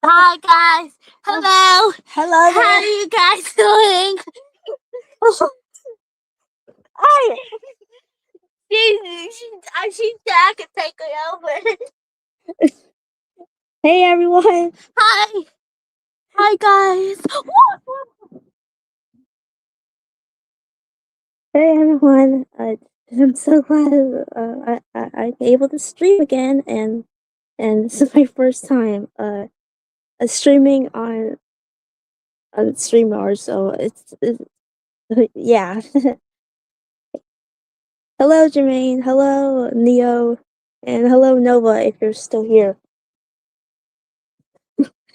Hi guys. Hello. Hello How are there. you guys doing? Hi. She's back and take it over. Hey everyone. Hi. Hi guys. Hey everyone. I'm so glad I'm able to stream again, and this is my first time streaming on Steamyard. So it's yeah. Hello Jermaine. Hello Neo, and hello Nova if you're still here.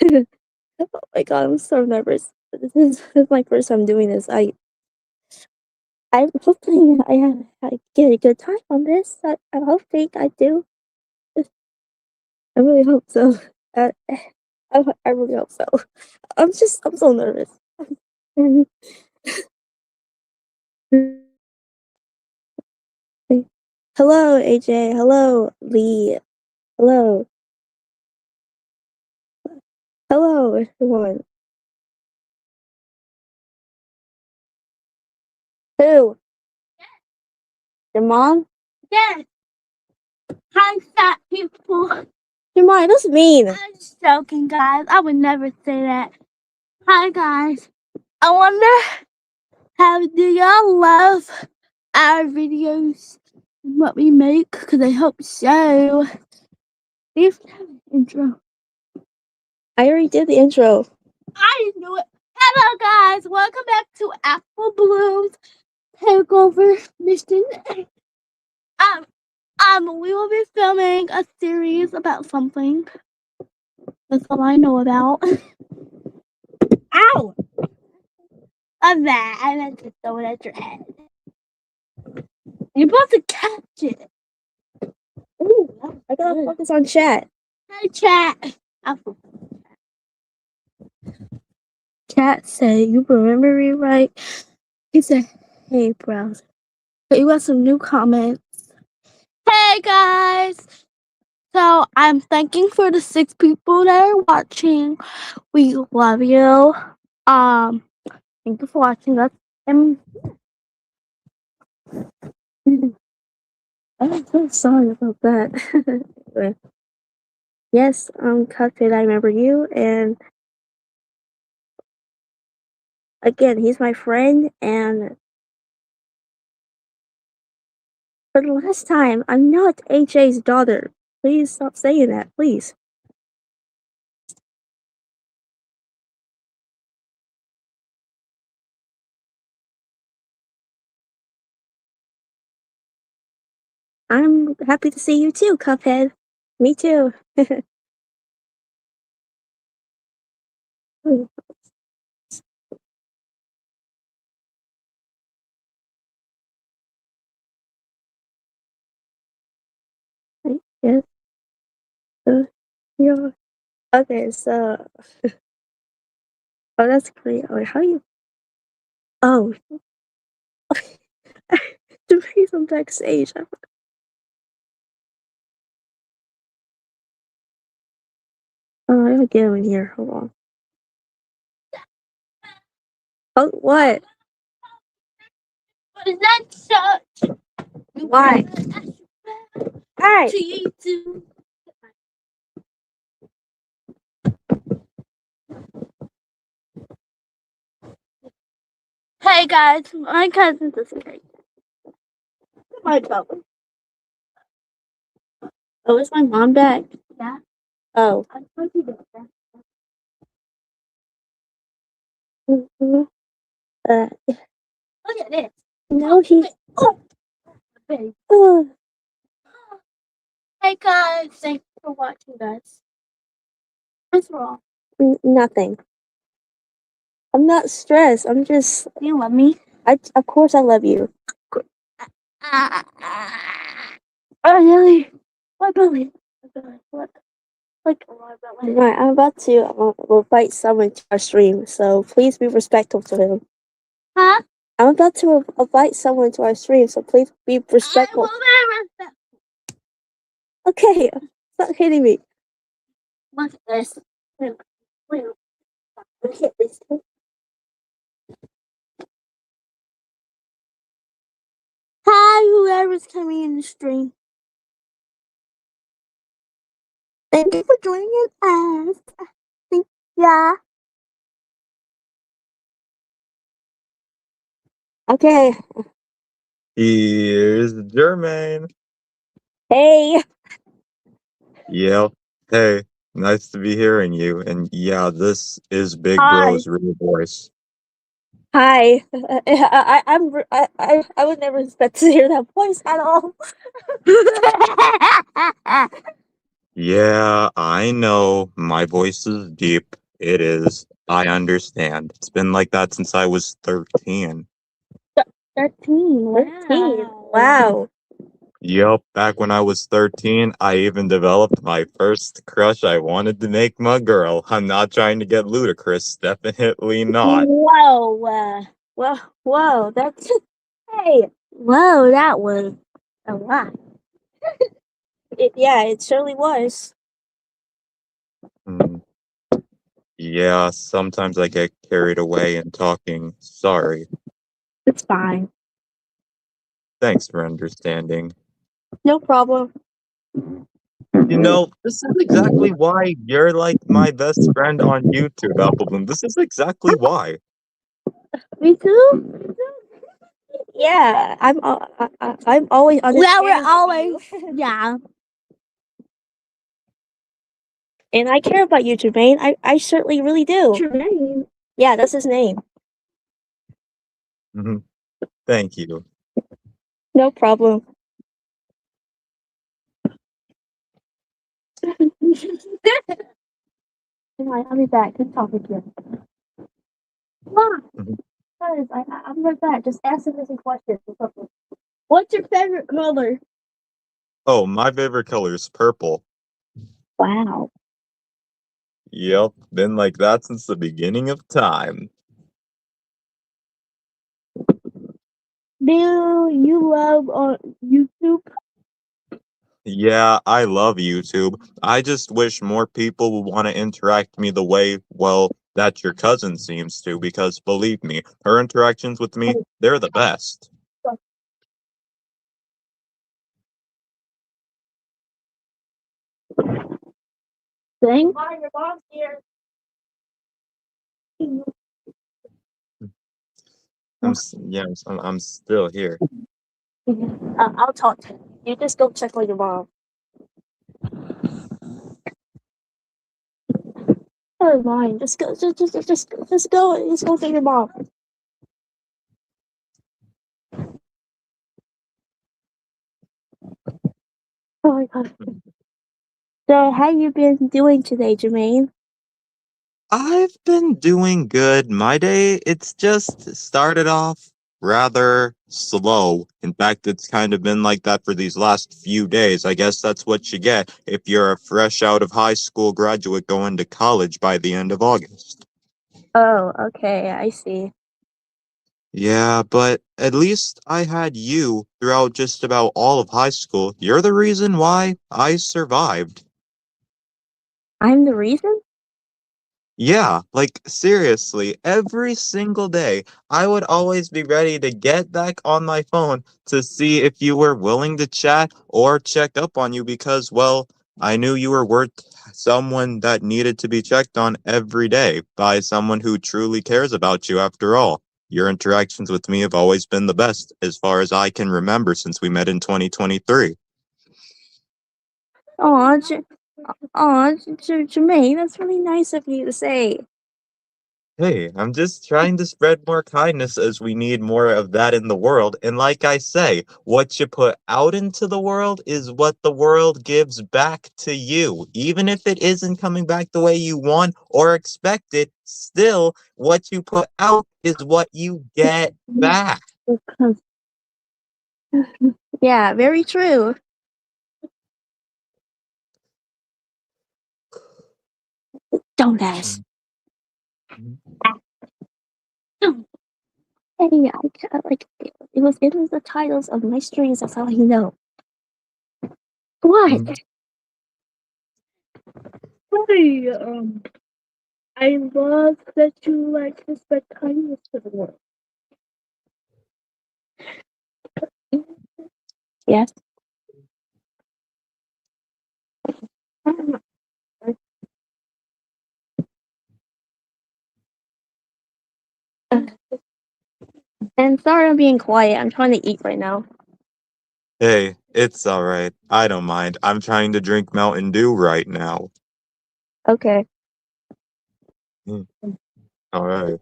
Oh my god, I'm so nervous. This is my first time doing this. I'm hoping I get a good time on this. I'm hoping I do. I really hope so. I really hope so. I'm so nervous. Hello, AJ. Hello, Lee. Hello. Hello, everyone. Who? Your mom? Yes. Hi fat people. Your mom? That's mean. I'm just joking, guys. I would never say that. Hi guys. I wonder how do y'all love our videos and what we make? Because I hope so. Leave an intro. I already did the intro. I didn't do it. Hello guys, welcome back to Apple Bloom's Takeover Mission. We will be filming a series about something. That's all I know about. Ow! Of that, I meant to throw it at your head. You're supposed to catch it. Ooh, I gotta focus on chat. Hi, chat. Apple. Chat said, "You remember me right?" He said, "Hey, browser." You got some new comments. Hey guys. So I'm thanking for the 6 people that are watching. We love you. Thank you for watching us. And I'm so sorry about that. Anyway. Yes, Cuphead, I remember you, and again, he's my friend, and for the last time, I'm not AJ's daughter. Please stop saying that, please. I'm happy to see you too, Cuphead. Me too. Yes. Yeah. Okay, so oh, that's great. Oh, how you? Oh, the reason backstage. Oh, I gotta get him in here. Hold on. Oh, what? what is that such? Why? Hi. To YouTube. Hey guys, my cousin doesn't take my phone. Oh, is my mom back? Yeah. Oh. I told you that. Mhm. Look at this. No, he. Oh, baby. Oh, Hey guys, thanks for watching, guys. What's wrong? nothing. I'm not stressed. I'm just. Do you love me? Of course, I love you. Oh, really? My belly. My belly. What? Like, my belly. Right, I'm about to invite someone to our stream, so please be respectful to him. Huh? I'm about to invite someone to our stream, so please be respectful. I will never. Okay, stop hitting me. Look at this. Hi, whoever's coming in the stream. Thank you for joining us. Yeah. Okay. Here's Jermaine. Hey. Yep. Hey, nice to be hearing you. And yeah, this is Big Hi. Bro's real voice. Hi. I would never expect to hear that voice at all. Yeah, I know. My voice is deep. It is. I understand. It's been like that since I was 13. 13. 13. Wow. Yup, back when I was 13, I even developed my first crush. I wanted to make my girl. I'm not trying to get ludicrous. Definitely not. Whoa. Whoa. That's. Hey. Whoa, that was a lot. Yeah, it certainly was. Hmm. Yeah, sometimes I get carried away in talking. Sorry. It's fine. Thanks for understanding. No problem. You know, this is exactly why you're like my best friend on YouTube, Applebloom. This is exactly why. Me too? Yeah, I'm always Yeah, understanding. we're of always. you. Yeah. And I care about you, Jermaine. I certainly really do. Jermaine. Yeah, that's his name. Mhm. Thank you. No problem. I'll be back. Good talking to you. Come on, Mhm. guys. I'll be right back. Just answer some questions or something. What's your favorite color? Oh, my favorite color is purple. Wow. Yep, been like that since the beginning of time. Do you love on YouTube? Yeah, I love YouTube. I just wish more people would want to interact me the way, well, that your cousin seems to, because believe me, her interactions with me, they're the best. Thing? Your mom's here. I'm still here. I'll talk to you. You just go check on your mom. Never mind. Just go. Just go. Just go get your mom. Oh my god. So, how you been doing today, Jermaine? I've been doing good. My day, it's just started off rather slow. In fact, it's kind of been like that for these last few days. I guess that's what you get if you're a fresh out of high school graduate going to college by the end of August. Oh, okay. I see. Yeah, but at least I had you throughout just about all of high school. You're the reason why I survived. I'm the reason? Yeah, like seriously, every single day, I would always be ready to get back on my phone to see if you were willing to chat or check up on you because, well, I knew you were worth someone that needed to be checked on every day by someone who truly cares about you after all. Your interactions with me have always been the best as far as I can remember since we met in 2023. Aw, Jermaine, that's really nice of you to say. Hey, I'm just trying to spread more kindness as we need more of that in the world. And like I say, what you put out into the world is what the world gives back to you. Even if it isn't coming back the way you want or expect it, still, what you put out is what you get back. Yeah, very true. Don't ask. Hey, like it was the titles of my streams. That's how you know. What? Mhm. Hey, I love that you like to spread kindness to the world. Yes. And sorry I'm being quiet. I'm trying to eat right now. Hey, it's alright. I don't mind. I'm trying to drink Mountain Dew right now. Okay. Alright.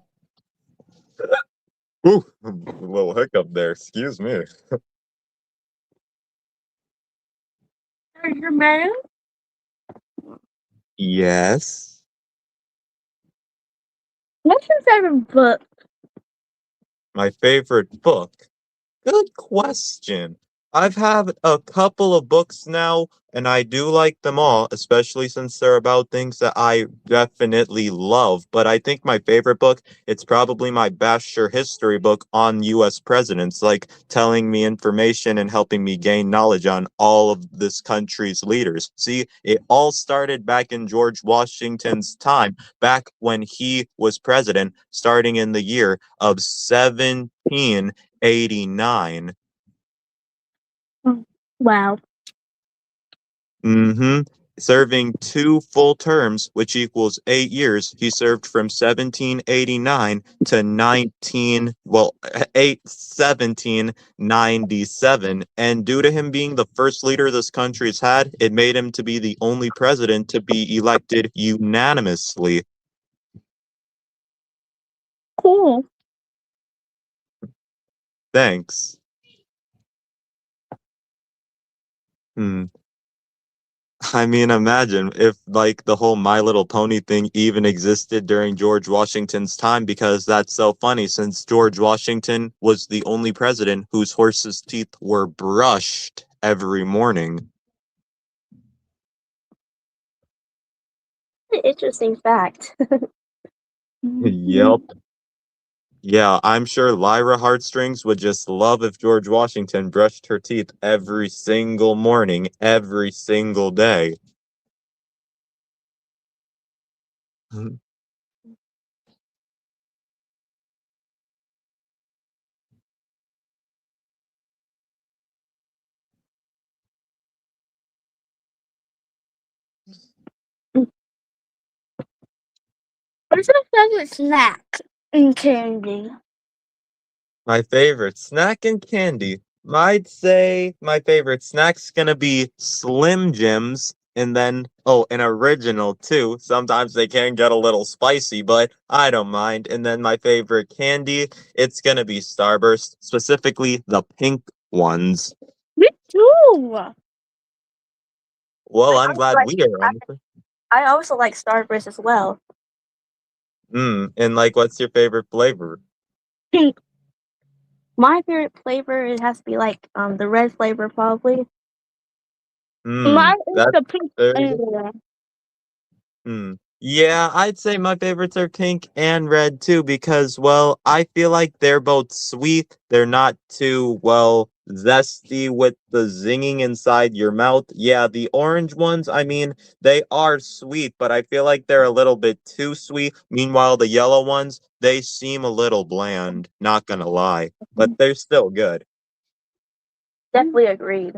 Ooh, a little hiccup there. Excuse me. Your man? Yes. What's your favorite book? My favorite book. Good question. I've had a couple of books now, and I do like them all, especially since they're about things that I definitely love. But I think my favorite book, it's probably my bachelor history book on US presidents, like telling me information and helping me gain knowledge on all of this country's leaders. See, it all started back in George Washington's time, back when he was president, starting in the year of 1789. Wow. Mm-hmm. Serving 2 full terms, which equals 8 years. He served from 1789 to 1797. And due to him being the first leader this country's had, it made him to be the only president to be elected unanimously. Cool. Thanks. Hmm. I mean, imagine if like the whole My Little Pony thing even existed during George Washington's time, because that's so funny since George Washington was the only president whose horse's teeth were brushed every morning. Interesting fact. Yep. Yeah, I'm sure Lyra Heartstrings would just love if George Washington brushed her teeth every single morning, every single day. What's your favorite snack and candy? My favorite snack and candy. I'd say my favorite snack's gonna be Slim Jims, and then, oh, an original too. Sometimes they can get a little spicy, but I don't mind. And then my favorite candy, it's gonna be Starburst, specifically the pink ones. Me too. Well, I I'm also glad like we are on. I also like Starburst as well. And like, what's your favorite flavor? Pink. My favorite flavor, it has to be like the red flavor probably. Hmm, Mine is that's the pink very flavor. Hmm. Yeah, I'd say my favorites are pink and red too because, well, I feel like they're both sweet. They're not too, well, zesty with the zinging inside your mouth. Yeah, the orange ones, I mean, they are sweet, but I feel like they're a little bit too sweet. Meanwhile, the yellow ones, they seem a little bland, not gonna lie, but they're still good. Definitely agreed.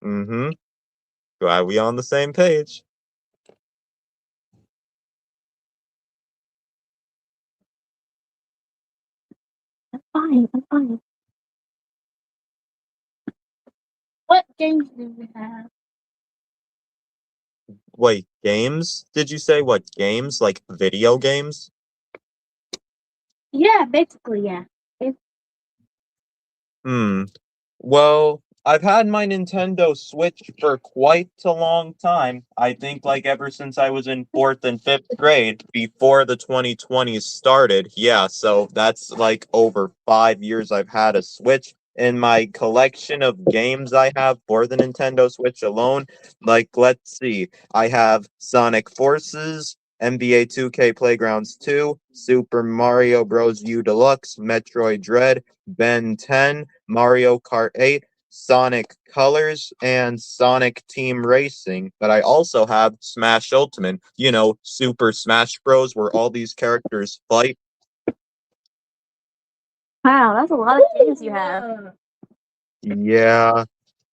Mm-hmm. Glad we on the same page. I'm fine. I'm fine. What games do we have? Wait, games? Did you say what games? Like video games? Yeah, basically, yeah. Hmm. Well, I've had my Nintendo Switch for quite a long time. I think like ever since I was in fourth and fifth grade, before the 2020s started. Yeah, so that's like over 5 years I've had a Switch. In my collection of games I have for the Nintendo Switch alone, like let's see, I have Sonic Forces, NBA 2K Playgrounds 2, Super Mario Bros. U Deluxe, Metroid Dread, Ben 10, Mario Kart 8, Sonic Colors and Sonic Team Racing, but I also have Smash Ultimate, Super Smash Bros, where all these characters fight. Wow, that's a lot of games you have. Yeah,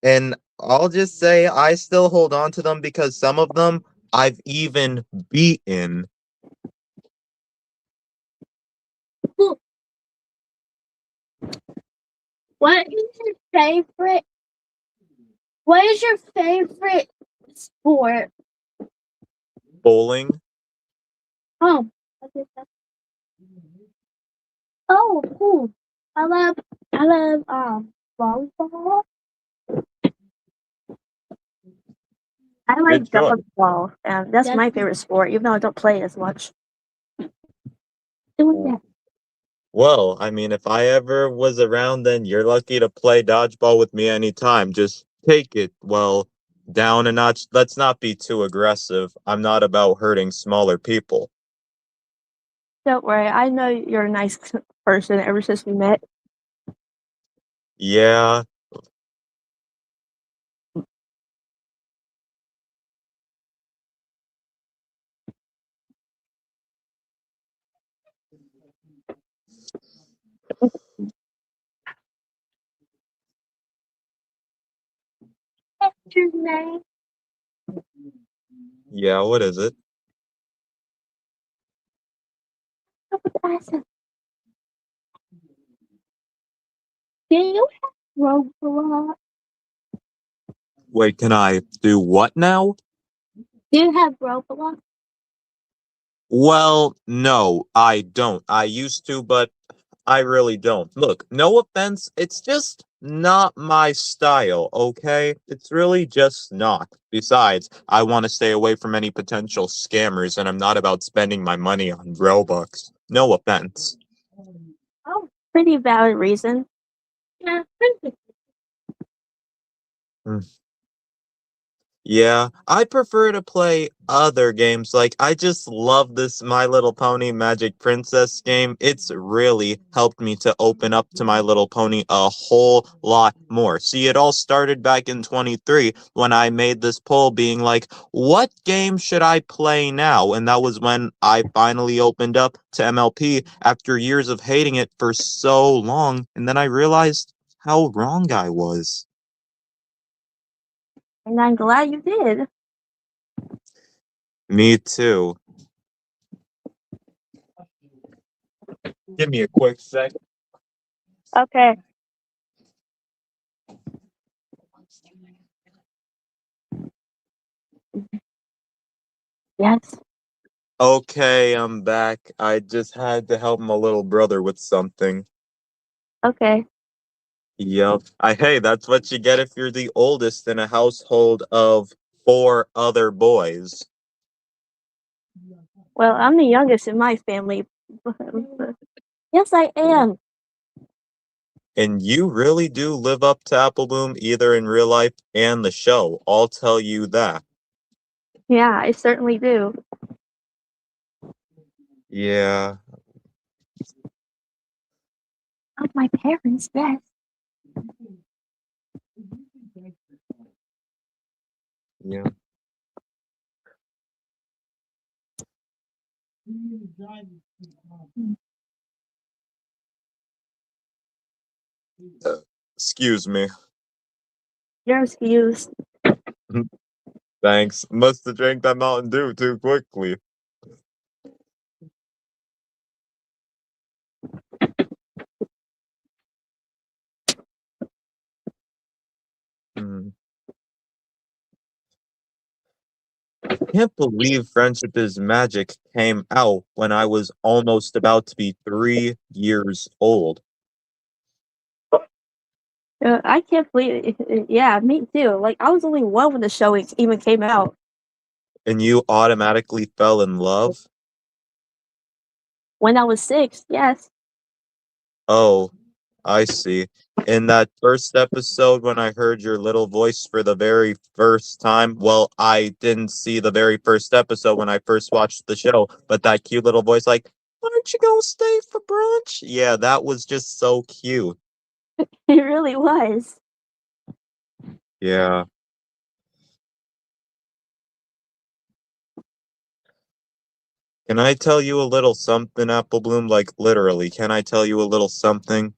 and I'll just say I still hold on to them because some of them I've even beaten. What is your favorite? What is your favorite sport? Bowling. Oh, oh, cool. I love volleyball. I like Good choice. dodgeball, and that's my favorite sport, even though I don't play as much. Doing that. Well, I mean, if I ever was around, then you're lucky to play dodgeball with me anytime. Just take it, well, down a notch. Let's not be too aggressive. I'm not about hurting smaller people. Don't worry, I know you're a nice person ever since we met. Yeah. What's your name? Yeah, what is it? Awesome. Do you have Roblox? Wait, can I do what now? Do you have Roblox? Well, no, I don't. I used to, but I really don't. Look, no offense, it's just not my style, okay? It's really just not. Besides, I want to stay away from any potential scammers, and I'm not about spending my money on Robux. No offense. Oh, pretty valid reason. Yeah, Yeah, I prefer to play other games. Like, I just love this My Little Pony Magic Princess game. It's really helped me to open up to My Little Pony a whole lot more. See, it all started back in 23 when I made this poll being like, what game should I play now? And that was when I finally opened up to MLP after years of hating it for so long. And then I realized how wrong I was. And I'm glad you did. Me too. Give me a quick sec. Okay. Yes. Okay, I'm back. I just had to help my little brother with something. Okay. Yep. Hey, that's what you get if you're the oldest in a household of four other boys. Well, I'm the youngest in my family. Yes, I am. And you really do live up to Apple Bloom either in real life and the show. I'll tell you that. Yeah, I certainly do. Yeah. of my parents, yes. Yeah. Excuse me. You're excused. Thanks. Must have drank that Mountain Dew too quickly. Hmm. Can't believe Friendship is Magic came out when I was almost about to be 3 years old. I can't believe it. Yeah, me too. Like, I was only one when the show even came out. And you automatically fell in love? When I was 6, yes. Oh, I see. In that first episode, when I heard your little voice for the very first time, well, I didn't see the very first episode when I first watched the show, but that cute little voice, like, aren't you gonna stay for brunch? Yeah, that was just so cute. It really was. Yeah. Can I tell you a little something, Apple Bloom? Like literally, can I tell you a little something?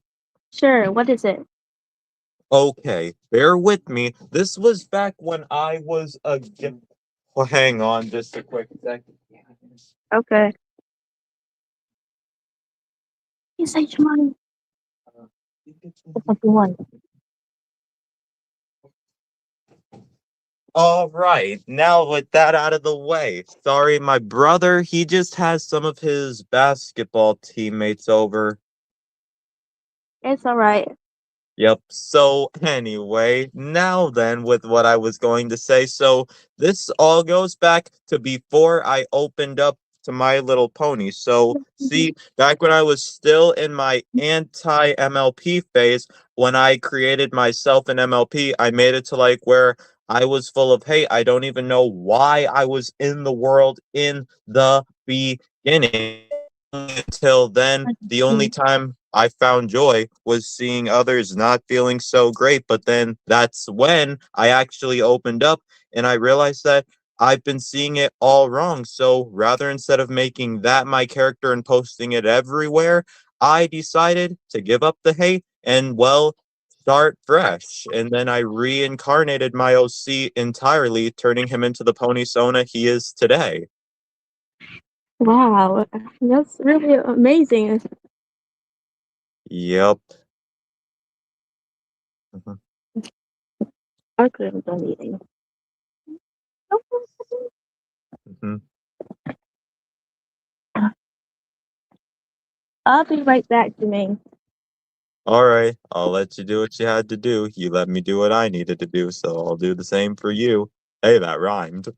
Sure, what is it? Okay, bear with me. This was back when I was a well, hang on just a quick second. Okay. You say tomorrow. What? All right, now with that out of the way. Sorry, my brother, he just has some of his basketball teammates over. It's alright. Yep. So anyway, now then with what I was going to say. So this all goes back to before I opened up to My Little Pony. So see, back when I was still in my anti-MLP phase, when I created myself an MLP, I made it to like where I was full of hate. I don't even know why I was in the world in the beginning. Until then, the only time I found joy was seeing others not feeling so great. But then that's when I actually opened up and I realized that I've been seeing it all wrong. So rather instead of making that my character and posting it everywhere, I decided to give up the hate and, well, start fresh. And then I reincarnated my OC entirely, turning him into the pony Sona he is today. Wow, that's really amazing. Yep. Mhm, I could have done eating. mhm. I'll be right back, Jermaine. All right, I'll let you do what you had to do. You let me do what I needed to do, so I'll do the same for you. Hey, that rhymed.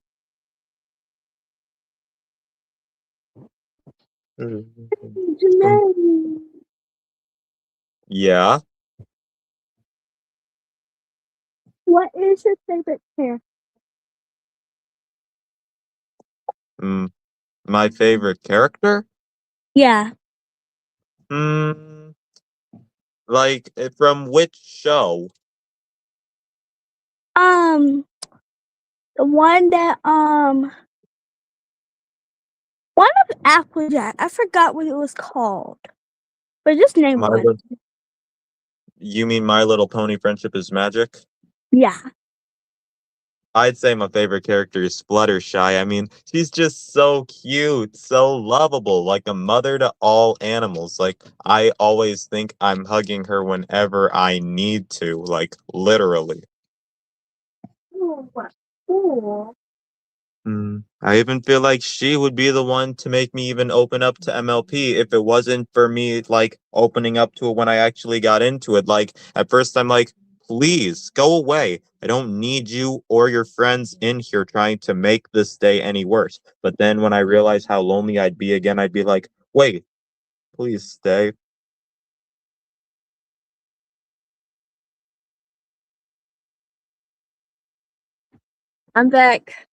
Jermaine, Yeah. what is your favorite character? Mm, my favorite character? Yeah. Hmm. Like from which show? Um, the one that one of Applejack. I forgot what it was called, but just name My one. You mean My Little Pony Friendship is Magic? Yeah. I'd say my favorite character is Fluttershy. I mean, she's just so cute, so lovable, like a mother to all animals. Like, I always think I'm hugging her whenever I need to, like, literally. Oh, cool. I even feel like she would be the one to make me even open up to MLP if it wasn't for me, like, opening up to it when I actually got into it. Like, at first, I'm like, please go away. I don't need you or your friends in here trying to make this day any worse. But then when I realized how lonely I'd be again, I'd be like, wait, please stay. I'm back.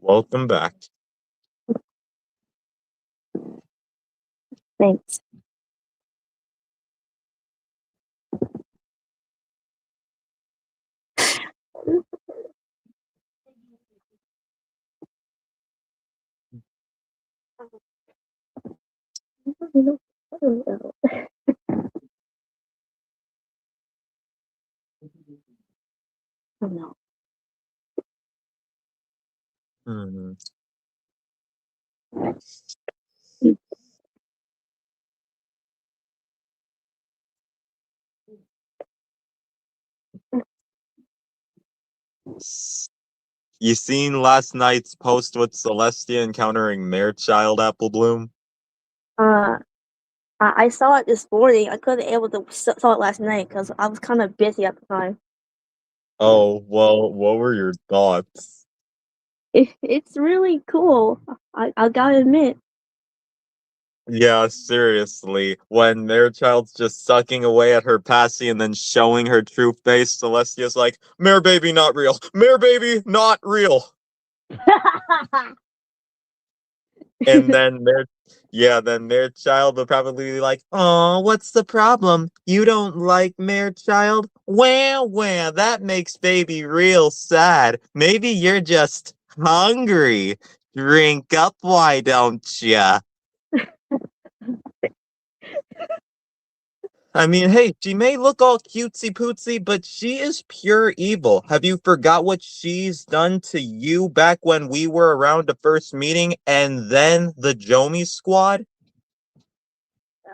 Welcome back. Thanks. Oh, no. Hmm. You seen last night's post with Celestia encountering Mare Child Apple Bloom? Uh, I saw it this morning. I couldn't able to saw it last night because I was kind of busy at the time. Oh, well, what were your thoughts? It's really cool. I gotta admit. Yeah, seriously. When their child's just sucking away at her passy and then showing her true face, Celestia's like, Mare baby not real. Mare baby not real. And then their child will probably be like, "Oh, what's the problem? You don't like Mare Child? Well, that makes baby real sad. Maybe you're just hungry. Drink up, why don't ya?" I mean, hey, she may look all cutesy pootsy, but she is pure evil. Have you forgot what she's done to you back when we were around the first meeting and then the Jomi squad?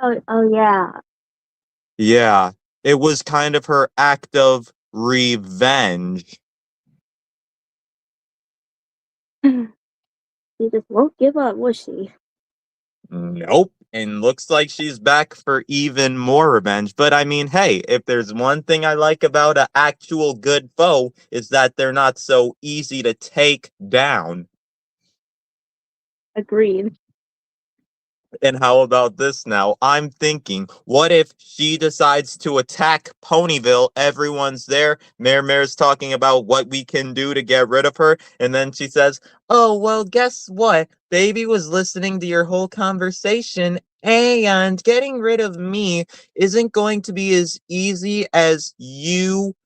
Oh yeah. Yeah, it was kind of her act of revenge. She just won't give up, will she? Nope. And looks like she's back for even more revenge. But I mean, hey, if there's one thing I like about an actual good foe, is that they're not so easy to take down. Agreed. And how about this now? I'm thinking, what if she decides to attack Ponyville? Everyone's there. Mare's talking about what we can do to get rid of her. And then she says, "Oh, well, guess what? Baby was listening to your whole conversation. And getting rid of me isn't going to be as easy as you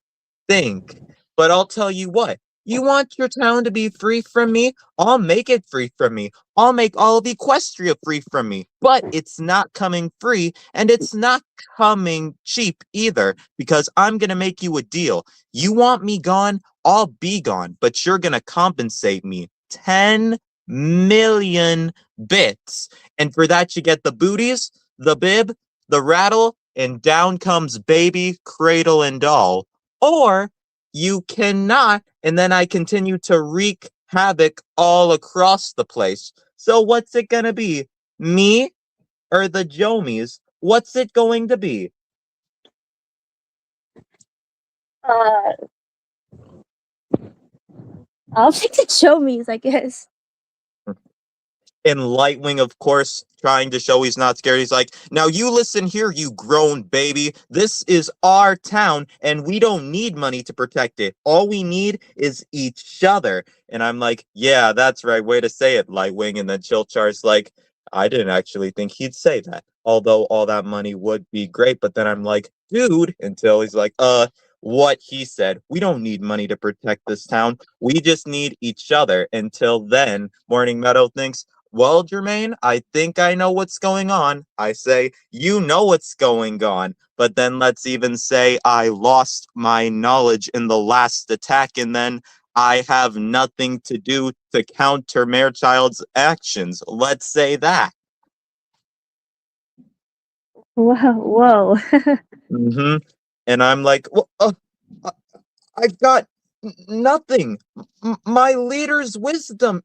think. But I'll tell you what, you want your town to be free from me? I'll make it free from me. I'll make all of Equestria free from me. But it's not coming free, and it's not coming cheap either, because I'm going to make you a deal. You want me gone? I'll be gone, but you're going to compensate me 10 million bits. And for that, you get the booties, the bib, the rattle, and down comes baby, cradle, and doll. Or you cannot, and then I continue to wreak havoc all across the place. So what's it gonna be? Me or the Jomies? What's it going to be? Uh, I'll take the show me's, I guess. And Lightwing, of course, trying to show he's not scared. He's like, "Now you listen here, you grown baby. This is our town, and we don't need money to protect it. All we need is each other." And I'm like, "Yeah, that's right. Way to say it, Lightwing." And then Chilchar's like, "I didn't actually think he'd say that. Although all that money would be great." But then I'm like, "Dude," until he's like, what he said. We don't need money to protect this town. We just need each other." Until then, Morning Meadow thinks, "Well, Jermaine, I think I know what's going on." I say, "You know what's going on." But then let's even say I lost my knowledge in the last attack, and then I have nothing to do to counter Marechild's actions. Let's say that. Whoa. Mm-hmm. And I'm like, "Well, I- I've got nothing. My leader's wisdom,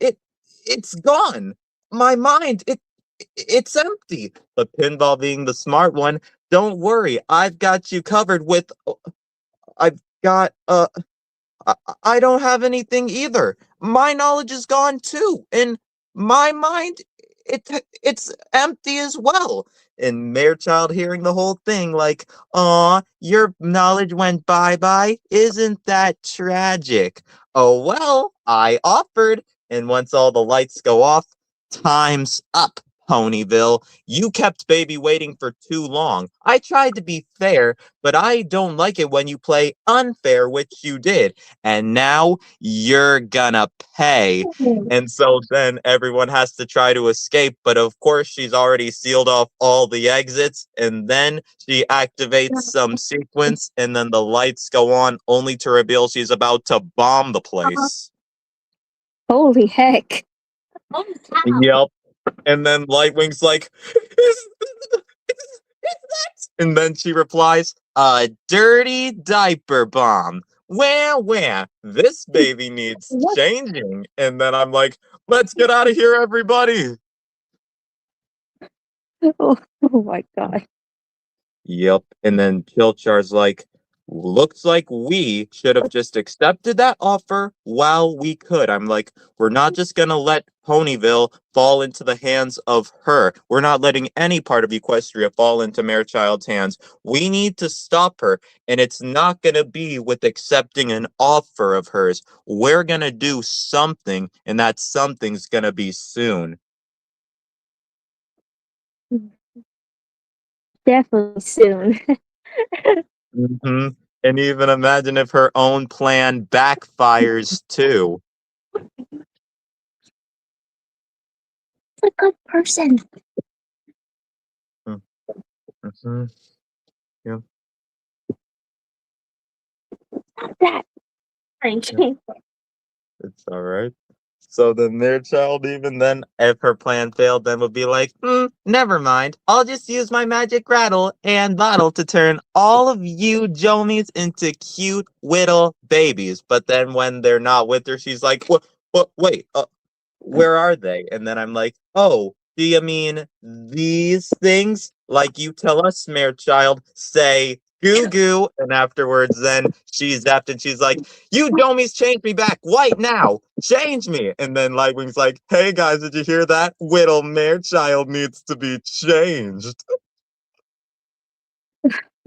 it's gone. My mind, it's empty." But Pinball, being the smart one, "Don't worry, I've got you covered with. I've got I don't have anything either. My knowledge is gone too, and my mind, it's empty as well." And Marechild, hearing the whole thing, like, "Aw, your knowledge went bye-bye. Isn't that tragic? Oh well, I offered." And once all the lights go off, time's up, Ponyville. You kept baby waiting for too long. I tried to be fair, but I don't like it when you play unfair, which you did. And now you're gonna pay." And so then everyone has to try to escape, but of course she's already sealed off all the exits, and then she activates some sequence, and then the lights go on, only to reveal she's about to bomb the place. Holy heck. Yep. And then Lightwing's like, and then she replies, "A dirty diaper bomb. Where? This baby needs What? changing." And then I'm like, "Let's get out of here, everybody." Oh my god. Yep. And then Pilchar's like, "Looks like we should have just accepted that offer while we could." I'm like, "We're not just gonna let Ponyville fall into the hands of her. We're not letting any part of Equestria fall into Marechild's hands. We need to stop her, and it's not gonna be with accepting an offer of hers. We're gonna do something, and that something's gonna be soon." Definitely soon. Hmm. And even imagine if her own plan backfires too. It's a good person. Mm-hmm. Yeah, Not that. yeah, Frank. it's all right. So then their child, even then, if her plan failed, then would be like, never mind. I'll just use my magic rattle and bottle to turn all of you Jomies into cute little babies. But then when they're not with her, she's like, what, wait, where are they? And then I'm like, oh, do you mean these things? Like you tell us, Mare Child, say goo goo. And afterwards, then she's zapped and she's like, you domies change me back white now. Change me. And then Lightwing's like, hey guys, did you hear that? Whittle Mare Child needs to be changed.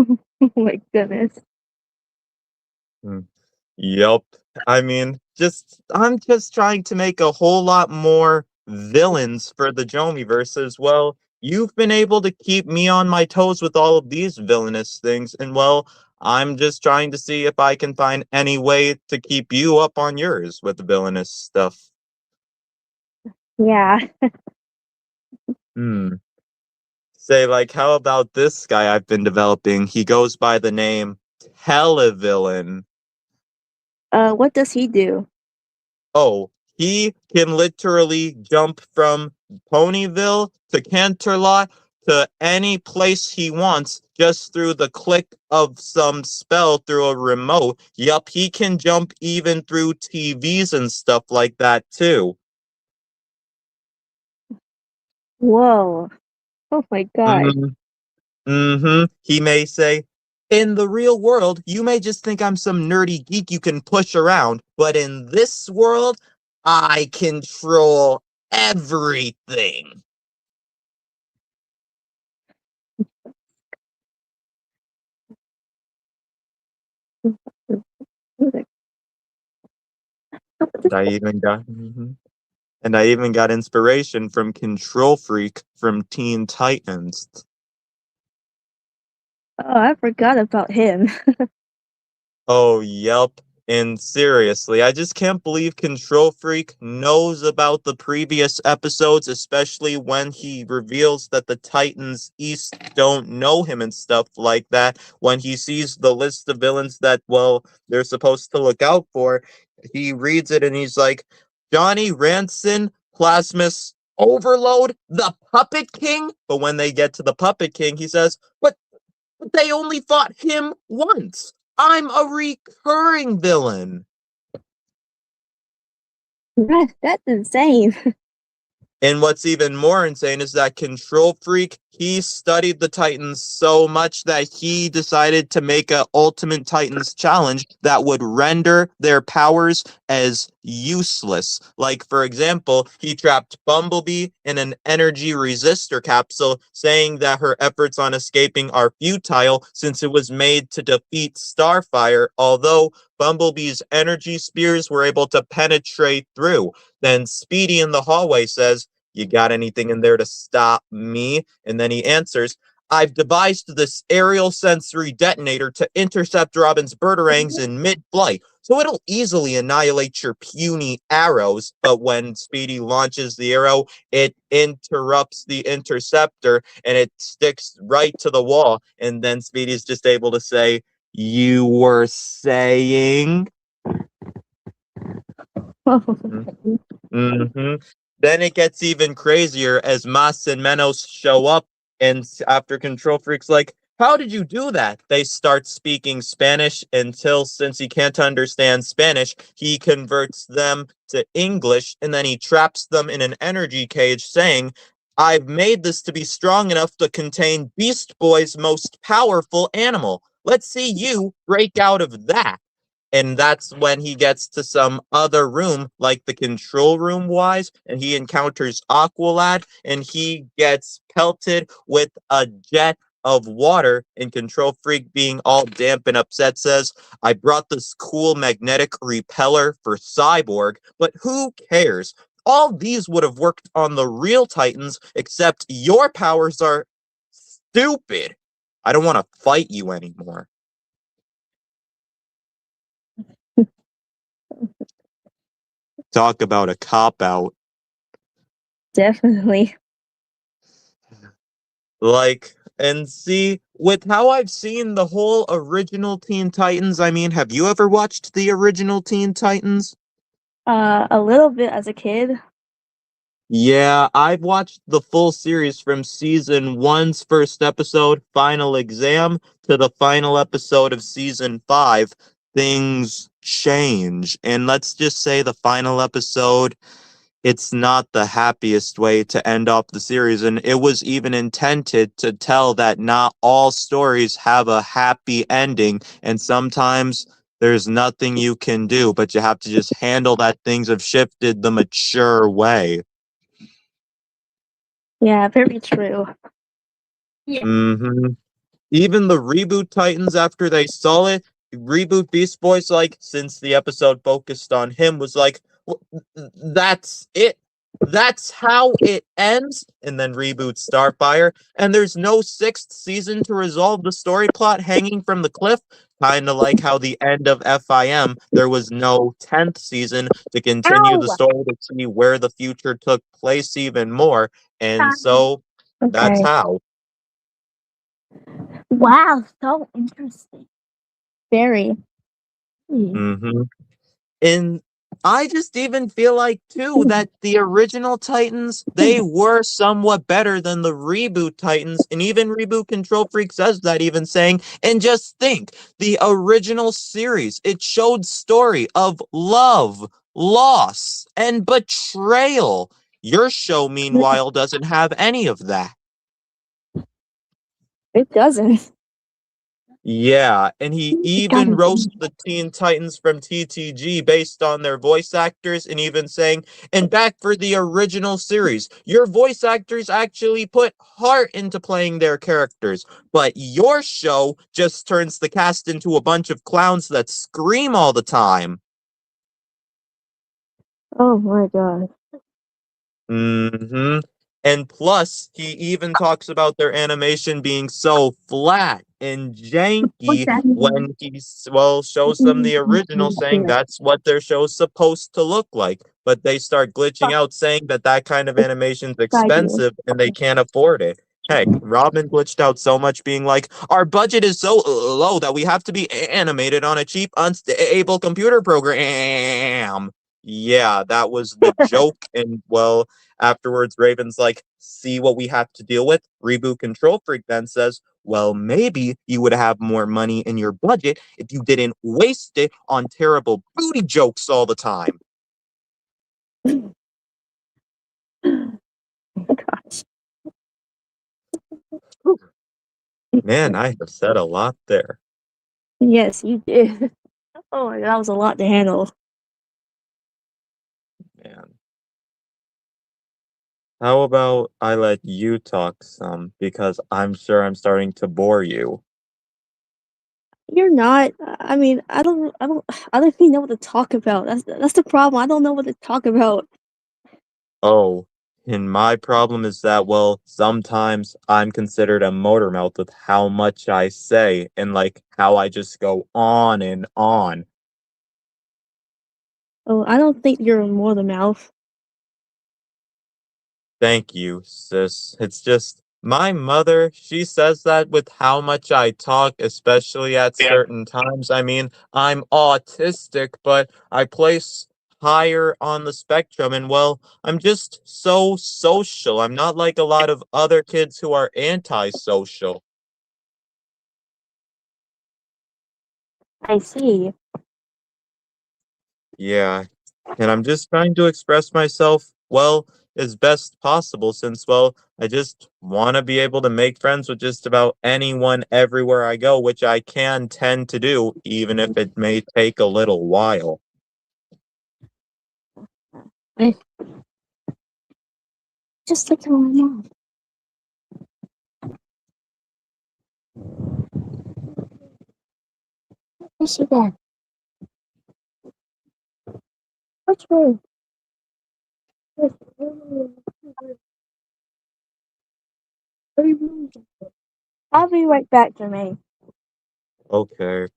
Oh my goodness. Yup. I mean, I'm just trying to make a whole lot more villains for the Jomiverse as well. You've been able to keep me on my toes with all of these villainous things, and well, I'm just trying to see if I can find any way to keep you up on yours with the villainous stuff. Yeah. Hmm. Say, like, how about this guy I've been developing? He goes by the name Televillain. What does he do? Oh, he can literally jump from Ponyville to Canterlot to any place he wants just through the click of some spell through a remote. Yup, he can jump even through TVs and stuff like that too. Whoa. Oh my god. He may say, in the real world, you may just think I'm some nerdy geek you can push around, but in this world, I control everything. And I even got and I even got inspiration from Control Freak from Teen Titans. Oh, I forgot about him. Oh, yep. And seriously, I just can't believe Control Freak knows about the previous episodes, especially when he reveals that the Titans East don't know him and stuff like that. When he sees the list of villains that, well, they're supposed to look out for, he reads it and he's like, Johnny Ranson, Plasmus, Overload, the Puppet King? But when they get to the Puppet King, he says, but they only fought him once. I'm a recurring villain. That's insane. And what's even more insane is that Control Freak, he studied the Titans so much that he decided to make a Ultimate Titans challenge that would render their powers as useless. Like, for example, he trapped Bumblebee in an energy resistor capsule, saying that her efforts on escaping are futile since it was made to defeat Starfire, although Bumblebee's energy spears were able to penetrate through. Then Speedy in the hallway says, you got anything in there to stop me? And then he answers, I've devised this aerial sensory detonator to intercept Robin's birdarangs in mid-flight, so it'll easily annihilate your puny arrows. But when Speedy launches the arrow, it interrupts the interceptor and it sticks right to the wall. And then Speedy's just able to say, you were saying? Hmm. Then it gets even crazier as Mas and Menos show up, and after Control Freak's like, how did you do that? They start speaking Spanish until, since he can't understand Spanish, he converts them to English, and then he traps them in an energy cage, saying, I've made this to be strong enough to contain Beast Boy's most powerful animal. Let's see you break out of that. And that's when he gets to some other room, like the control room wise, and he encounters Aqualad, and he gets pelted with a jet of water. And Control Freak, being all damp and upset, says, I brought this cool magnetic repeller for Cyborg, but who cares? all these would have worked on the real Titans, except your powers are stupid. I don't want to fight you anymore. Talk about a cop-out. Definitely. Like, and see, with how I've seen the whole original Teen Titans, I mean, have you ever watched the original Teen Titans? A little bit as a kid. Yeah, I've watched the full series from season one's first episode, Final Exam, to the final episode of season five. Things change. And let's just say the final episode, it's not the happiest way to end off the series. And it was even intended to tell that not all stories have a happy ending. And sometimes there's nothing you can do, but you have to just handle that things have shifted the mature way. Yeah, very true. hmm Even the reboot Titans, after they saw it, reboot Beast Boy's like, since the episode focused on him, was like, That's it. That's how it ends." And then reboot Starfire, and there's no sixth season to resolve the story plot hanging from the cliff. Kind of like how the end of FIM, there was no 10th season to continue the Ow! story to see where the future took place even more. And so that's Okay. how. Wow, so interesting. Very. hmm And I just even feel like too that the original Titans, they were somewhat better than the reboot Titans, and even Reboot Control Freak says that, even saying, and just think, the original series, it showed story of love, loss, and betrayal. Your show, meanwhile, doesn't have any of that. It doesn't. Yeah, and he It even roasts doesn't. the Teen Titans from TTG based on their voice actors, and even saying, and back for the original series, your voice actors actually put heart into playing their characters, but your show just turns the cast into a bunch of clowns that scream all the time. Oh my god. hmm And plus, he even talks about their animation being so flat and What's janky that? when he, well, shows them the original, saying that's what their show's supposed to look like. But they start glitching out, saying that that kind of animation's Beside you. expensive and they can't afford it. Heck, Robin glitched out so much, being like, "Our budget is so low that we have to be animated on a cheap, unstable computer program." Yeah, that was the joke. And well, afterwards, Raven's like, "See what we have to deal with?" Reboot Control Freak then says, "Well, maybe you would have more money in your budget if you didn't waste it on terrible booty jokes all the time." Gosh. Whew. Man, I have said a lot there. Yes, you did. Oh my god, that was a lot to handle. Man. How about I let you talk some, because I'm sure I'm starting to bore you. You're not. I mean, I don't even know what to talk about. That's the problem. I don't know what to talk about. Oh, and my problem is that, well, sometimes I'm considered a motor mouth with how much I say and like how I just go on and on. Oh, I don't think you're more the mouth. Thank you, sis. It's just my mother, she says that with how much I talk, especially at certain times. I mean, I'm autistic, but I place higher on the spectrum, and well, I'm just so social. I'm not like a lot of other kids who are antisocial. I see. Yeah, and I'm just trying to express myself, well, as best possible, since, well, I just want to be able to make friends with just about anyone everywhere I go, which I can tend to do, even if it may take a little while. Eh, just like your mom. Where's she at? Which way? I'll be right back, Jermaine. Okay.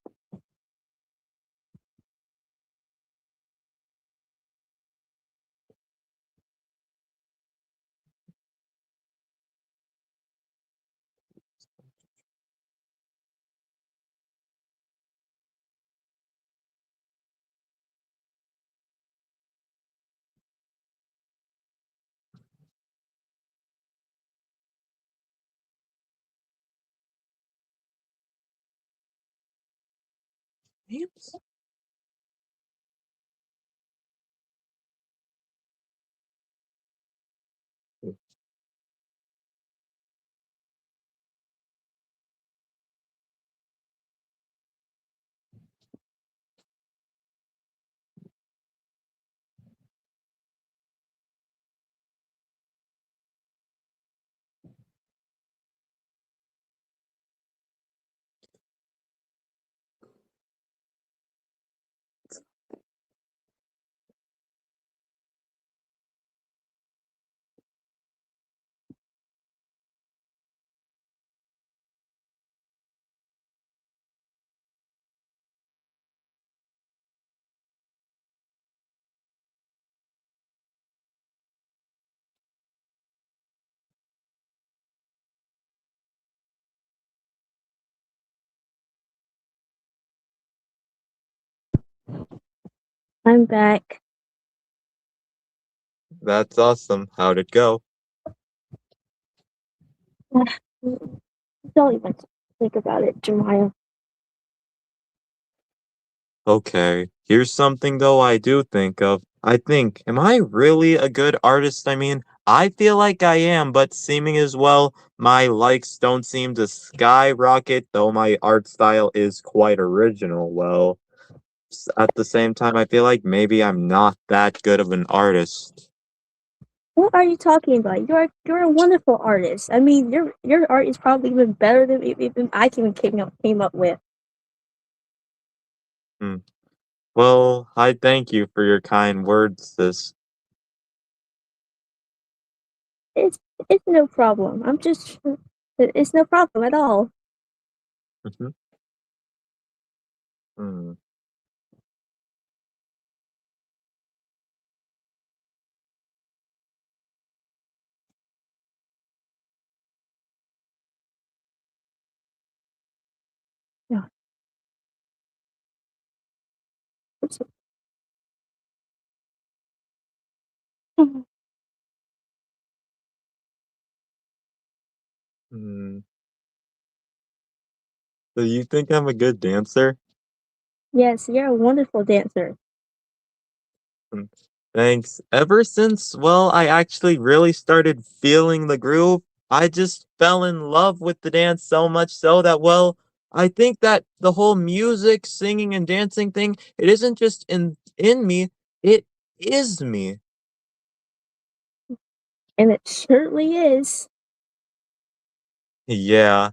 Oops. I'm back. That's awesome. How'd it go? Don't even think about it, Jemiah. Okay. Here's something though I do think of. I think, am I really a good artist? I mean, I feel like I am, but seeming as well, my likes don't seem to skyrocket, though my art style is quite original. Well, at the same time, I feel like maybe I'm not that good of an artist. What are you talking about? You're a wonderful artist. I mean, your art is probably even better than even I came up with. Hmm. Well, I thank you for your kind words, sis. It's it's no problem. It's no problem at all. Mhm. Hmm. Yeah. Hmm. So you think I'm a good dancer? Yes, you're a wonderful dancer. Mm, thanks. Ever since, well, I actually really started feeling the groove, I just fell in love with the dance so much so that, well, I think that the whole music, singing, and dancing thing, it isn't just in me, it is me. And it certainly is. Yeah.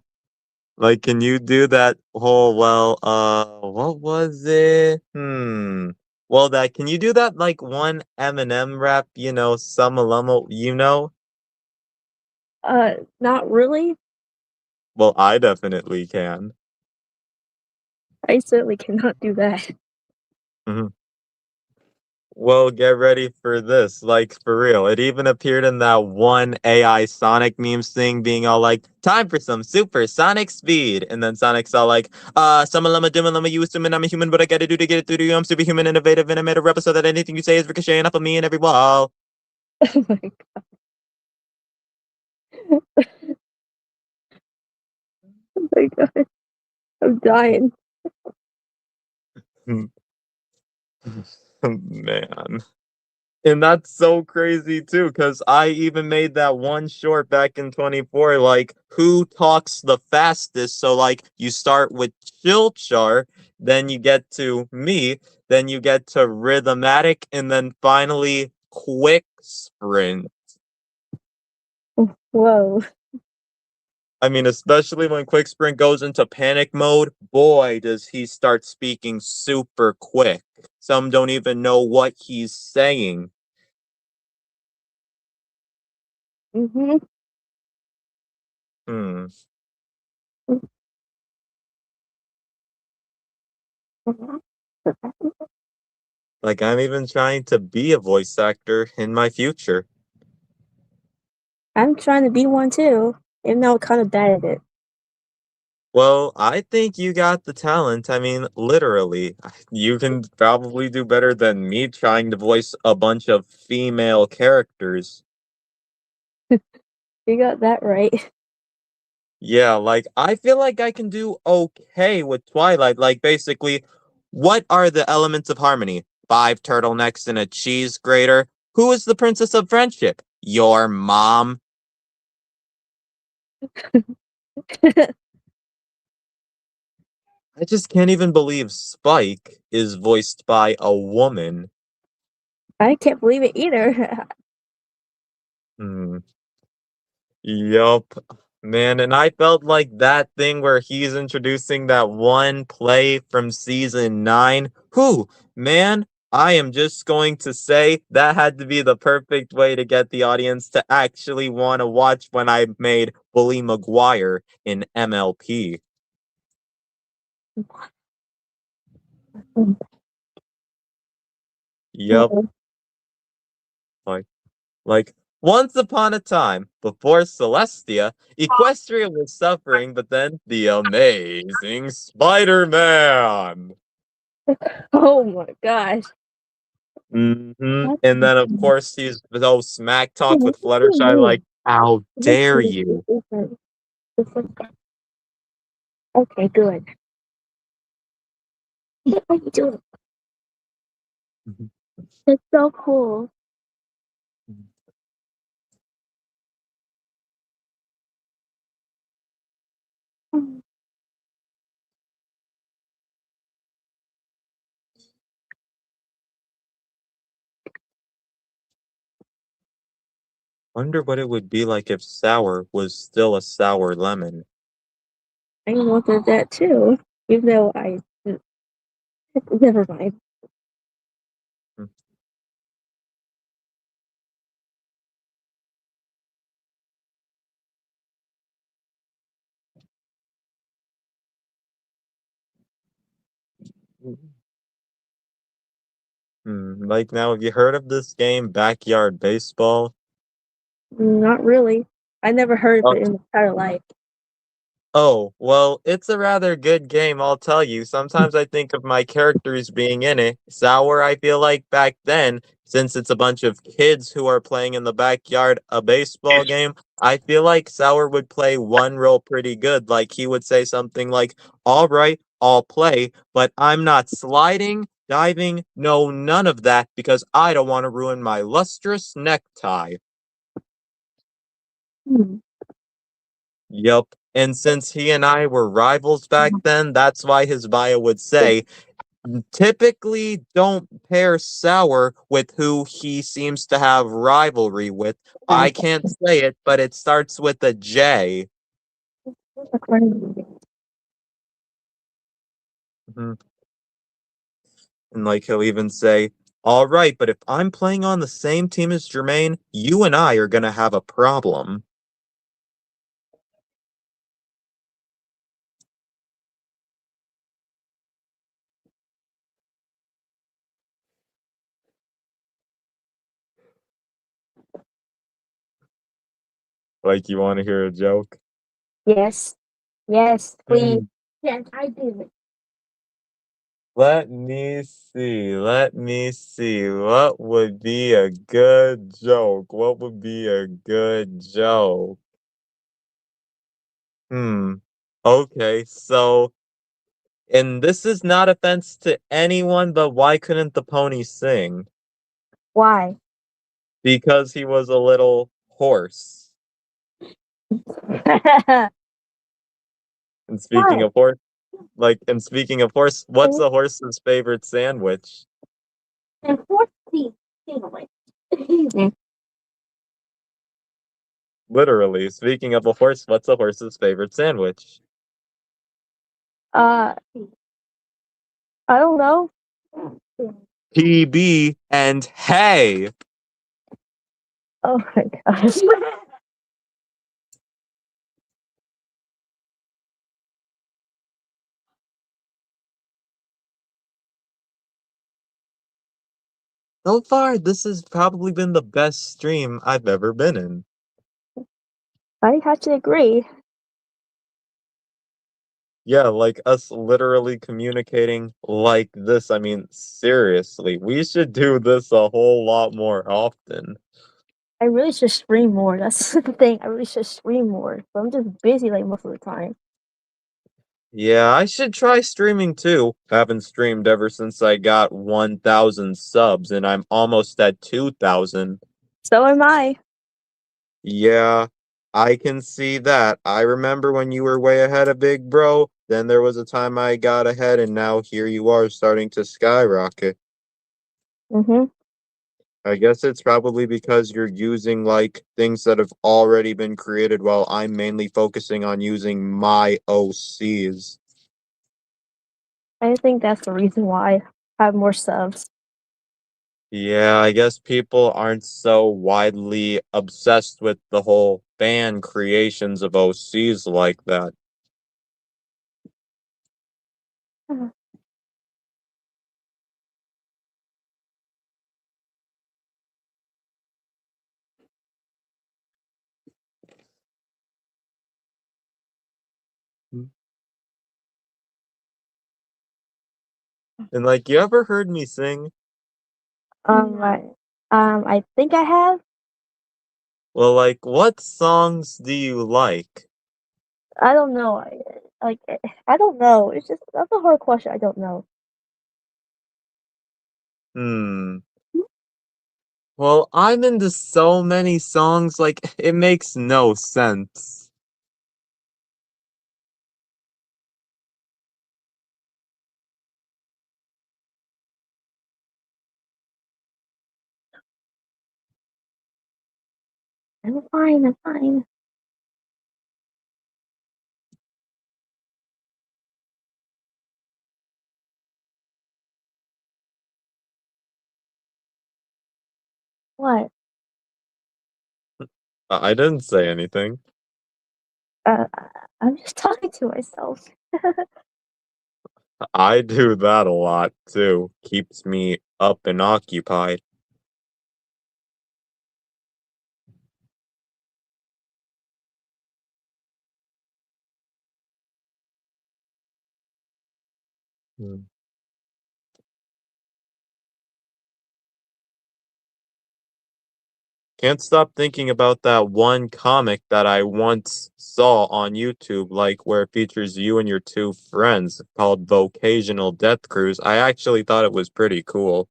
Like, can you do that whole, well, what was it? Well, that, can you do that, like, one Eminem rap, Summa Lumma, Not really. Well, I definitely can. I certainly cannot do that. Mhm. Well, get ready for this. Like, for real. It even appeared in that one AI Sonic memes thing being all like, time for some supersonic speed. And then Sonic's all like, Summa Lumma Dumma Lumma, you assuming I'm a human, but I gotta do to get it through to you. I'm superhuman, innovative, and I made a rebel so that anything you say is ricocheting off of me and every wall. Oh my god. Oh my god. I'm dying. Man. And that's so crazy too, because I even made that one short back in 24, like, who talks the fastest? So, like, you start with Chilchar, then you get to me, then you get to Rhythmatic, and then finally Quick Sprint. Whoa. I mean, especially when Quick Sprint goes into panic mode, boy, does he start speaking super quick. Some don't even know what he's saying. Mm-hmm. Hmm. Like I'm even trying to be a voice actor in my future. I'm trying to be one too, even though I'm kind of bad at it. Well, I think you got the talent. I mean, literally. You can probably do better than me trying to voice a bunch of female characters. You got that right. Yeah, like I feel like I can do okay with Twilight. Like basically, what are the elements of harmony? Five turtlenecks and a cheese grater. Who is the princess of friendship? Your mom. I just can't even believe Spike is voiced by a woman. I can't believe it either. Hmm. Yup. Man, and I felt like that thing where he's introducing that one play from season 9. Who? Man, I am just going to say that had to be the perfect way to get the audience to actually want to watch when I made Bully Maguire in MLP. Yup. Like, like, once upon a time, before Celestia, Equestria was suffering, but then the amazing Spider-Man! Oh my gosh. And then, of course, he's so smack talk with Fluttershy, like, how dare you? Okay, good. What are you doing? It's so cool. Wonder what it would be like if sour was still a sour lemon. I wanted that too, even though never mind. Like now, have you heard of this game, Backyard Baseball? Not really. I never heard of it in my entire life. Oh, well, it's a rather good game, I'll tell you. Sometimes I think of my characters being in it. Sour, I feel like back then, since it's a bunch of kids who are playing in the backyard a baseball game, I feel like Sour would play one role pretty good. Like he would say something like, all right, I'll play, but I'm not sliding, diving, no, none of that, because I don't want to ruin my lustrous necktie. Hmm. Yup. And since he and I were rivals back then, that's why his bio would say, typically don't pair Sour with who he seems to have rivalry with. I can't say it, but it starts with a J. Mhm. And like he'll even say, all right, but if I'm playing on the same team as Jermaine, you and I are gonna have a problem. Like you want to hear a joke? Yes. Yes, please. Hmm. Yes, I do. Let me see. Let me see. What would be a good joke? What would be a good joke? Hmm. Okay, so, and this is not offense to anyone, but why couldn't the pony sing? Why? Because he was a little horse. And speaking Why? of horse, and speaking of horse, what's a horse's favorite sandwich? And fourth sandwich. Literally, speaking of a horse, what's a horse's favorite sandwich? uh, I don't know. PB and hey. Oh my gosh. So far, this has probably been the best stream I've ever been in. I have to agree. Yeah, like us literally communicating like this. I mean, seriously, we should do this a whole lot more often. I really should stream more. That's the thing. I really should stream more, but I'm just busy like most of the time. Yeah, I should try streaming too. Haven't streamed ever since I got 1,000 subs, and I'm almost at 2,000. So am I. Yeah, I can see that. I remember when you were way ahead of Big Bro, then there was a time I got ahead, and now here you are starting to skyrocket. Mhm. I guess it's probably because you're using like things that have already been created while I'm mainly focusing on using my OCs. I think that's the reason why I have more subs. Yeah, I guess people aren't so widely obsessed with the whole fan creations of OCs like that. And like, you ever heard me sing? I, I think I have. Well, like, what songs do you like? I don't know. I don't know. It's just that's a hard question. I don't know. Hmm. Well, I'm into so many songs, like, it makes no sense. I'm fine. I'm fine. What? I didn't say anything. Uh, I'm just talking to myself. I do that a lot, too. Keeps me up and occupied. Hmm. Can't stop thinking about that one comic that I once saw on YouTube, like where it features you and your two friends called Vocational Death Cruise. I actually thought it was pretty cool.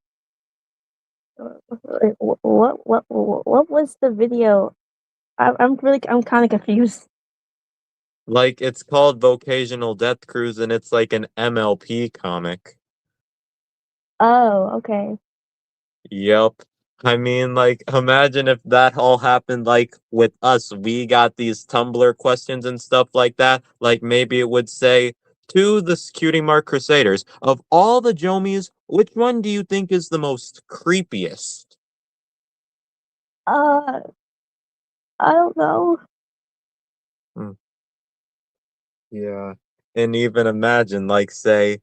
What was the video? I'm kind of confused. Like, it's called Vocational Death Cruise, and it's like an MLP comic. Oh, okay. Yep. I mean, like, imagine if that all happened, like, with us. We got these Tumblr questions and stuff like that. Like, maybe it would say, to the Cutie Mark Crusaders, of all the Jomies, which one do you think is the most creepiest? Uh, I don't know. Hmm, yeah. And even imagine, like, say,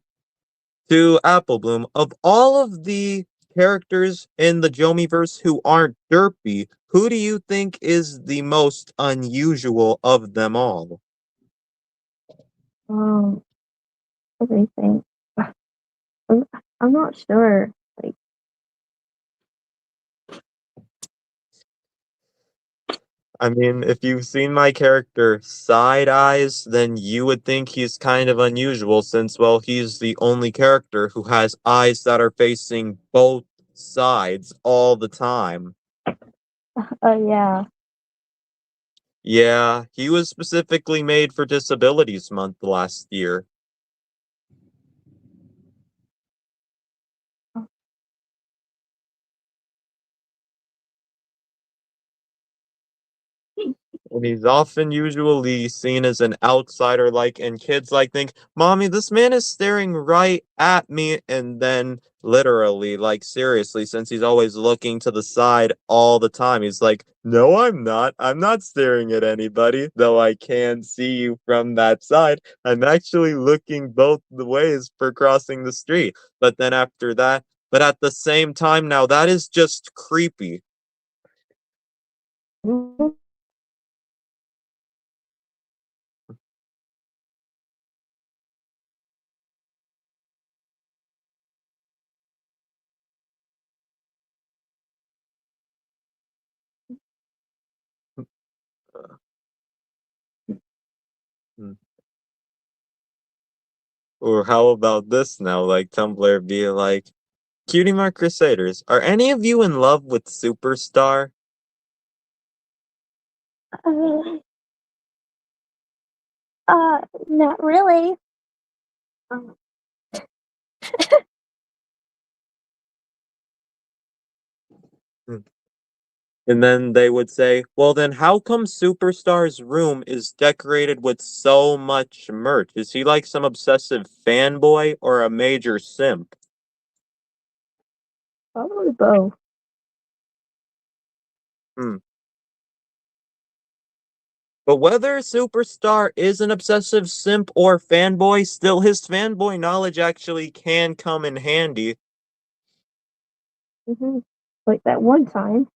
to Applebloom, of all of the characters in the Jomiverse who aren't derpy, who do you think is the most unusual of them all? Um, let me think. I'm, I'm not sure. Like, I mean, if you've seen my character Side Eyes, then you would think he's kind of unusual since, well, he's the only character who has eyes that are facing both sides all the time. yeah. Yeah, he was specifically made for Disabilities Month last year. And he's often usually seen as an outsider, like, and kids like think, Mommy, this man is staring right at me, and then literally, like seriously, since he's always looking to the side all the time, he's like, No, I'm not. I'm not staring at anybody, though I can see you from that side. I'm actually looking both the ways for crossing the street. But then after that, but at the same time, now that is just creepy. Mhm. Hmm. Or how about this now? Like Tumblr be like, Cutie Mark Crusaders, are any of you in love with Superstar? Uh, not really. Um, Hmm. And then they would say, well, then how come Superstar's room is decorated with so much merch? Is he like some obsessive fanboy or a major simp? Probably both. Hmm. But whether Superstar is an obsessive simp or fanboy, still his fanboy knowledge actually can come in handy. Like that one time.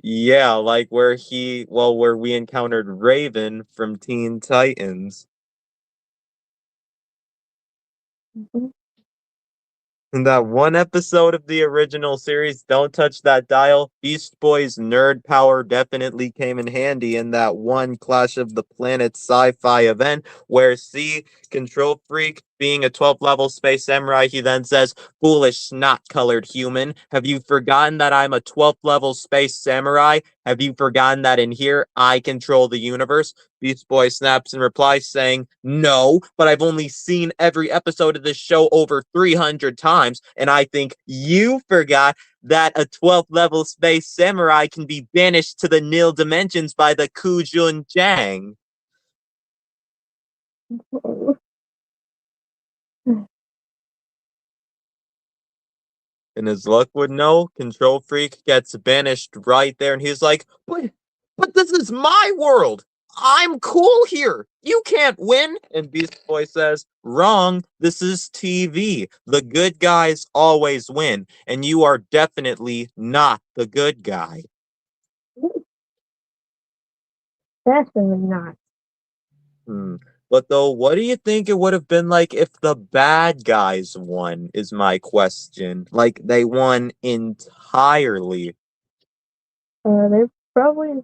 Yeah, like where we encountered Raven from Teen Titans. Mhm. In that one episode of the original series, Don't Touch That Dial, Beast Boy's nerd power definitely came in handy in that one Clash of the Planets sci-fi event where C, Control Freak, being a 12th level space samurai, he then says, foolish snot-colored human, have you forgotten that I'm a 12th level space samurai? Have you forgotten that in here, I control the universe? Beast Boy snaps in reply saying, no, but I've only seen every episode of this show over 300 times, and I think you forgot that a 12th level space samurai can be banished to the nil dimensions by the Kujun Jang. Oh. And as luck would know, Control Freak gets banished right there, and he's like, but this is my world! I'm cool here! You can't win! And Beast Boy says, wrong, this is TV. The good guys always win, and you are definitely not the good guy. Definitely not. Hmm. But though, what do you think it would have been like if the bad guys won, is my question. Like, they won entirely. They probably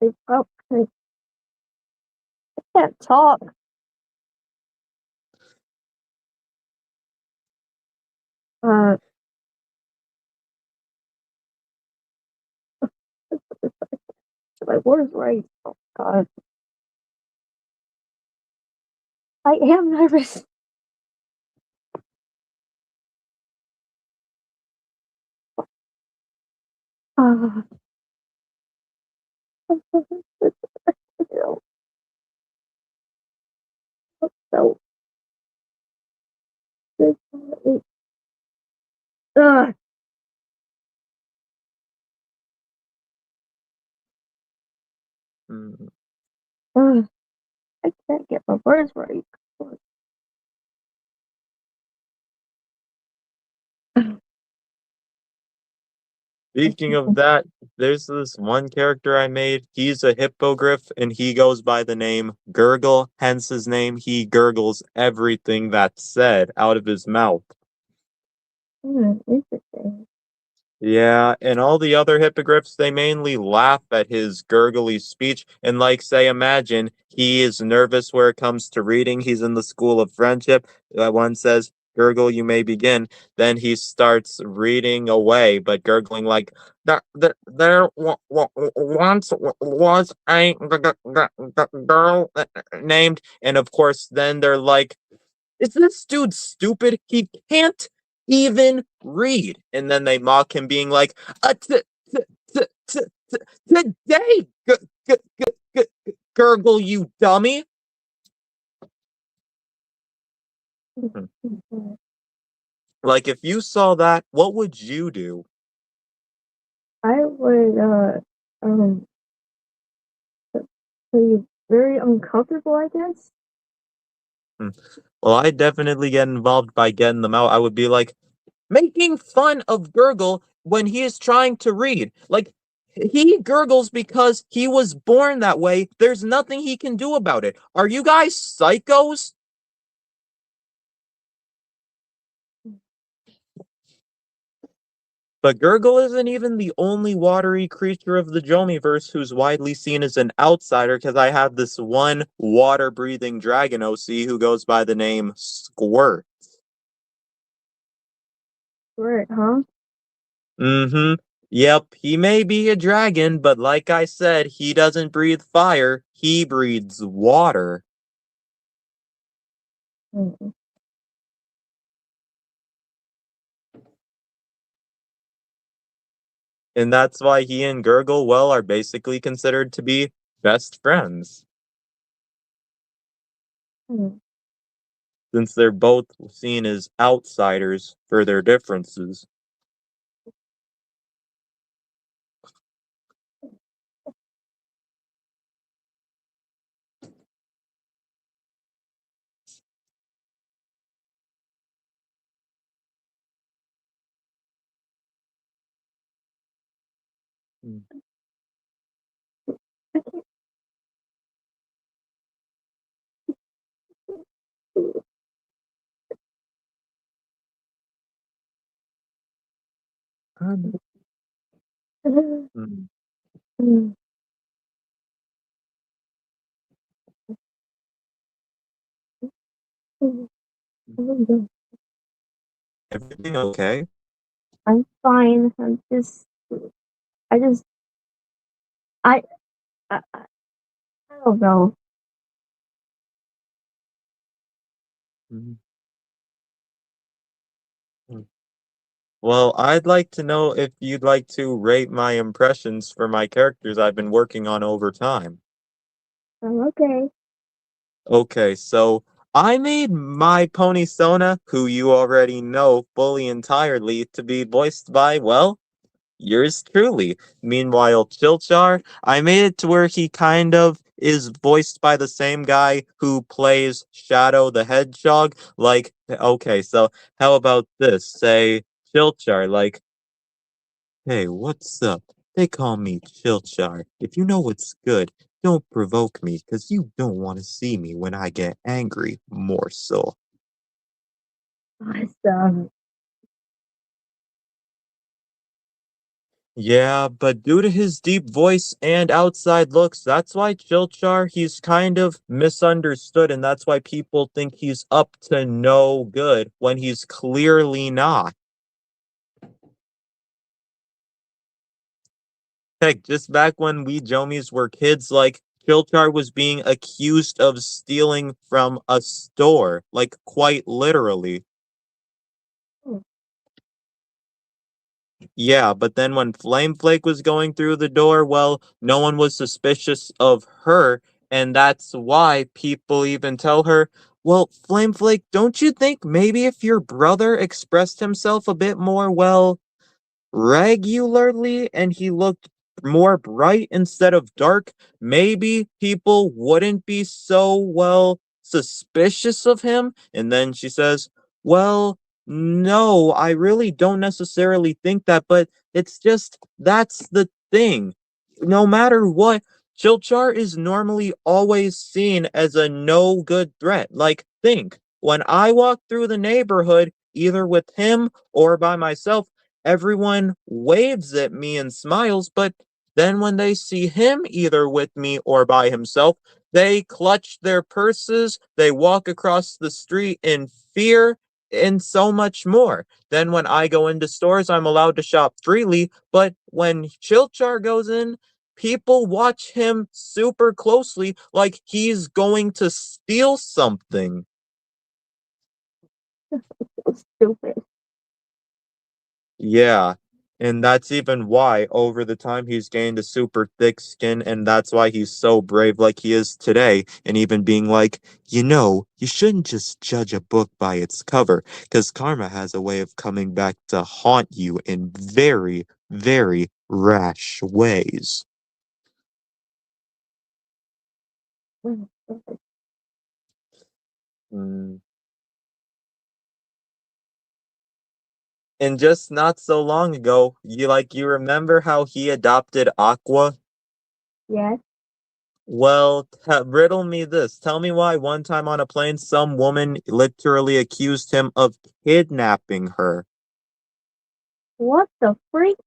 they can't talk. Uh, my word's right. Oh God, I am nervous. Uh, so this. Uh, Hmm. uh, I can't get my words right. Speaking of that, there's this one character I made. He's a hippogriff and he goes by the name Gurgle, hence his name. He gurgles everything that's said out of his mouth. Interesting. Yeah, and all the other hippogriffs, they mainly laugh at his gurgly speech. And, like, say, imagine he is nervous where it comes to reading. He's in the school of friendship. One says, Gurgle, you may begin. Then he starts reading away, but gurgling like, there once was a girl named. And, of course, then they're like, is this dude stupid? He can't even read. And then they mock him, being like, t- t- today, gurgle, you dummy. Hmm. Like, if you saw that, what would you do? I would um be very uncomfortable, I guess. Hmm. Well, I definitely get involved by getting them out. I would be like, making fun of Gurgle when he is trying to read. Like, he gurgles because he was born that way. There's nothing he can do about it. Are you guys psychos? But Gurgle isn't even the only watery creature of the Jomiverse who's widely seen as an outsider, because I have this one water-breathing dragon OC who goes by the name Squirt. Squirt, huh? Mm-hmm. Yep, he may be a dragon, but like I said, he doesn't breathe fire, he breathes water. Mm. And that's why he and Gurgle, well, are basically considered to be best friends, Mm. since they're both seen as outsiders for their differences. Mm. Mm. Mm. Mm. Mm. Everything okay? I'm fine. I just, I, I don't know. Mhm. Mm. Well, I'd like to know if you'd like to rate my impressions for my characters I've been working on over time. I'm okay. Okay, so I made my pony Sona, who you already know fully entirely, to be voiced by, well, yours truly. Meanwhile, Chilchar, I made it to where he kind of is voiced by the same guy who plays Shadow the Hedgehog. Like, okay, so how about this? Say, Chilchar, like, hey, what's up? They call me Chilchar. If you know what's good, don't provoke me, 'cause you don't want to see me when I get angry, morsel. Awesome. Yeah, but due to his deep voice and outside looks, that's why Chilchar, he's kind of misunderstood, and that's why people think he's up to no good when he's clearly not. Heck, just back when we Jomies were kids, like, Chilchar was being accused of stealing from a store, like, quite literally. Mm. Yeah, but then when Flameflake was going through the door, well, no one was suspicious of her, and that's why people even tell her, well, Flameflake, don't you think maybe if your brother expressed himself a bit more, well, regularly and he looked more bright instead of dark, maybe people wouldn't be so, well, suspicious of him? And then she says, well, no, I really don't necessarily think that, but it's just that's the thing. No matter what, Chilchar is normally always seen as a no good threat. Like, think, when I walk through the neighborhood, either with him or by myself, everyone waves at me and smiles, but then when they see him either with me or by himself, they clutch their purses, they walk across the street in fear, and so much more. Then when I go into stores, I'm allowed to shop freely, but when Chilchar goes in, people watch him super closely like he's going to steal something. So stupid. Yeah. And that's even why, over the time, he's gained a super thick skin, and that's why he's so brave like he is today, and even being like, you shouldn't just judge a book by its cover, because karma has a way of coming back to haunt you in very, very rash ways. Mm. Mm, And just not so long ago, you remember how he adopted Aqua? Yes. Well, riddle me this. Tell me why one time on a plane, some woman literally accused him of kidnapping her. What the freak?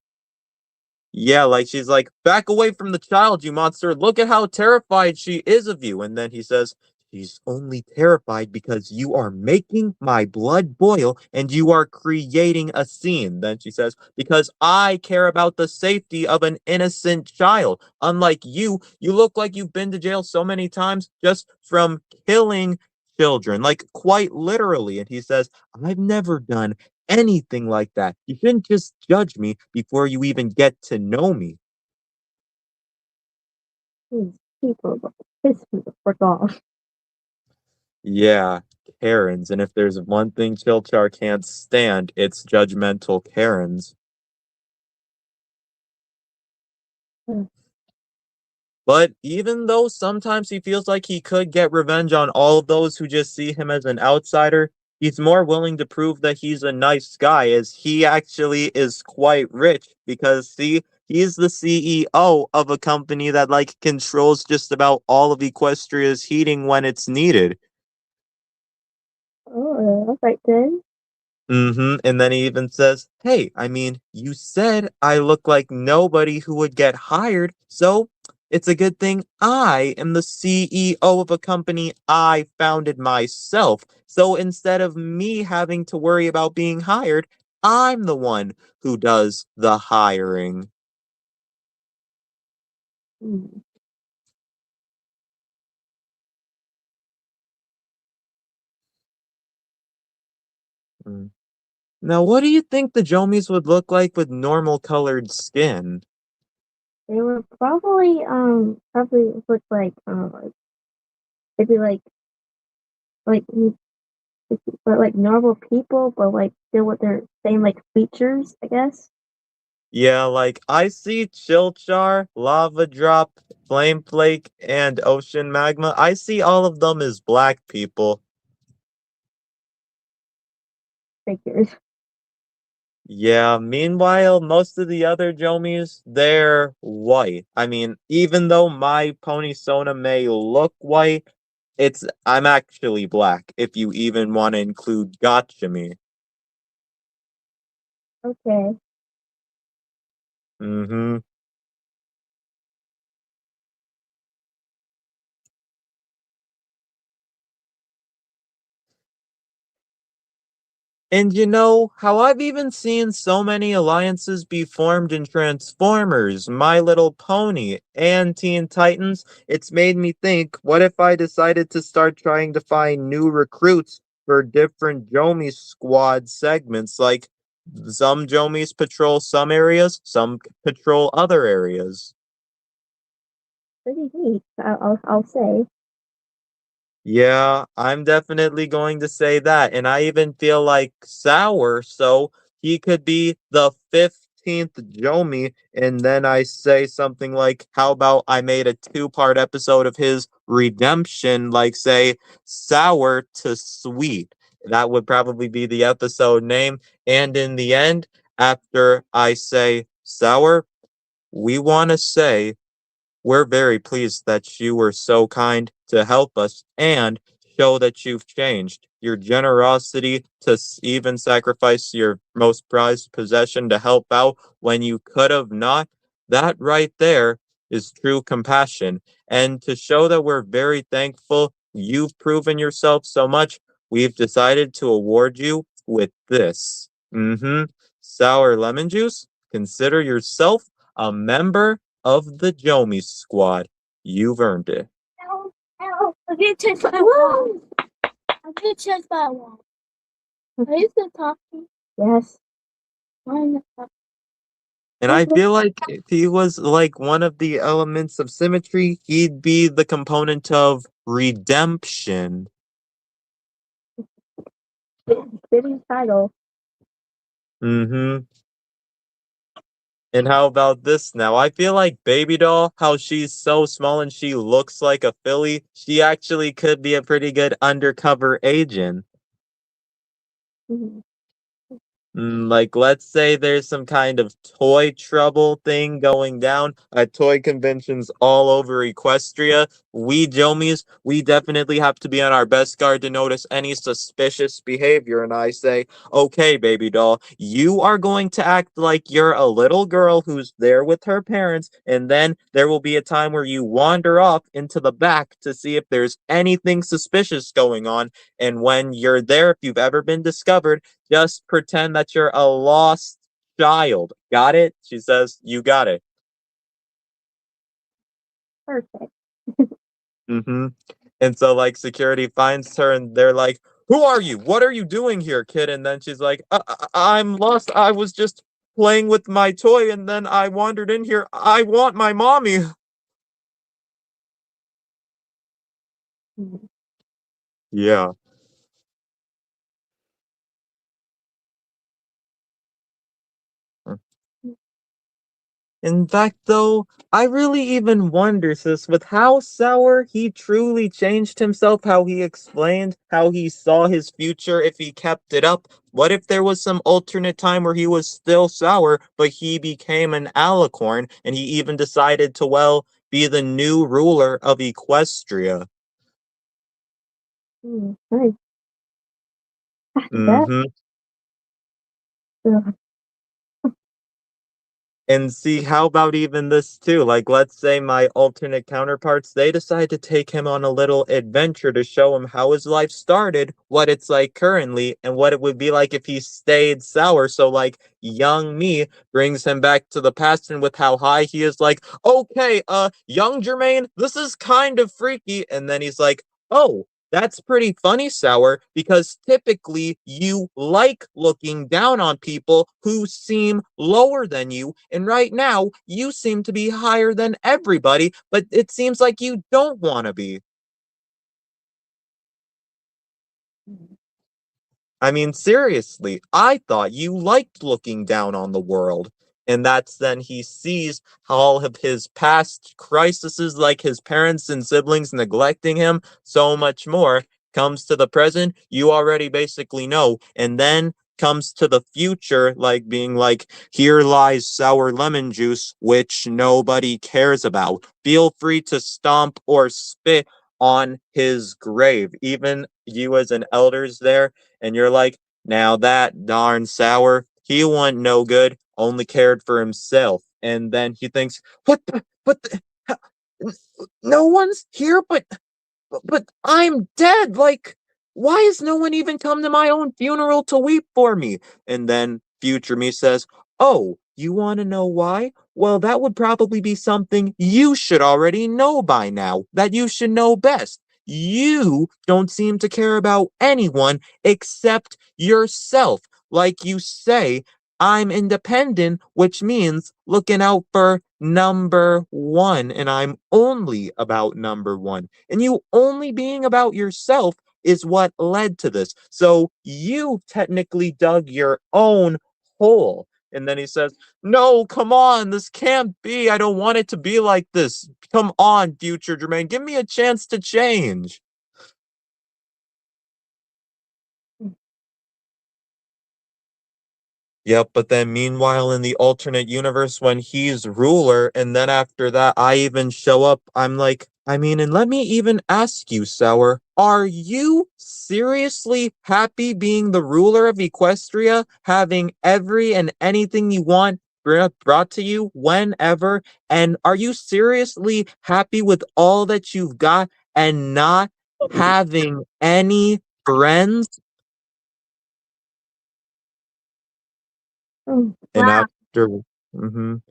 Yeah, like she's like, back away from the child, you monster. Look at how terrified she is of you. And then he says, she's only terrified because you are making my blood boil and you are creating a scene. Then she says, because I care about the safety of an innocent child. Unlike you, you look like you've been to jail so many times just from killing children, like quite literally. And he says, I've never done anything like that. You shouldn't just judge me before you even get to know me. These people piss me the frick off. Yeah, Karens. And if there's one thing Chilchar can't stand, it's judgmental Karens. Hmm. But even though sometimes he feels like he could get revenge on all of those who just see him as an outsider, he's more willing to prove that he's a nice guy as he actually is quite rich because see, he's the CEO of a company that like controls just about all of Equestria's heating when it's needed. Oh, all right then. And then he even says, hey, I mean, you said I look like nobody who would get hired, so it's a good thing I am the CEO of a company I founded myself. So instead of me having to worry about being hired, I'm the one who does the hiring. Hmm. Mm. Now, what do you think the Jomies would look like with normal colored skin? They would probably look like maybe like but like normal people, but like still with their same like features, I guess. Yeah, like I see Chilchar, Lava Drop, Flame Flake, and Ocean Magma. I see all of them as black people. Figures. Yeah, meanwhile, most of the other Jomies, they're white. I mean, even though my Pony Sona may look white, I'm actually black, if you even want to include Gotchami. Okay. Mm-hmm. And you know how I've even seen so many alliances be formed in Transformers, My Little Pony, and Teen Titans? It's made me think, what if I decided to start trying to find new recruits for different Jomi squad segments? Like some Jomis patrol some areas, some patrol other areas. Pretty neat. I'll say. Yeah, I'm definitely going to say that. And I even feel like Sour, so he could be the 15th Jomi. And then I say something like, how about I made a two-part episode of his redemption, like say Sour to Sweet. That would probably be the episode name. And in the end, after I say Sour, we want to say we're very pleased that you were so kind to help us and show that you've changed. Your generosity to even sacrifice your most prized possession to help out when you could have not, that right there is true compassion. And to show that we're very thankful you've proven yourself so much, we've decided to award you with this. Sour lemon juice. Consider yourself a member of the Jomi Squad. You've earned it. Ow, ow. I get touched by a wall. I get touched by a wall. Are you still talking? Yes. Why not talking? And I feel like if he was like one of the elements of symmetry, he'd be the component of redemption. Fitting title. Mm-hmm. And how about this now? I feel like Baby Doll, how she's so small and she looks like a filly, she actually could be a pretty good undercover agent. Mhm. Like, let's say there's some kind of toy trouble thing going down at toy conventions all over Equestria. We Jomies, we definitely have to be on our best guard to notice any suspicious behavior. And I say, okay, baby doll, you are going to act like you're a little girl who's there with her parents. And then there will be a time where you wander off into the back to see if there's anything suspicious going on. And when you're there, if you've ever been discovered, just pretend that you're a lost child. Got it? She says, you got it. Perfect. Mm-hmm. And so, like, security finds her and they're like, who are you? What are you doing here, kid? And then she's like, I'm lost. I was just playing with my toy and then I wandered in here. I want my mommy. Mhm. Yeah. In fact, though, I really even wonder, sis, with how sour he truly changed himself, how he explained how he saw his future if he kept it up. What if there was some alternate time where he was still sour, but he became an alicorn and he even decided to, well, be the new ruler of Equestria? Nice. That. Mm-hmm. uh, And see, how about even this too? Like, let's say my alternate counterparts, they decide to take him on a little adventure to show him how his life started, what it's like currently, and what it would be like if he stayed sour. So, like, young me brings him back to the past, and with how high he is, like, okay, young Jermaine, this is kind of freaky. And then he's like, oh, that's pretty funny, Sour, because typically you like looking down on people who seem lower than you, and right now you seem to be higher than everybody, but it seems like you don't want to be. I mean, seriously, I thought you liked looking down on the world. And that's then he sees all of his past crises, like his parents and siblings neglecting him, so much more, comes to the present. You already basically know. And then comes to the future, like being like, here lies sour lemon juice, which nobody cares about. Feel free to stomp or spit on his grave. Even you as an elders there, and you're like, now that darn sour, he wasn't no good, only cared for himself. And then he thinks, what the, no one's here but I'm dead. Like, why has no one even come to my own funeral to weep for me? And then future me says, oh, you want to know why? Well, that would probably be something you should already know by now, that you should know best. You don't seem to care about anyone except yourself. Like you say, I'm independent, which means looking out for number one, and I'm only about number one. And you only being about yourself is what led to this. So you technically dug your own hole. And then he says, no, come on, this can't be. I don't want it to be like this. Come on, future Jermaine, give me a chance to change. Yep, but then meanwhile in the alternate universe when he's ruler and then after that I even show up, I'm like, I mean, and let me even ask you, Sour, are you seriously happy being the ruler of Equestria, having every and anything you want brought to you whenever? And are you seriously happy with all that you've got and not having any friends? And wow. after, mhm.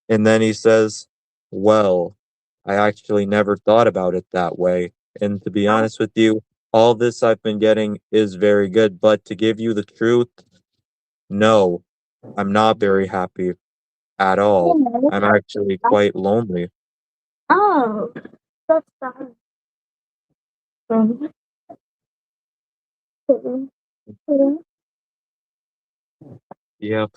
And then he says, well, I actually never thought about it that way. And to be I honest with you, all this I've been getting is very good. But to give you the truth, no, I'm not very happy at all. don't know. I'm actually quite lonely. Oh, that's awesome. Yep.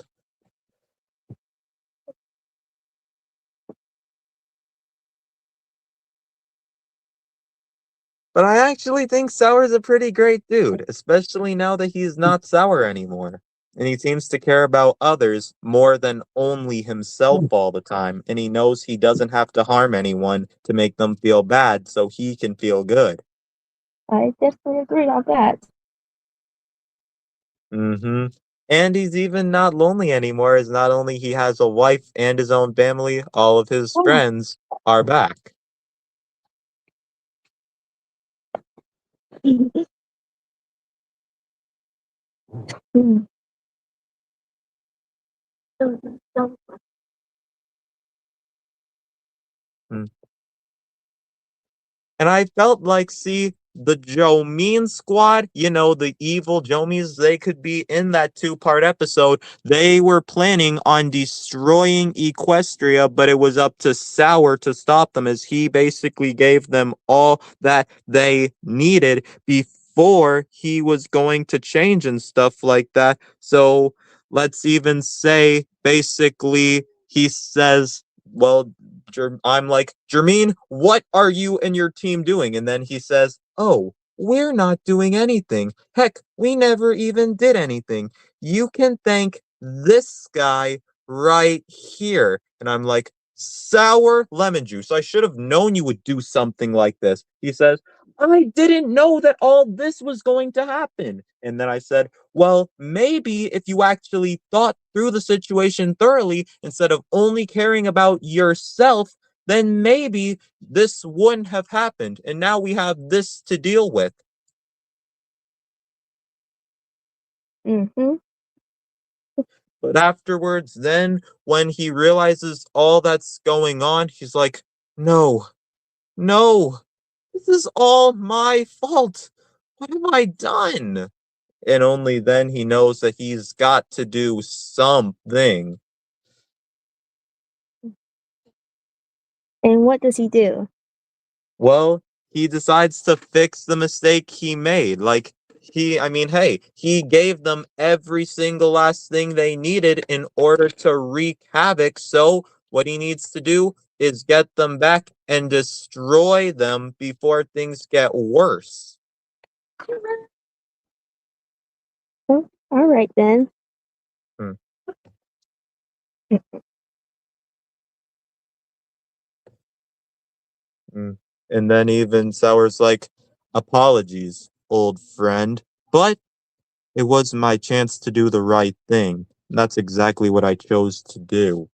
But I actually think Sour's a pretty great dude, especially now that he's not sour anymore. And he seems to care about others more than only himself all the time. And he knows he doesn't have to harm anyone to make them feel bad so he can feel good. I definitely agree on that. Mm-hmm. And he's even not lonely anymore, as not only he has a wife and his own family, all of his Oh. friends are back. Mm. Mm. And I felt like, see, the Joe Mean Squad, the evil Jomies, they could be in that two-part episode. They were planning on destroying Equestria, but it was up to Sour to stop them, as he basically gave them all that they needed before he was going to change and stuff like that. So let's even say, basically, he says, well, I'm like, Jermaine, what are you and your team doing? And then he says, oh, we're not doing anything. Heck, we never even did anything. You can thank this guy right here. And I'm like, sour lemon juice. I should have known you would do something like this. He says, I didn't know that all this was going to happen. And then I said, well, maybe if you actually thought through the situation thoroughly instead of only caring about yourself, then maybe this wouldn't have happened. And now we have this to deal with. Mm-hmm. But afterwards, then when he realizes all that's going on, he's like, no, no, this is all my fault. What have I done? And only then he knows that he's got to do something. And what does he do? Well, he decides to fix the mistake he made. Like, hey, he gave them every single last thing they needed in order to wreak havoc. So, what he needs to do is get them back and destroy them before things get worse. Oh, all right then. Hmm. Mm. And then even Sour's like, apologies, old friend, but it was my chance to do the right thing. And that's exactly what I chose to do.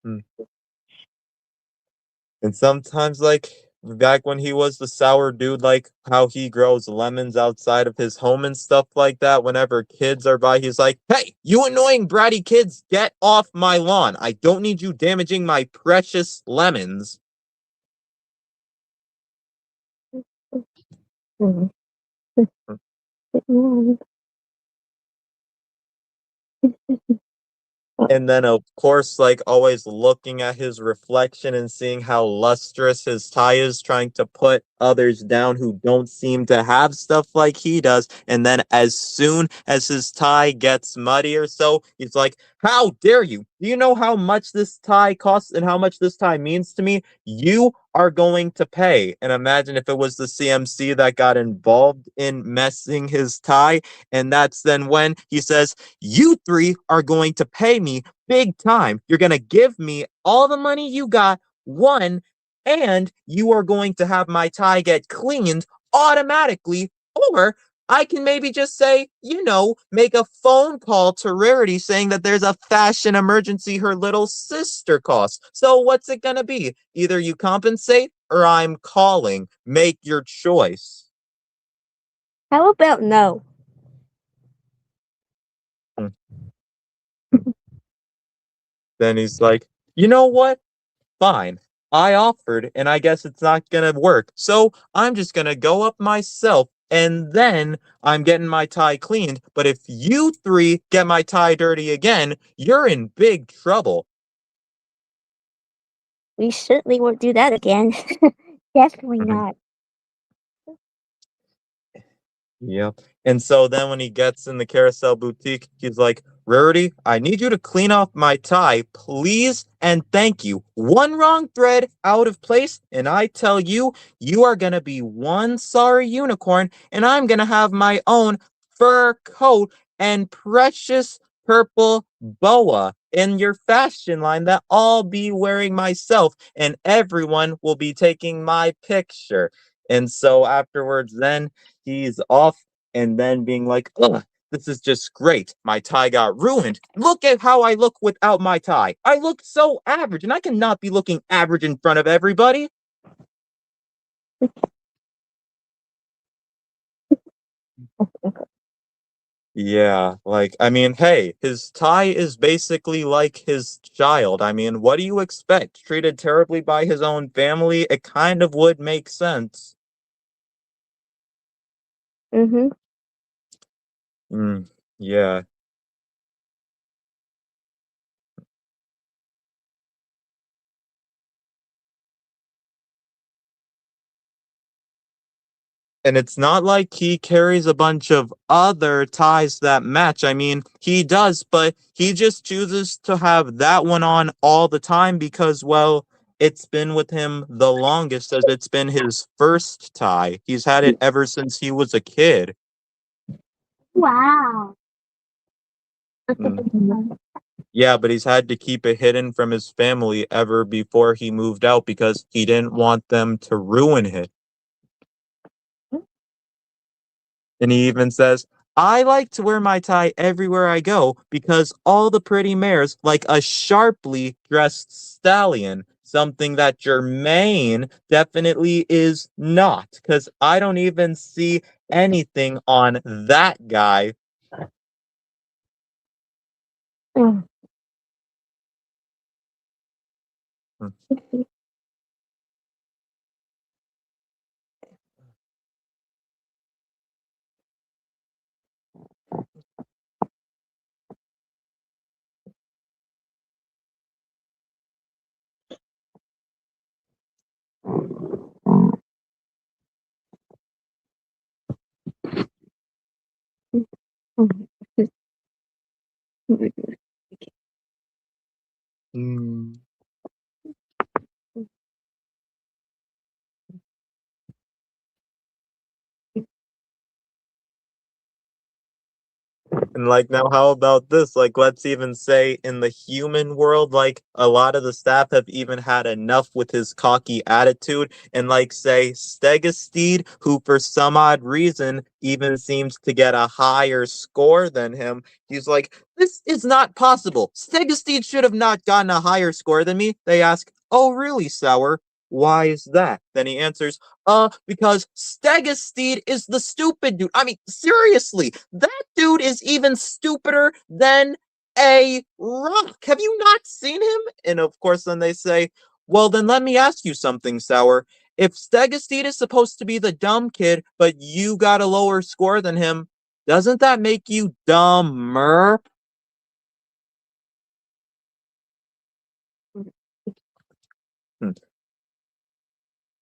Mm. And sometimes, like, back when he was the sour dude, like how he grows lemons outside of his home and stuff like that, whenever kids are by, he's like, hey, you annoying bratty kids, get off my lawn. I don't need you damaging my precious lemons. Mm. Mm. And then, of course, like always looking at his reflection and seeing how lustrous his tie is, trying to put others down who don't seem to have stuff like he does. And then, as soon as his tie gets muddy or so, he's like, how dare you? Do you know how much this tie costs and how much this tie means to me? You are going to pay. And imagine if it was the CMC that got involved in messing his tie. And that's then when he says, you three are going to pay me big time. You're going to give me all the money you got, one, and you are going to have my tie get cleaned automatically, or I can maybe just say, make a phone call to Rarity saying that there's a fashion emergency her little sister costs. So what's it going to be? Either you compensate or I'm calling. Make your choice. How about no? Hmm. Then he's like, you know what? Fine. I offered, and I guess it's not gonna work. So I'm just gonna go up myself, and then I'm getting my tie cleaned. But if you three get my tie dirty again, you're in big trouble. We certainly won't do that again. Definitely Mhm. not. Yep. And so then when he gets in the carousel boutique, he's like, Rarity, I need you to clean off my tie, please, and thank you. One wrong thread out of place, and I tell you, you are gonna be one sorry unicorn, and I'm gonna have my own fur coat and precious purple boa in your fashion line that I'll be wearing myself, and everyone will be taking my picture. And so afterwards, then he's off and then being like, ugh, this is just great. My tie got ruined. Look at how I look without my tie. I look so average, and I cannot be looking average in front of everybody. Yeah, like, I mean, hey, his tie is basically like his child. I mean, what do you expect? Treated terribly by his own family? It kind of would make sense. Mhm. Mm, yeah. And it's not like he carries a bunch of other ties that match. I mean, he does, but he just chooses to have that one on all the time because, well, it's been with him the longest as it's been his first tie. He's had it ever since he was a kid. Wow. Mm. Yeah, but he's had to keep it hidden from his family ever before he moved out because he didn't want them to ruin it. And he even says, I like to wear my tie everywhere I go because all the pretty mares like a sharply dressed stallion, something that Jermaine definitely is not, because I don't even see anything on that guy. Mm. Mm. And like now, how about this? Like, let's even say in the human world, like a lot of the staff have even had enough with his cocky attitude. And like say Stegastede, who for some odd reason even seems to get a higher score than him, he's like, this is not possible. Stegastede should have not gotten a higher score than me. They ask, oh really, Sour? Why is that? Then he answers, because Stegastede is the stupid dude. I mean, seriously, that dude is even stupider than a rock. Have you not seen him? And of course, then they say, well, then let me ask you something, Sour. If Stegastede is supposed to be the dumb kid, but you got a lower score than him, doesn't that make you dumber?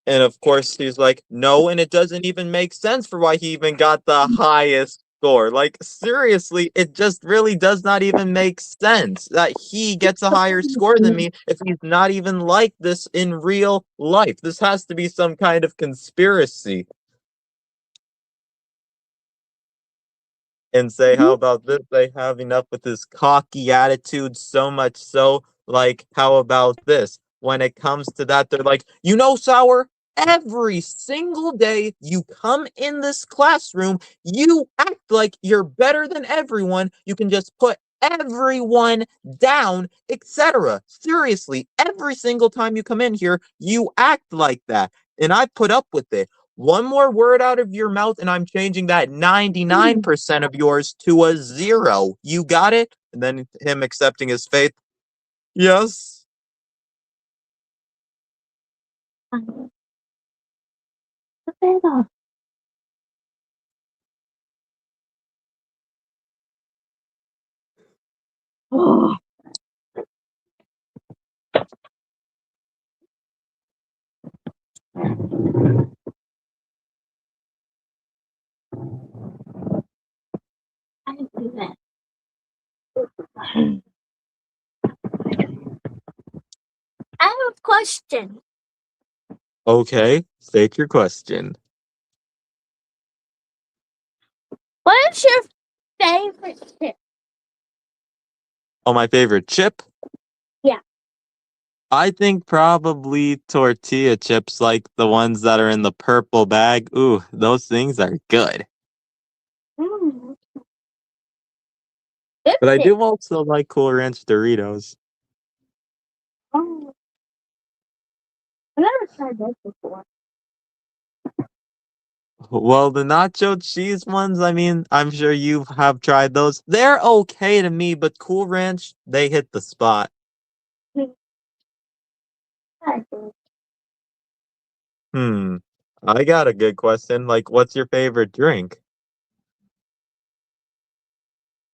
And of course, he's like, no, and it doesn't even make sense for why he even got the highest score. Like, seriously, it just really does not even make sense that he gets a higher score than me if he's not even like this in real life. This has to be some kind of conspiracy. And say, how about this? They have enough with his cocky attitude, so much so, like, how about this? When it comes to that, they're like, Sour, every single day you come in this classroom, you act like you're better than everyone. You can just put everyone down, etc. Seriously, every single time you come in here, you act like that. And I put up with it. One more word out of your mouth, and I'm changing that 99% of yours to a 0. You got it? And then him accepting his fate. Yes. I have a question. Okay, state your question. What is your favorite chip? Oh, my favorite chip? Yeah. I think probably tortilla chips, like the ones that are in the purple bag. Ooh, those things are good. Mm. But I Dip it. do also like Cool Ranch Doritos. Oh, I never tried those before. Well, the nacho cheese ones, I mean, I'm sure you have tried those. They're okay to me, but Cool Ranch, they hit the spot. I think. I got a good question. Like, what's your favorite drink?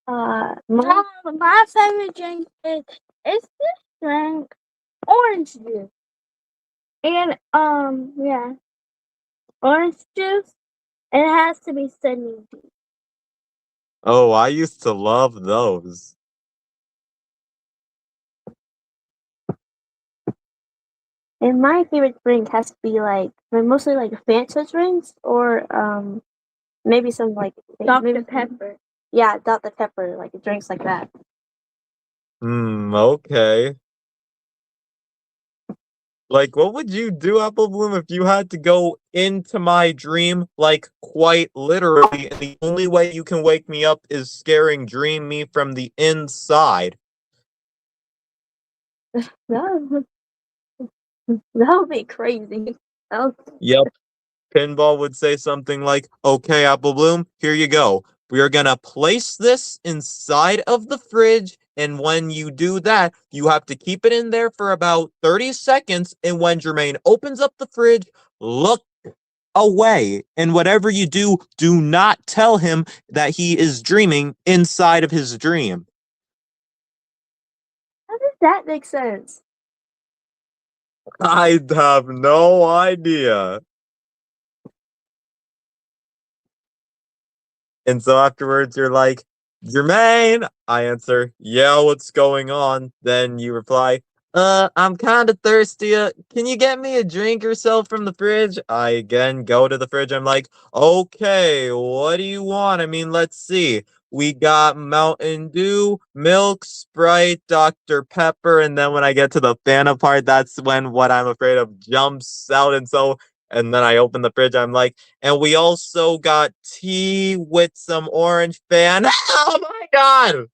My favorite drink is this drink, orange juice, and yeah, orange juice. And it has to be sunny D. Oh, I used to love those. And my favorite drink has to be like mostly like Fanta drinks or maybe some like Dr. Pepper. yeah, Dr. Pepper, like drinks like that. Okay. Like, what would you do, Apple Bloom, if you had to go into my dream, like, quite literally, and the only way you can wake me up is scaring Dream me from the inside? That would be crazy. That Yep. Pinball would say something like, okay, Apple Bloom, here you go. We are gonna place this inside of the fridge, and when you do that, you have to keep it in there for about 30 seconds, and when Jermaine opens up the fridge, look away. And whatever you do, do not tell him that he is dreaming inside of his dream. how does that make sense? I have no idea. And so afterwards, you're like, Jermaine. I answer, yeah, what's going on? Then you reply, I'm kind of thirsty. Can you get me a drink or so from the fridge? I again go to the fridge. I'm like, okay, what do you want? I mean, let's see. We got Mountain Dew, milk, Sprite, Dr. Pepper, and then when I get to the Fanta part, that's when what I'm afraid of jumps out. And then I open the fridge. I'm like, and we also got tea with some orange fan. Oh my god!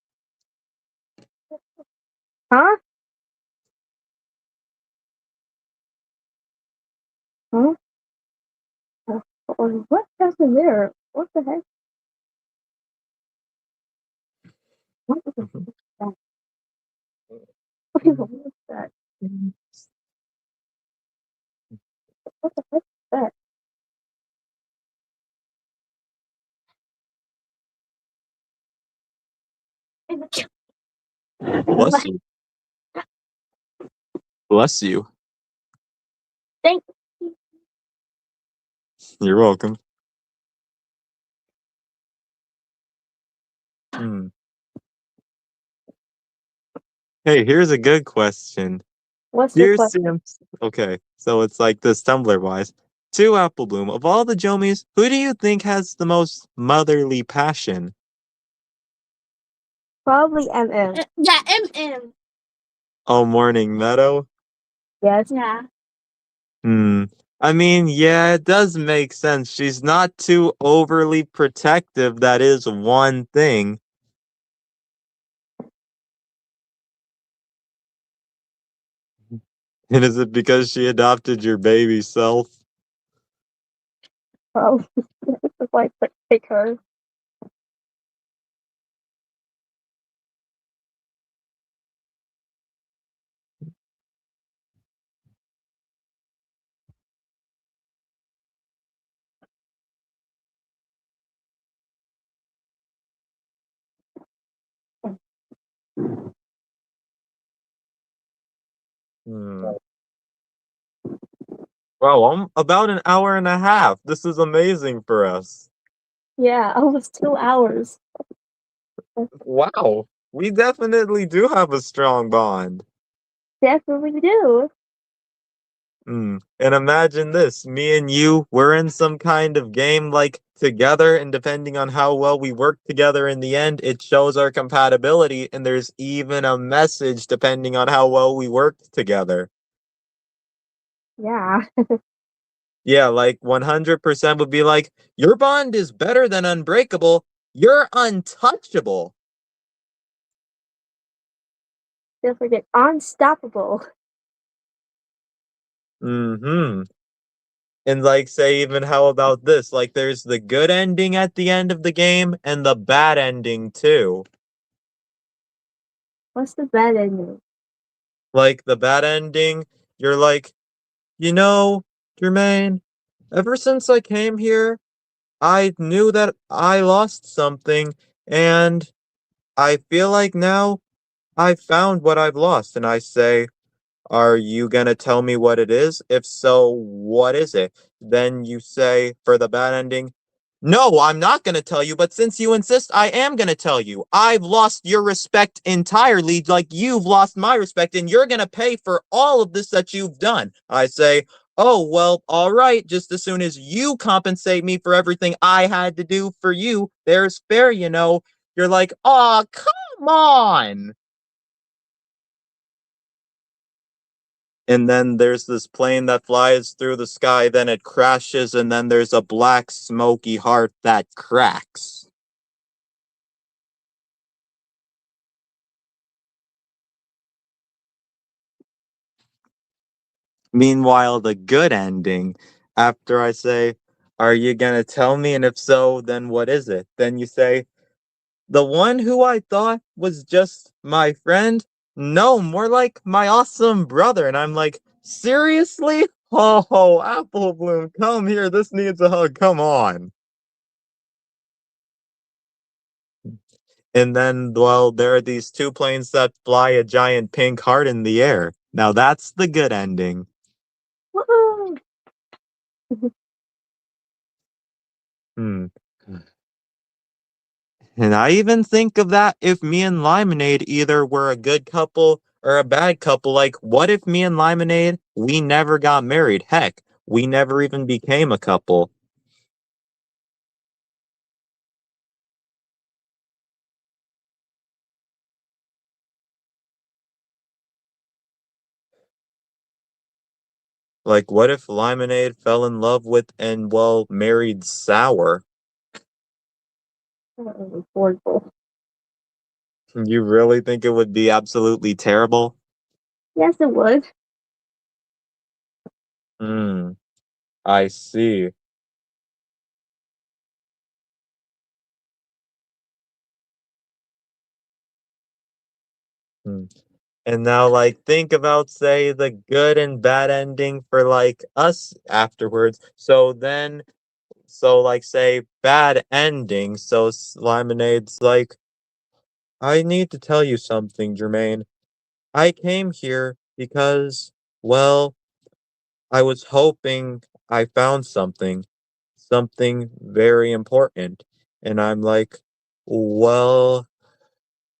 Huh? Huh? What happened there? What the heck? What is that? Okay, what is that? What the heck is that? Bless you. Bless you. Thank you. You're welcome. Hmm. Hey, here's a good question. What's your Dear question? Sam. Okay, so it's like this Tumblr wise. To Apple Bloom, of all the Jomies, who do you think has the most motherly passion? Probably MM. Yeah, MM. Oh, Morning Meadow? Yes. Yeah. I mean, yeah, it does make sense. She's not too overly protective. That is one thing. And is it because she adopted your baby self? Probably. It's like pick her. Hmm. Wow, I'm about an hour and a half. This is amazing for us. Yeah, almost 2 hours. Wow. we definitely do have a strong bond. Definitely do. And imagine this, me and you, we're in some kind of game like together, and depending on how well we work together in the end, it shows our compatibility, and there's even a message depending on how well we work together. Yeah. Yeah, like 100% would be like, your bond is better than unbreakable. You're untouchable. Don't forget, unstoppable. Mm-hmm. And like, say, even how about this? Like, there's the good ending at the end of the game and the bad ending too. What's the bad ending? Like, the bad ending, you're like, you know, Jermaine, ever since I came here, I knew that I lost something, and I feel like now I've found what I've lost. And I say, are you gonna tell me what it is? If so, what is it? Then you say for the bad ending, no, I'm not gonna tell you, but since you insist, I am gonna tell you. I've lost your respect entirely, like you've lost my respect, and you're gonna pay for all of this that you've done. I say, oh, well, all right, just as soon as you compensate me for everything I had to do for you, there's fair, you know. You're like, aw, come on. And then there's this plane that flies through the sky, then it crashes, and then there's a black smoky heart that cracks. Meanwhile, the good ending, after I say, are you gonna tell me? And if so, then what is it? Then you say, the one who I thought was just my friend? No, more like my awesome brother. And I'm like, seriously? Oh, Apple Bloom, come here. This needs a hug. Come on. And then, well, there are these two planes that fly a giant pink heart in the air. Now that's the good ending. Woohoo! Hmm. And I even think of that if me and Lemonade either were a good couple or a bad couple. Like, what if me and Lemonade, we never got married? Heck, we never even became a couple. Like, what if Lemonade fell in love with and, well, married Sour? That was horrible. You really think it would be absolutely terrible? Yes, it would. Hmm, I see. Hmm. And now, like, think about, say, the good and bad ending for, like, us afterwards. So, like, say, bad ending. So, Lemonade's like, I need to tell you something, Jermaine. I came here because, well, I was hoping I found something very important. And I'm like, well,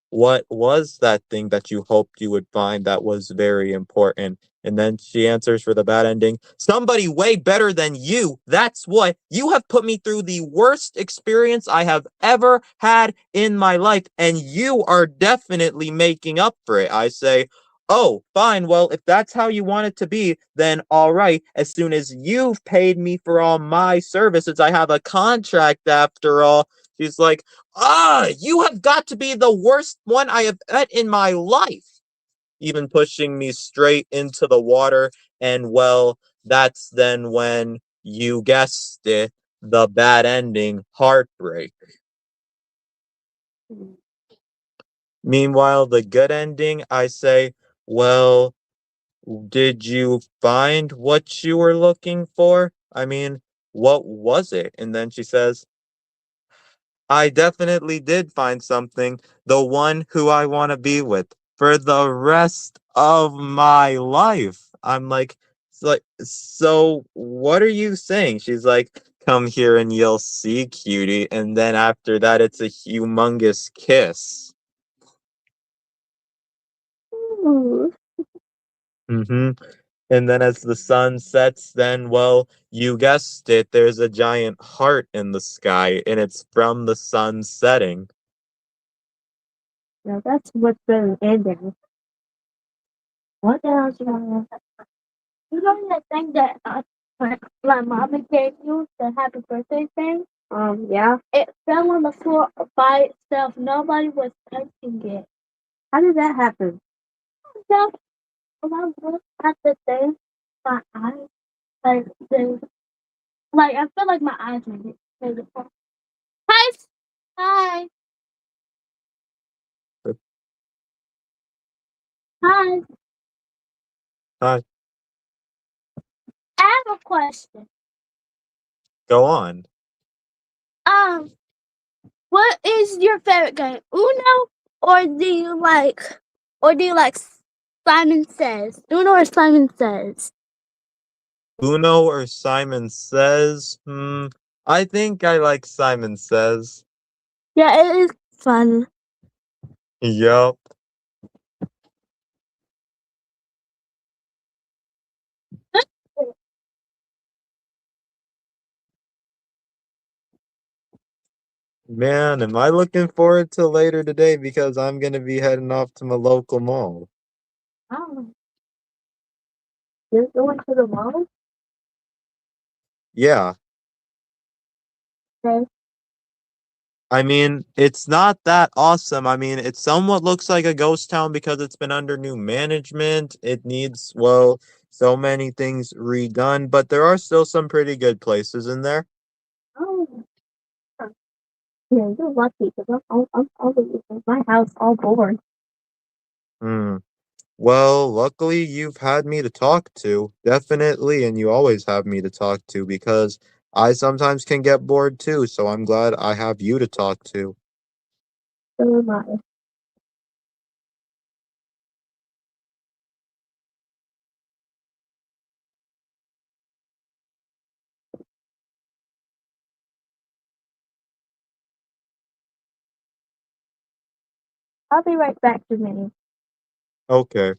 what was that thing that you hoped you would find that was very important? And then she answers for the bad ending, somebody way better than you. That's what. You have put me through the worst experience I have ever had in my life, and you are definitely making up for it. I say, oh, fine. Well, if that's how you want it to be, then all right. As soon as you've paid me for all my services, I have a contract after all. She's like, ah, you have got to be the worst one I have met in my life. Even pushing me straight into the water. And well, that's then when you guessed it, the bad ending, heartbreak. Meanwhile, the good ending, I say, well, did you find what you were looking for? I mean, what was it? And then she says, I definitely did find something, the one who I want to be with for the rest of my life. I'm like, so what are you saying? She's like, come here and you'll see, cutie. And then after that, it's a humongous kiss. Ooh. Mm-hmm. And then as the sun sets, then, well, you guessed it, there's a giant heart in the sky, and it's from the sun setting. Now that's what's really ending. What else you want? You know that thing that my mama gave you, the happy birthday thing? Yeah. It fell on the floor by itself. Nobody was touching it. How did that happen? So when I looked at the thing, my eyes, like, I feel like my eyes made it fall. Hi! Hi! Hi! Hi, I have a question. go on. Um, what is your favorite game? Uno or do you like Simon Says? Uno or Simon Says? Uno or Simon Says? I think I like Simon Says. Yeah, it is fun. Yup. Man, am I looking forward to later today because I'm gonna be heading off to my local mall. Oh, you're going to the mall? Yeah, Okay. I mean, it's not that awesome. I mean, it somewhat looks like a ghost town because it's been under new management. It needs, well, so many things redone, but there are still some pretty good places in there. Oh, yeah, you're lucky because I'll be in my house all bored. Hmm. Well, luckily you've had me to talk to, definitely, and you always have me to talk to because I sometimes can get bored too, so I'm glad I have you to talk to. So am I. I'll be right back to me. Okay.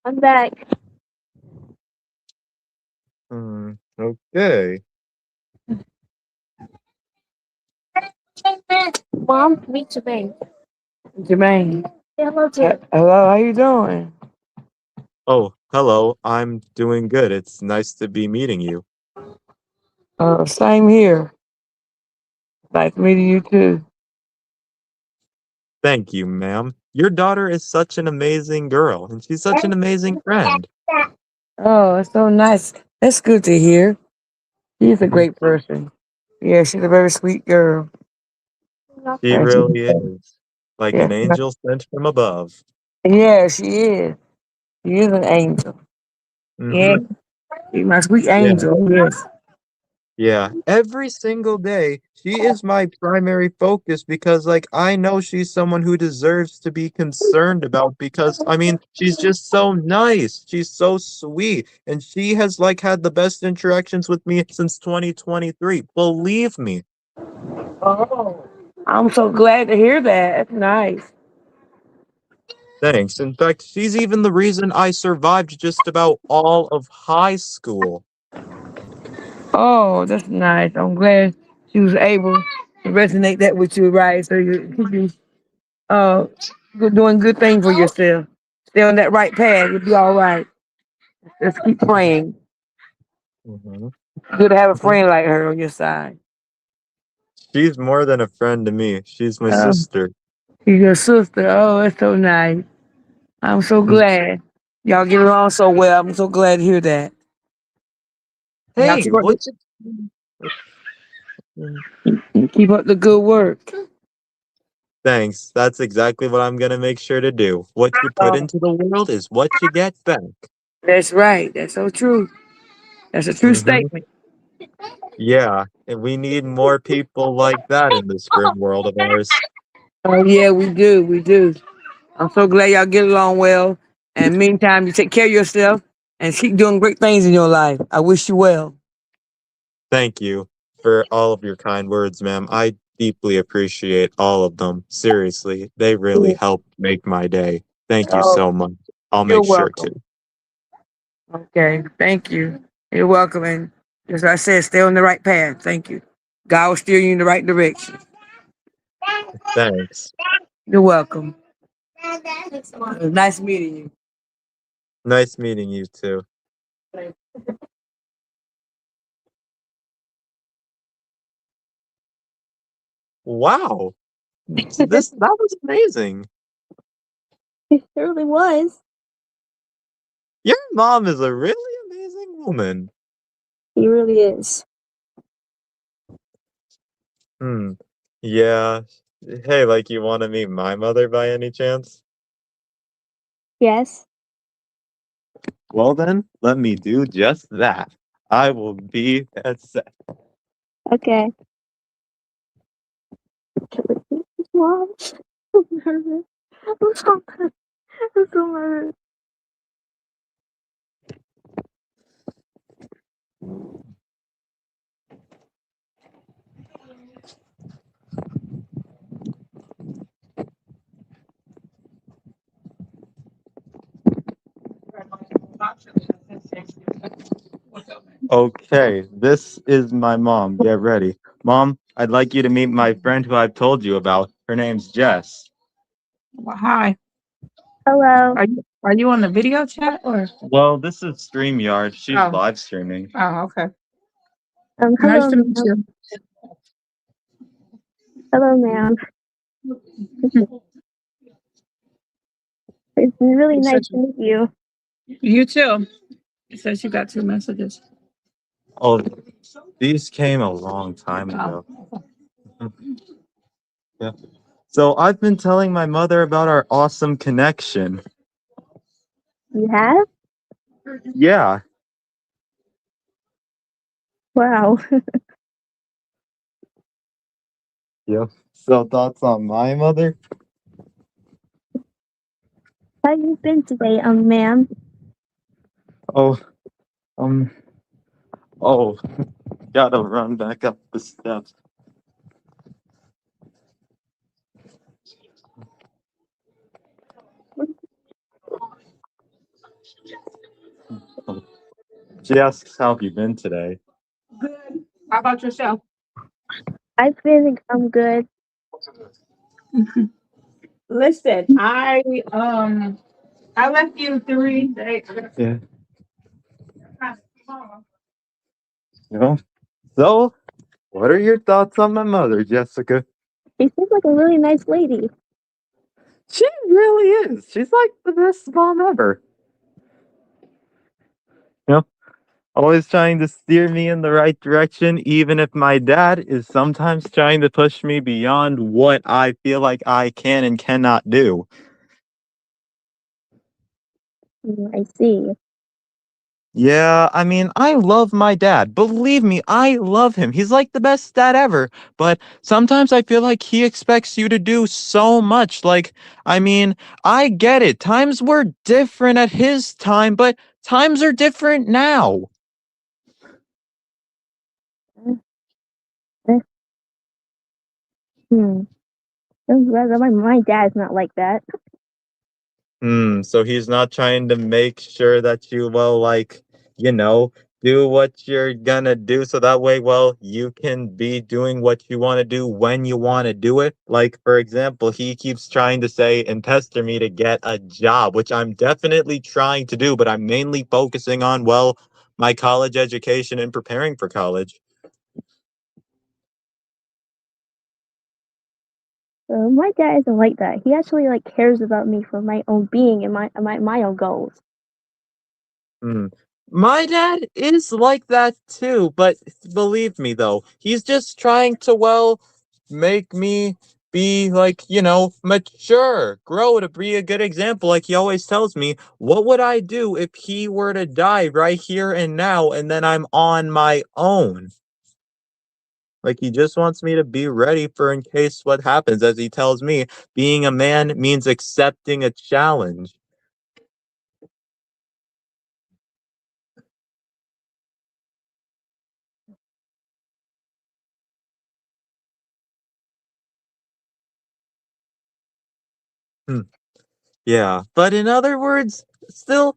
I'm back. Okay. Mom, meet Jermaine. Jermaine. Hello, Jermaine. Hello, how you doing? Oh, hello. I'm doing good. It's nice to be meeting you. Same here. Nice meeting you too. Thank you, ma'am. Your daughter is such an amazing girl, and she's such an amazing friend. Oh, it's so nice. That's good to hear. She's a Mhm. great person. Yeah, she's a very sweet girl. She And she, really is. Like yeah, an angel sent from above. yeah, she is. She is an angel. Yeah, Mm-hmm. she's my sweet Yeah. angel. Yes. Yeah. Every single day, she is my primary focus because, like, I know she's someone who deserves to be concerned about because, I mean, she's just so nice. She's so sweet. And she has, like, had the best interactions with me since 2023. Believe me. Oh, I'm so glad to hear that. That's nice. Thanks. In fact, she's even the reason I survived just about all of high school. Oh, that's nice. I'm glad she was able to resonate that with you, right? So you uh you're doing good things for yourself. Stay on that right path. You'll be all right. Just keep praying. Mhm. Good to have a friend like her on your side. She's more than a friend to me. She's my Oh, sister. she's your sister. Oh, that's so nice. I'm so glad. Y'all get along so well. I'm so glad to hear that. Y'all Hey, keep up the good work. thanks. That's exactly what I'm gonna make sure to do. What you put Oh, into the world is what you get back. that's right. That's so true. That's a true Hmm. statement. Yeah, and we need more people like that in this grim world of ours. Oh yeah, we do. We do. I'm so glad y'all get along well. And meantime, you take care of yourself and keep doing great things in your life. I wish you well. Thank you for all of your kind words, ma'am. I deeply appreciate all of them. Seriously, they really Yeah. helped make my day. Thank you Oh, so much. I'll you're make sure to. welcome. Okay, thank you. You're welcome. And as I said, stay on the right path. Thank you. God will steer you in the right direction. Thanks. You're welcome. It was nice meeting you. Nice meeting you too. Wow. That was amazing. It really was. Your mom is a really amazing woman. He really is. Hmm. Yeah. Hey, like you want to meet my mother by any chance? Yes. Well then, let me do just that. I will be at set. Okay. Mom, I'm nervous. I'm so nervous. I'm so nervous. Okay, this is my mom. Get ready. Mom, I'd like you to meet my friend who I've told you about. Her name's Jess. Well, hi. Hello. Are you on the video chat or? Well, this is StreamYard. She's Oh. live streaming. Oh, okay. Nice Hello, to meet ma'am. you. Hello, ma'am. It's really You nice said to meet you. you too. It says you got 2 messages. Oh, these came a long time Oh. ago. Yeah. So I've been telling my mother about our awesome connection. You have? Yeah. Wow. Yep. So thoughts on my mother? How you been today, ma'am? Oh, um, oh, gotta run back up the steps. Oh, she asks how have you been today? Good. How about yourself? I've been good. Listen, I left you 3 days. Yeah. You know? So, what are your thoughts on my mother, Jessica? She seems like a really nice lady. She really is. She's like the best mom ever. You know, always trying to steer me in the right direction, even if my dad is sometimes trying to push me beyond what I feel like I can and cannot do. I see. Yeah, I mean, I love my dad. Believe me, I love him. He's like the best dad ever. But sometimes I feel like he expects you to do so much. Like, I mean, I get it. Times were different at his time, but times are different now. Uh, uh, hmm. My dad's not like that. So he's not trying to make sure that you, well, like, you know, do what you're gonna do so that way, well, you can be doing what you want to do when you want to do it. Like, for example, he keeps trying to say and pester me to get a job, which I'm definitely trying to do, but I'm mainly focusing on, well, my college education and preparing for college. My dad isn't like that. He actually like cares about me for my own being and my own goals. Hmm. My dad is like that too, but believe me though, he's just trying to, well, make me be like, mature, grow to be a good example. Like he always tells me, what would I do if he were to die right here and now, and then I'm on my own? Like he just wants me to be ready for in case what happens. As he tells me, being a man means accepting a challenge. Hmm. Yeah, but in other words, still,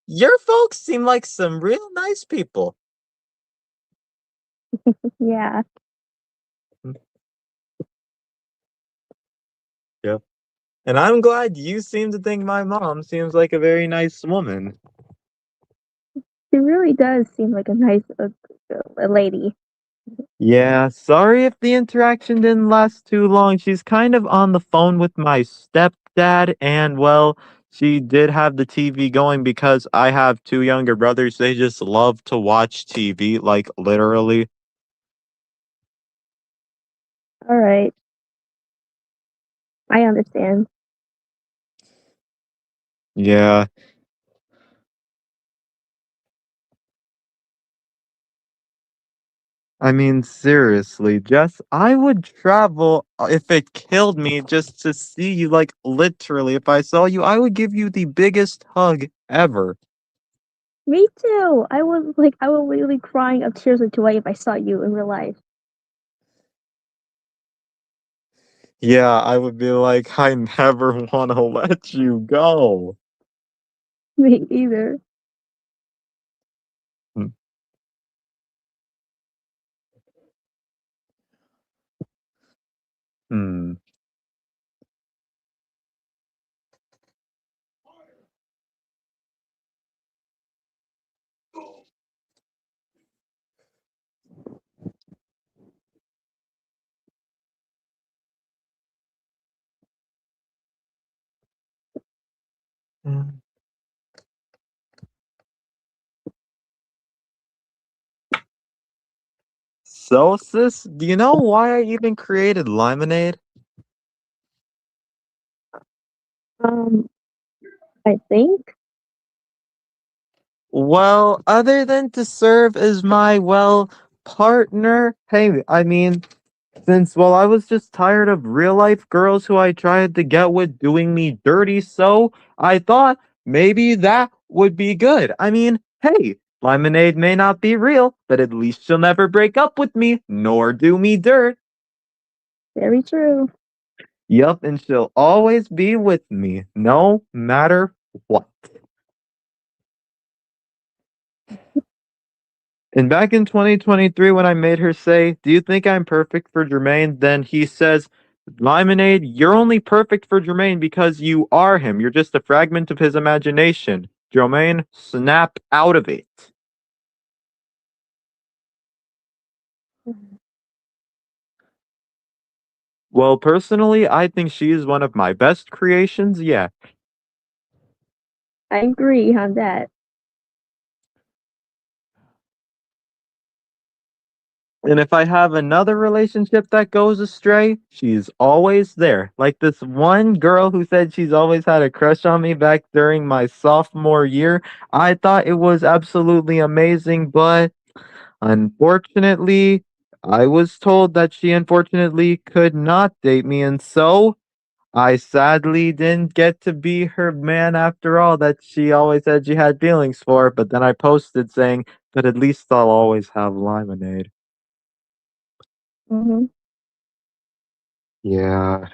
your folks seem like some real nice people. Yeah. Mm, yeah. And I'm glad you seem to think my mom seems like a very nice woman. She really does seem like a nice a lady. Yeah, sorry if the interaction didn't last too long. She's kind of on the phone with my stepdad, and well, she did have the TV going because I have two younger brothers. They just love to watch TV, like literally. All right. I understand. Yeah. I mean, seriously, Jess, I would travel if it killed me just to see you. Like, literally, if I saw you, I would give you the biggest hug ever. Me too. I was literally crying of tears of joy if I saw you in real life. Yeah, I would be like, I never want to let you go. Me either. Hmm. Hmm. Hmm. So, sis, do you know why I even created Lemonade? Um, I think. Well, other than to serve as my, well, partner, hey, I mean, since, well, I was just tired of real life girls who I tried to get with doing me dirty, so I thought maybe that would be good. I mean, hey, Lemonade may not be real, but at least she'll never break up with me, nor do me dirt. Very true. Yup, and she'll always be with me, no matter what. And back in 2023, when I made her say, "Do you think I'm perfect for Jermaine?" Then he says, "Lemonade, you're only perfect for Jermaine because you are him. You're just a fragment of his imagination. Jermaine, snap out of it." Well, personally, I think she is one of my best creations yet. I agree on that. And if I have another relationship that goes astray, she's always there. Like this one girl who said she's always had a crush on me back during my sophomore year. I thought it was absolutely amazing, but unfortunately, I was told that she unfortunately could not date me, and so I sadly didn't get to be her man after all that she always said she had feelings for. But then I posted saying, but at least I'll always have Lemonade. Hmm. Yeah.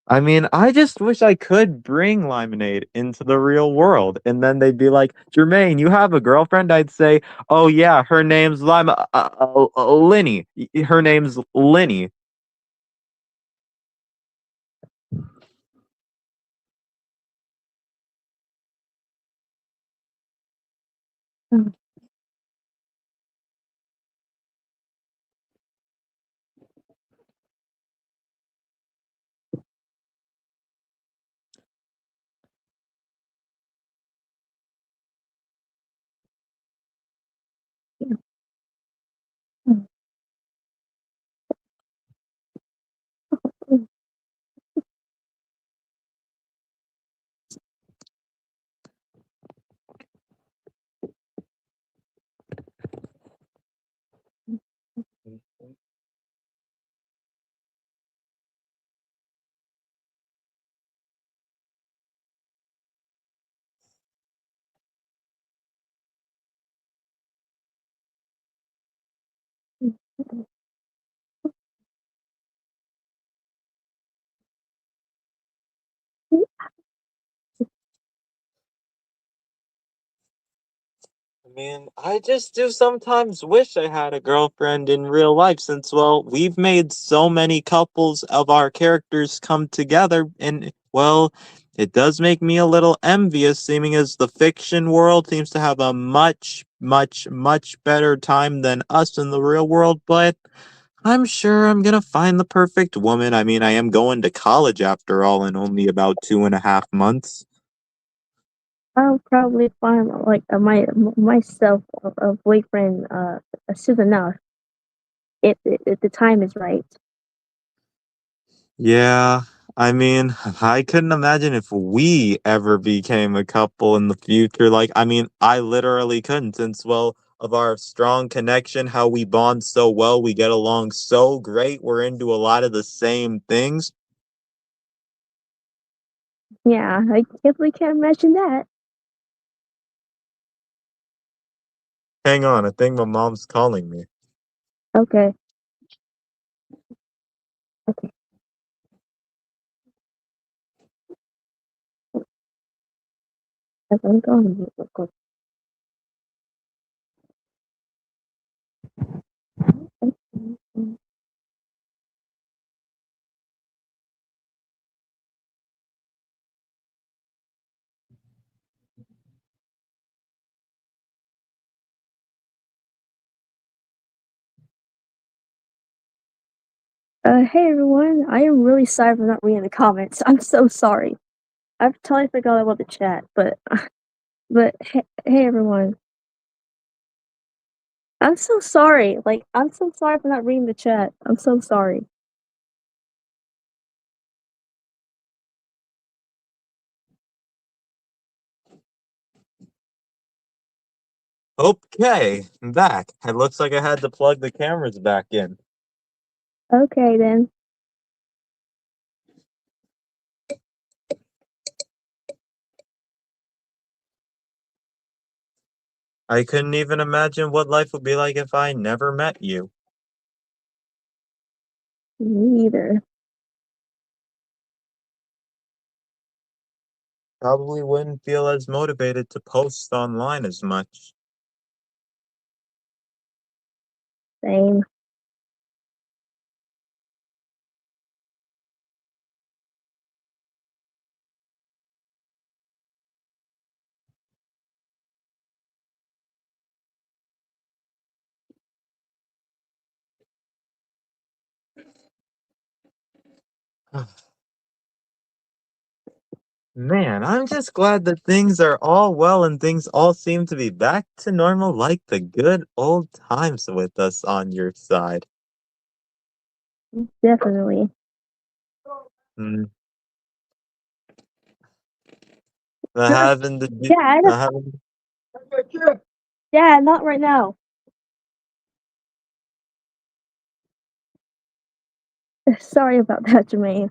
I mean, I just wish I could bring lemonade into the real world, and then they'd be like, "Jermaine, you have a girlfriend?" I'd say, "Oh yeah, her name's Linny. Her name's Linny." Mm, yeah. Mm, mm, mm, mm. I mean, I just do sometimes wish I had a girlfriend in real life since, well, we've made so many couples of our characters come together, and, well, it does make me a little envious, seeming as the fiction world seems to have a much, much, much better time than us in the real world, but I'm sure I'm gonna find the perfect woman. I mean, I am going to college after all in only about 2.5 months. I'll probably find like myself a boyfriend soon enough if the time is right. Yeah, I mean, I couldn't imagine if we ever became a couple in the future. Like, I mean, I literally couldn't since, well, of our strong connection, how we bond so well, we get along so great, we're into a lot of the same things. Yeah, I definitely can't imagine that. Hang on, I think my mom's calling me. Okay, okay. I'm going to mute real quick. Hey everyone, I am really sorry for not reading the comments. I'm so sorry. I've totally forgot about the chat, but hey everyone, I'm so sorry. Like I'm so sorry for not reading the chat. I'm so sorry. Okay, I'm back. It looks like I had to plug the cameras back in. Okay then. I couldn't even imagine what life would be like if I never met you. Me either. Probably wouldn't feel as motivated to post online as much. Same. Man, I'm just glad that things are all well and things all seem to be back to normal like the good old times with us on your side. Definitely. Mm, I No, haven't the Dad. I haven't Dad, not right now. Sorry about that, Jermaine.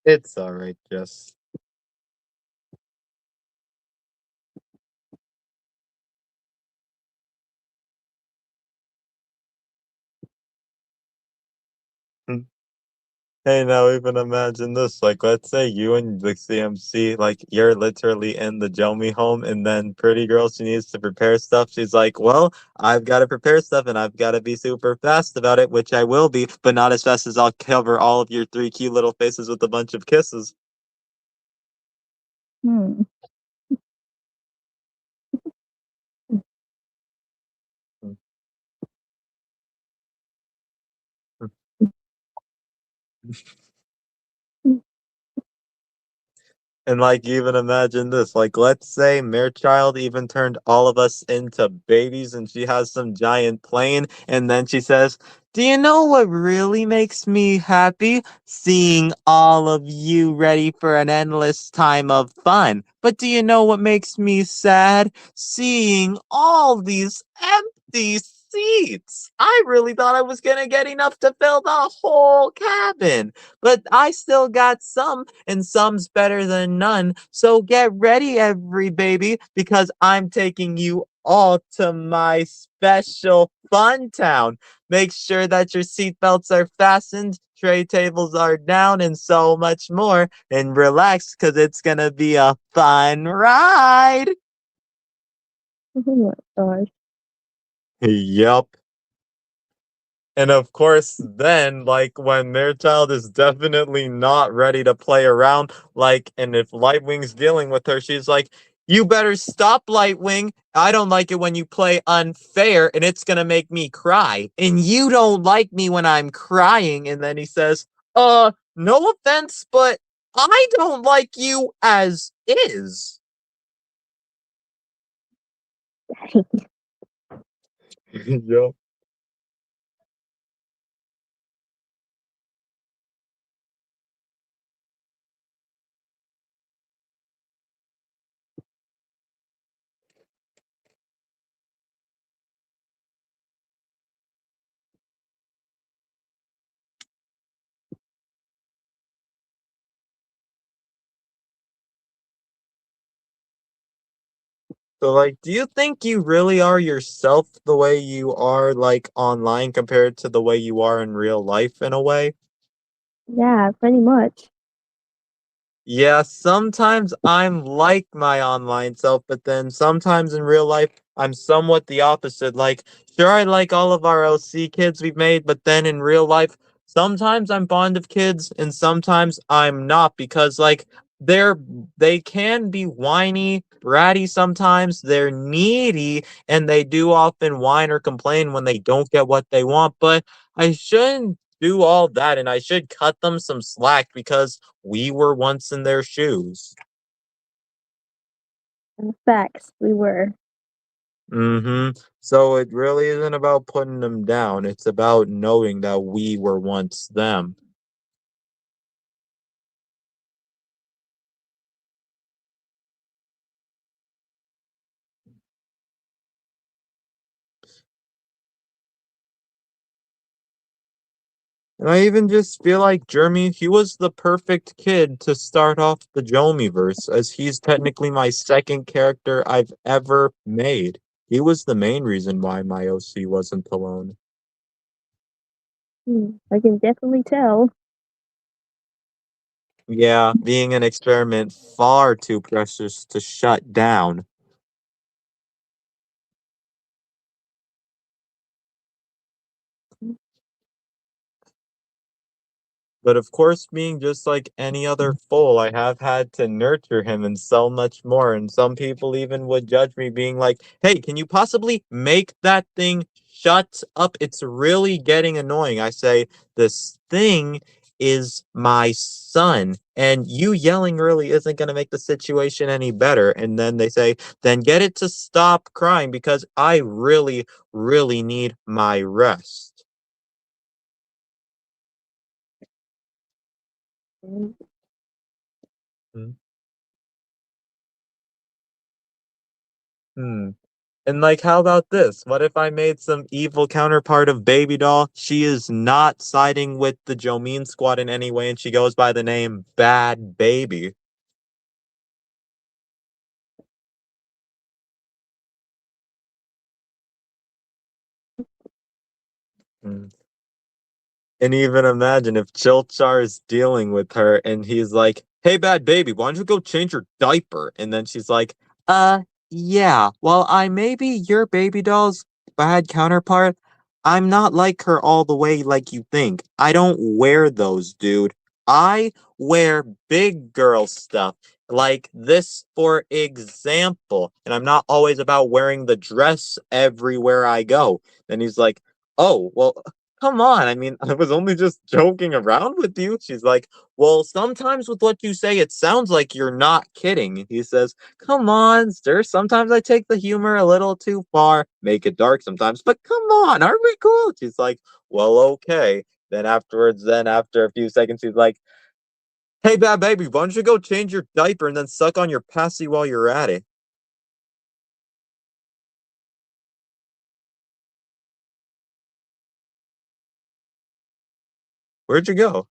it's all right, Jess. Hey, now even imagine this. Like, let's say you and the CMC, like, you're literally in the Jomi home, and then Pretty Girl, she needs to prepare stuff. She's like, well, I've got to prepare stuff, and I've got to be super fast about it, which I will be, but not as fast as I'll cover all of your three cute little faces with a bunch of kisses. Hmm. And like even imagine this, like let's say Child even turned all of us into babies and she has some giant plane and then she says, "Do you know what really makes me happy? Seeing all of you ready for an endless time of fun. But do you know what makes me sad? Seeing all these empty seats. I really thought I was gonna get enough to fill the whole cabin. But I still got some, and some's better than none. So get ready, every baby, because I'm taking you all to my special fun town. Make sure that your seatbelts are fastened, tray tables are down, and so much more. And relax, because it's gonna be a fun ride." Oh my gosh. Yup. And of course, then, like, when their child is definitely not ready to play around, like, and if Lightwing's dealing with her, she's like, "You better stop, Lightwing. I don't like it when you play unfair, and it's gonna make me cry. And you don't like me when I'm crying." And then he says, no offense, but I don't like you as is." Yup. So, like, do you think you really are yourself the way you are, like, online compared to the way you are in real life in a way? Yeah, pretty much. Yeah, sometimes I'm like my online self, but then sometimes in real life, I'm somewhat the opposite. Like, sure, I like all of our LC kids we've made, but then in real life, sometimes I'm fond of kids and sometimes I'm not because, like, they're they can be whiny, bratty sometimes, they're needy, and they do often whine or complain when they don't get what they want, but I shouldn't do all that and I should cut them some slack because we were once in their shoes. Facts, we were. Mm-hmm. So it really isn't about putting them down. It's about knowing that we were once them. And I even just feel like Jeremy, he was the perfect kid to start off the Jomiverse, as he's technically my second character I've ever made. He was the main reason why my OC wasn't alone. I can definitely tell. Yeah, being an experiment far too precious to shut down. But of course, being just like any other foal, I have had to nurture him and so much more. And some people even would judge me, being like, "Hey, can you possibly make that thing shut up? It's really getting annoying." I say, "This thing is my son, and you yelling really isn't going to make the situation any better." And then they say, "Then get it to stop crying because I really, really need my rest." Mm, Hmm. And like, how about this? What if I made some evil counterpart of Baby Doll? She is not siding with the Jomeen squad in any way, and she goes by the name Bad Baby. Hmm. And even imagine if Chilchar is dealing with her and he's like, "Hey, bad baby, why don't you go change your diaper?" And then she's like, yeah, well, I may be your baby doll's bad counterpart. I'm not like her all the way like you think. I don't wear those, dude. I wear big girl stuff like this, for example. And I'm not always about wearing the dress everywhere I go. Then he's like, "Oh, well, come on. I mean, I was only just joking around with you." She's like, "Well, sometimes with what you say, it sounds like you're not kidding." He says, "Come on, sir. Sometimes I take the humor a little too far, make it dark sometimes, but come on, aren't we cool?" She's like, "Well, okay." Then afterwards, after a few seconds, she's like, "Hey, bad baby, why don't you go change your diaper and then suck on your passy while you're at it?" Where'd you go?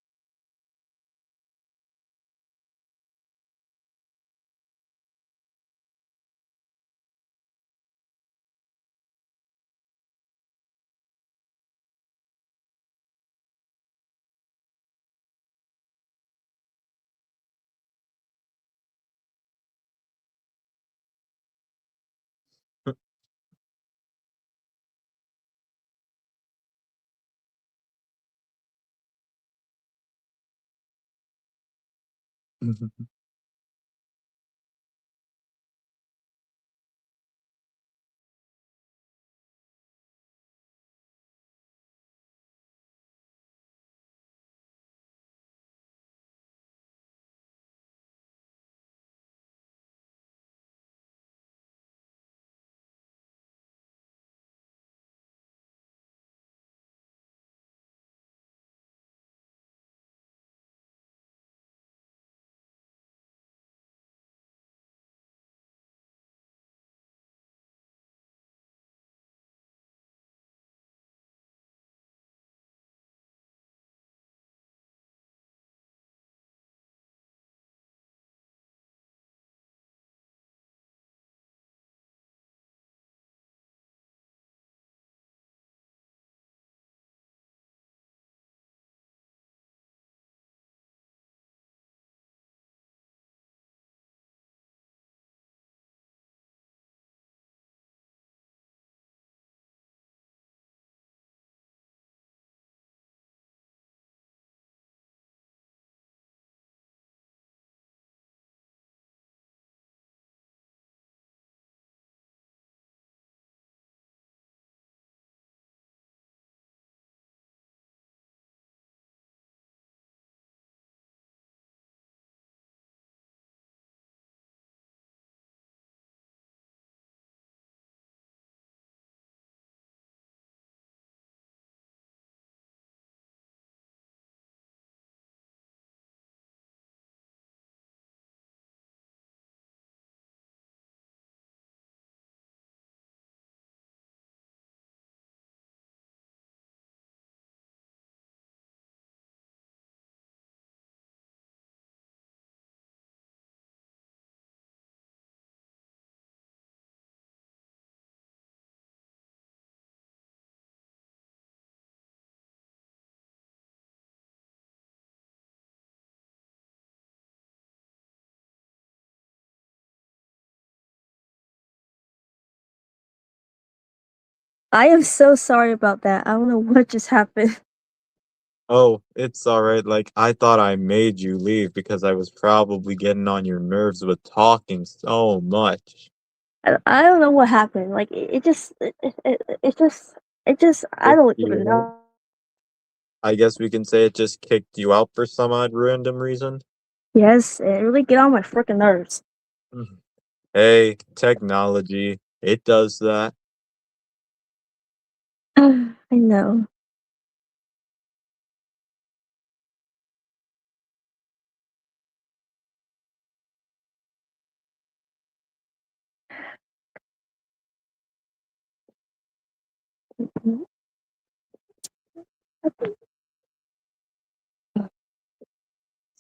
I am so sorry about that. I don't know what just happened. Oh, it's all right. Like, I thought I made you leave because I was probably getting on your nerves with talking so much. I don't know what happened. Like it just I Kicked don't even you out. know. I guess we can say it just kicked you out for some odd random reason. Yes, it really get on my freaking nerves. Mhm. Hey, technology, it does that. I know.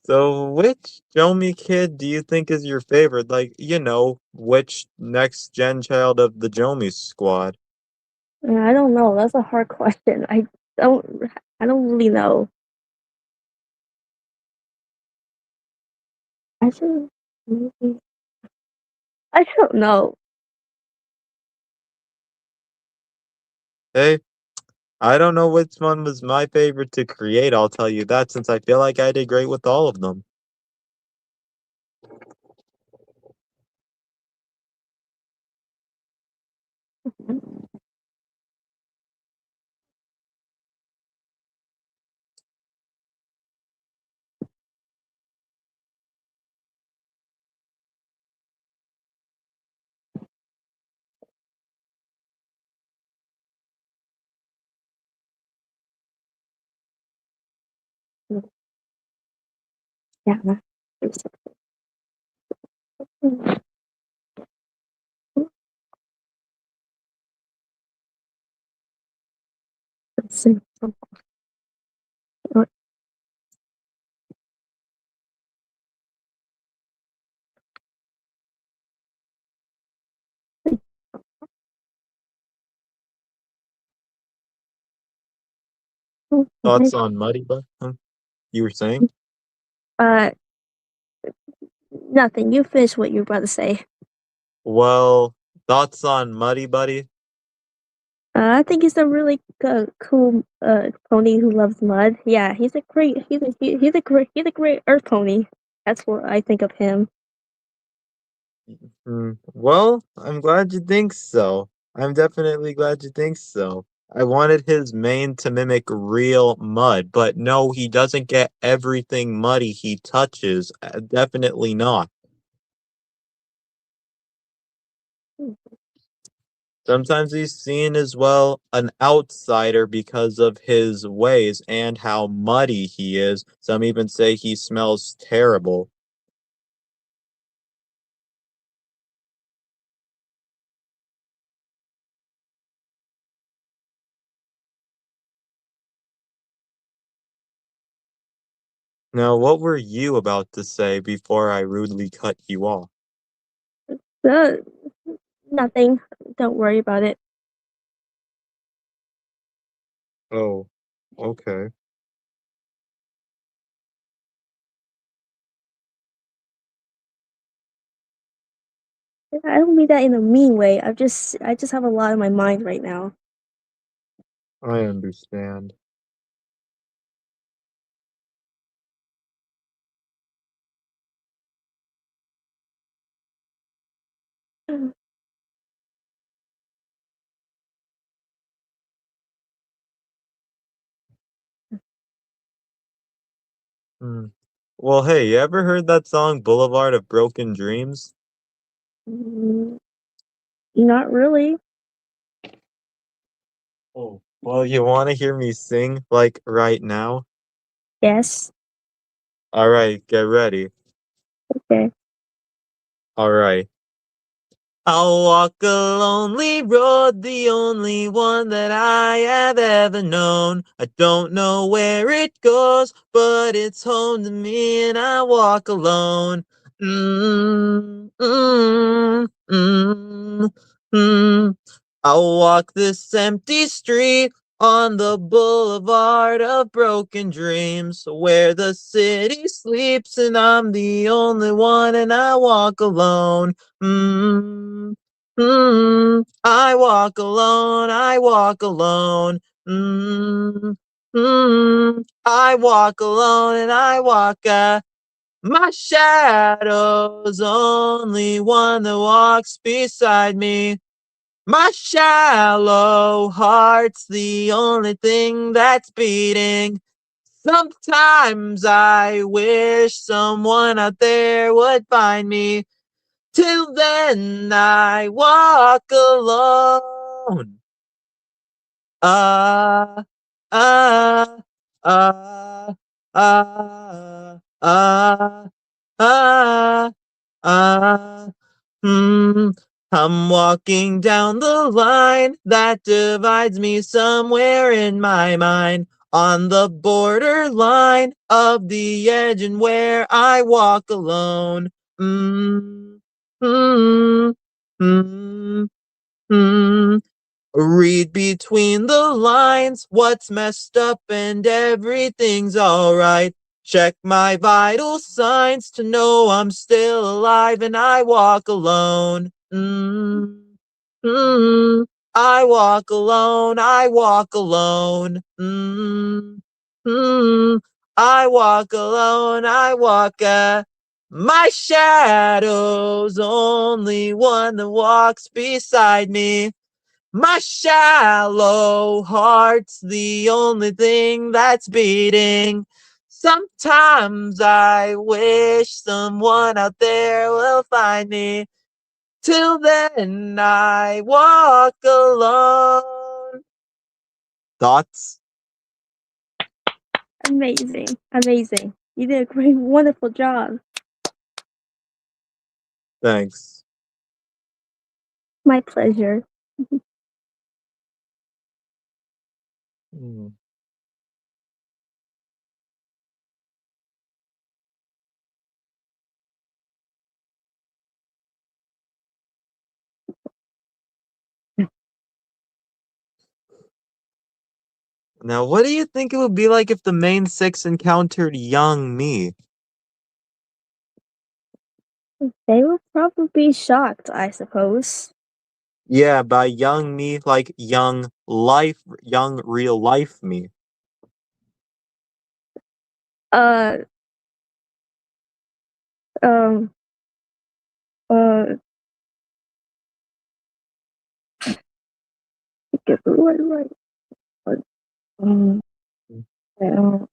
So, which Jomi kid do you think is your favorite? Like, which next gen child of the Jomi squad? I don't know. That's a hard question. I don't. I don't really know. I should maybe. I don't know. Hey, I don't know which one was my favorite to create, I'll tell you that, since I feel like I did great with all of them. Yeah. Let's see. Thoughts on Muddy Butt? Huh? You were saying? Uh, nothing. You finish what you were about to say. Well, thoughts on Muddy Buddy? I think he's a really cool pony who loves mud. Yeah, he's a great he's a great earth pony. That's what I think of him. Well, I'm glad you think so. I'm definitely glad you think so. I wanted his mane to mimic real mud, but no, he doesn't get everything muddy he touches. Definitely not. Sometimes he's seen as well an outsider because of his ways and how muddy he is. Some even say he smells terrible. Now, what were you about to say before I rudely cut you off? Uh, nothing. Don't worry about it. Oh, okay. I don't mean that in a mean way. I just have a lot on my mind right now. I understand. Hmm. Well, hey, you ever heard that song Boulevard of Broken Dreams? Mm, not really. Oh, well, you want to hear me sing like right now? Yes. All right, get ready. Okay. All right. I'll walk a lonely road, the only one that I have ever known. I don't know where it goes, but it's home to me and I walk alone. Mm, mm, mm, mm. I'll walk this empty street on the boulevard of broken dreams, where the city sleeps and I'm the only one and I walk alone. Mm, I walk alone, I walk alone. I walk alone and I walk my shadow's only one that walks beside me. My shallow heart's the only thing that's beating. Sometimes I wish someone out there would find me. Till then I walk alone. Ah, ah, ah, ah, ah, ah, ah. Hmm. I'm walking down the line that divides me somewhere in my mind. On the borderline of the edge and where I walk alone. Mm, mm, mm, mm. Read between the lines, what's messed up and everything's alright. Check my vital signs to know I'm still alive and I walk alone. I walk alone, I walk alone. I walk alone, I walk my shadow's only one that walks beside me. My shallow heart's the only thing that's beating. Sometimes I wish someone out there will find me. Till then I walk alone. Thoughts? Amazing. Amazing. You did a great, wonderful job. Thanks. My pleasure. Hmm. Now, what do you think it would be like if the main six encountered young me? They will probably be shocked, I suppose. Yeah, by young me, like young life, young real life me. Uh, um, uh, get the word right. Um, um,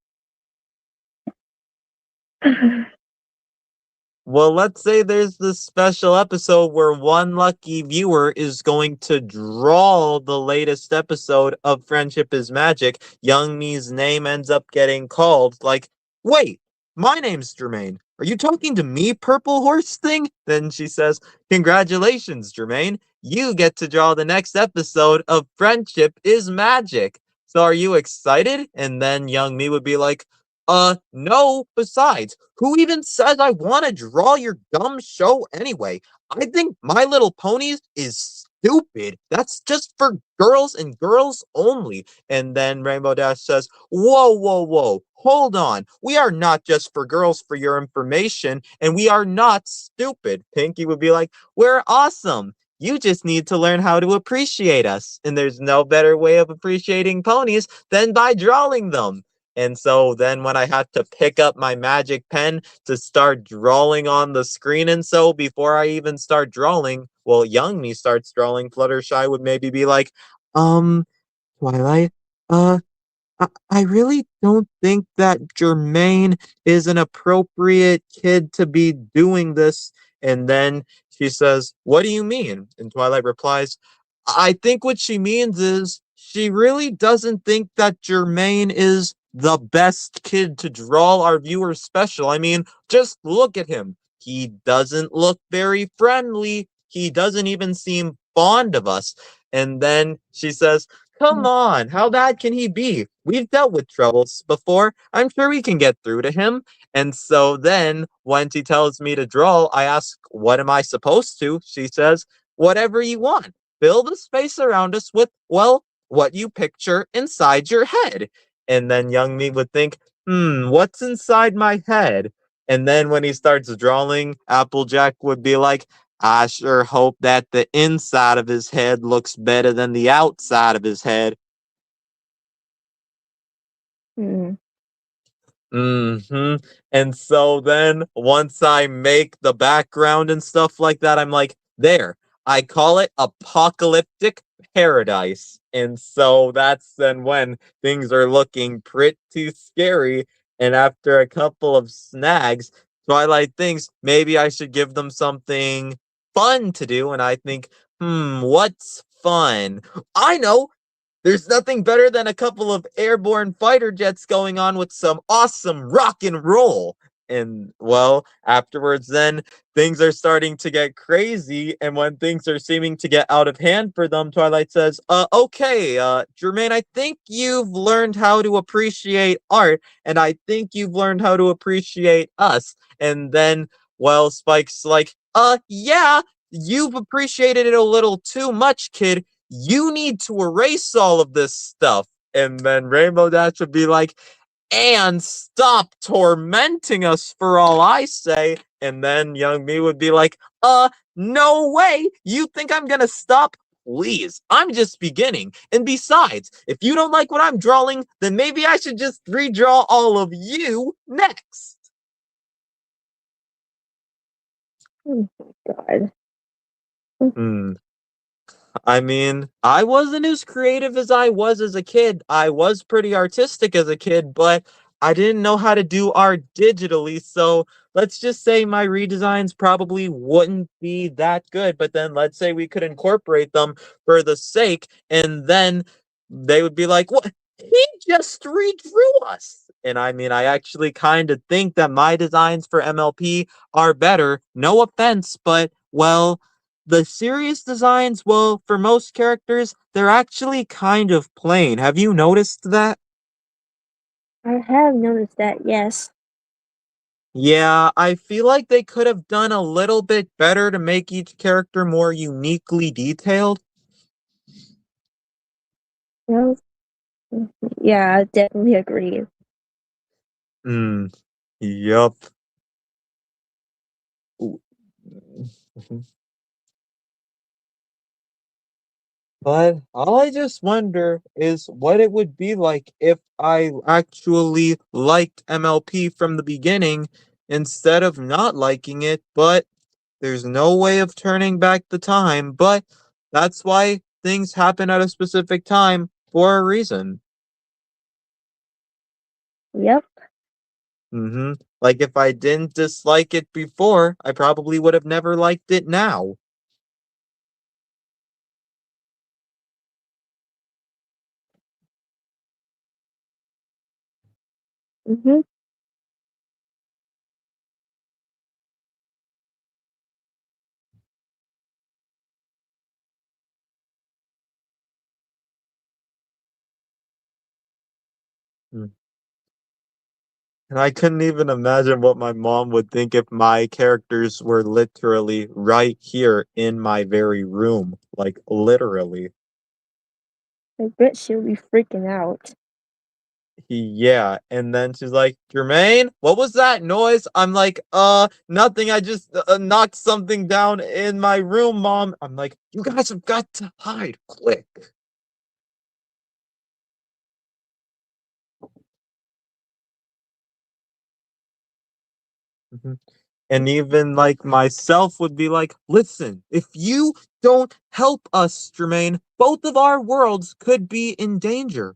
Well, let's say there's this special episode where one lucky viewer is going to draw the latest episode of Friendship is Magic. Young me's name ends up getting called. Like, wait, my name's Jermaine. Are you talking to me, Purple Horse thing? Then she says, congratulations, Jermaine. You get to draw the next episode of Friendship is Magic. So are you excited? And then young me would be like, no, besides, who even says I want to draw your dumb show anyway? I think My Little Ponies is stupid. That's just for girls and girls only. And then Rainbow Dash says, whoa, whoa, whoa, hold on. We are not just for girls for your information, and we are not stupid. Pinky would be like, we're awesome. You just need to learn how to appreciate us. And there's no better way of appreciating ponies than by drawing them. And so then when I have to pick up my magic pen to start drawing on the screen, and so before I even start drawing, well, young me starts drawing, Fluttershy would maybe be like, Twilight, uh, I really don't think that Jermaine is an appropriate kid to be doing this. And then she says, what do you mean? And Twilight replies, I think what she means is she really doesn't think that Jermaine is the best kid to draw our viewers special. I mean, just look at him. He doesn't look very friendly. He doesn't even seem fond of us. And then she says, come on, how bad can he be? We've dealt with troubles before. I'm sure we can get through to him. And so then, when she tells me to draw, I ask, what am I supposed to? She says, whatever you want. Fill the space around us with, well, what you picture inside your head. And then young me would think, what's inside my head? And then when he starts drawing, Applejack would be like, I sure hope that the inside of his head looks better than the outside of his head. hmm. And so then once I make the background and stuff like that, I'm like, there. I call it apocalyptic paradise. And so that's then when things are looking pretty scary. And after a couple of snags, Twilight thinks maybe I should give them something fun to do. And I think, what's fun? I know. There's nothing better than a couple of airborne fighter jets going on with some awesome rock and roll. And, well, afterwards, then things are starting to get crazy. And when things are seeming to get out of hand for them, Twilight says, okay, Jermaine, I think you've learned how to appreciate art. And I think you've learned how to appreciate us. And then, well, Spike's like, yeah, you've appreciated it a little too much, kid. you need to erase all of this stuff. And then Rainbow Dash would be like, and stop tormenting us for all I say. And then young me would be like, no way. You think I'm gonna stop? Please, I'm just beginning. And besides, if you don't like what I'm drawing, then maybe I should just redraw all of you next. Oh my god. Hmm. I mean, I wasn't as creative as I was as a kid. I was pretty artistic as a kid, but I didn't know how to do art digitally. So let's just say my redesigns probably wouldn't be that good. But then let's say we could incorporate them for the sake, and then they would be like, what? He just redrew us. And I mean, I actually kind of think that my designs for MLP are better. No offense, but well, the serious designs, well, for most characters, they're actually kind of plain. Have you noticed that? I have noticed that, yes. Yeah, I feel like they could have done a little bit better to make each character more uniquely detailed. Well, yeah, I definitely agree. Hmm, yup. But all I just wonder is what it would be like if I actually liked MLP from the beginning instead of not liking it, but there's no way of turning back the time, but that's why things happen at a specific time for a reason. Yep. Like if I didn't dislike it before, I probably would have never liked it now. Mm-hmm. Mm. And I couldn't even imagine what my mom would think if my characters were literally right here in my very room. Like literally. I bet she'll be freaking out. Yeah, and then she's like, Jermaine, what was that noise? I'm like, nothing. I just knocked something down in my room, Mom. I'm like, you guys have got to hide quick. Mhm. And even like myself would be like, listen, if you don't help us, Jermaine, both of our worlds could be in danger.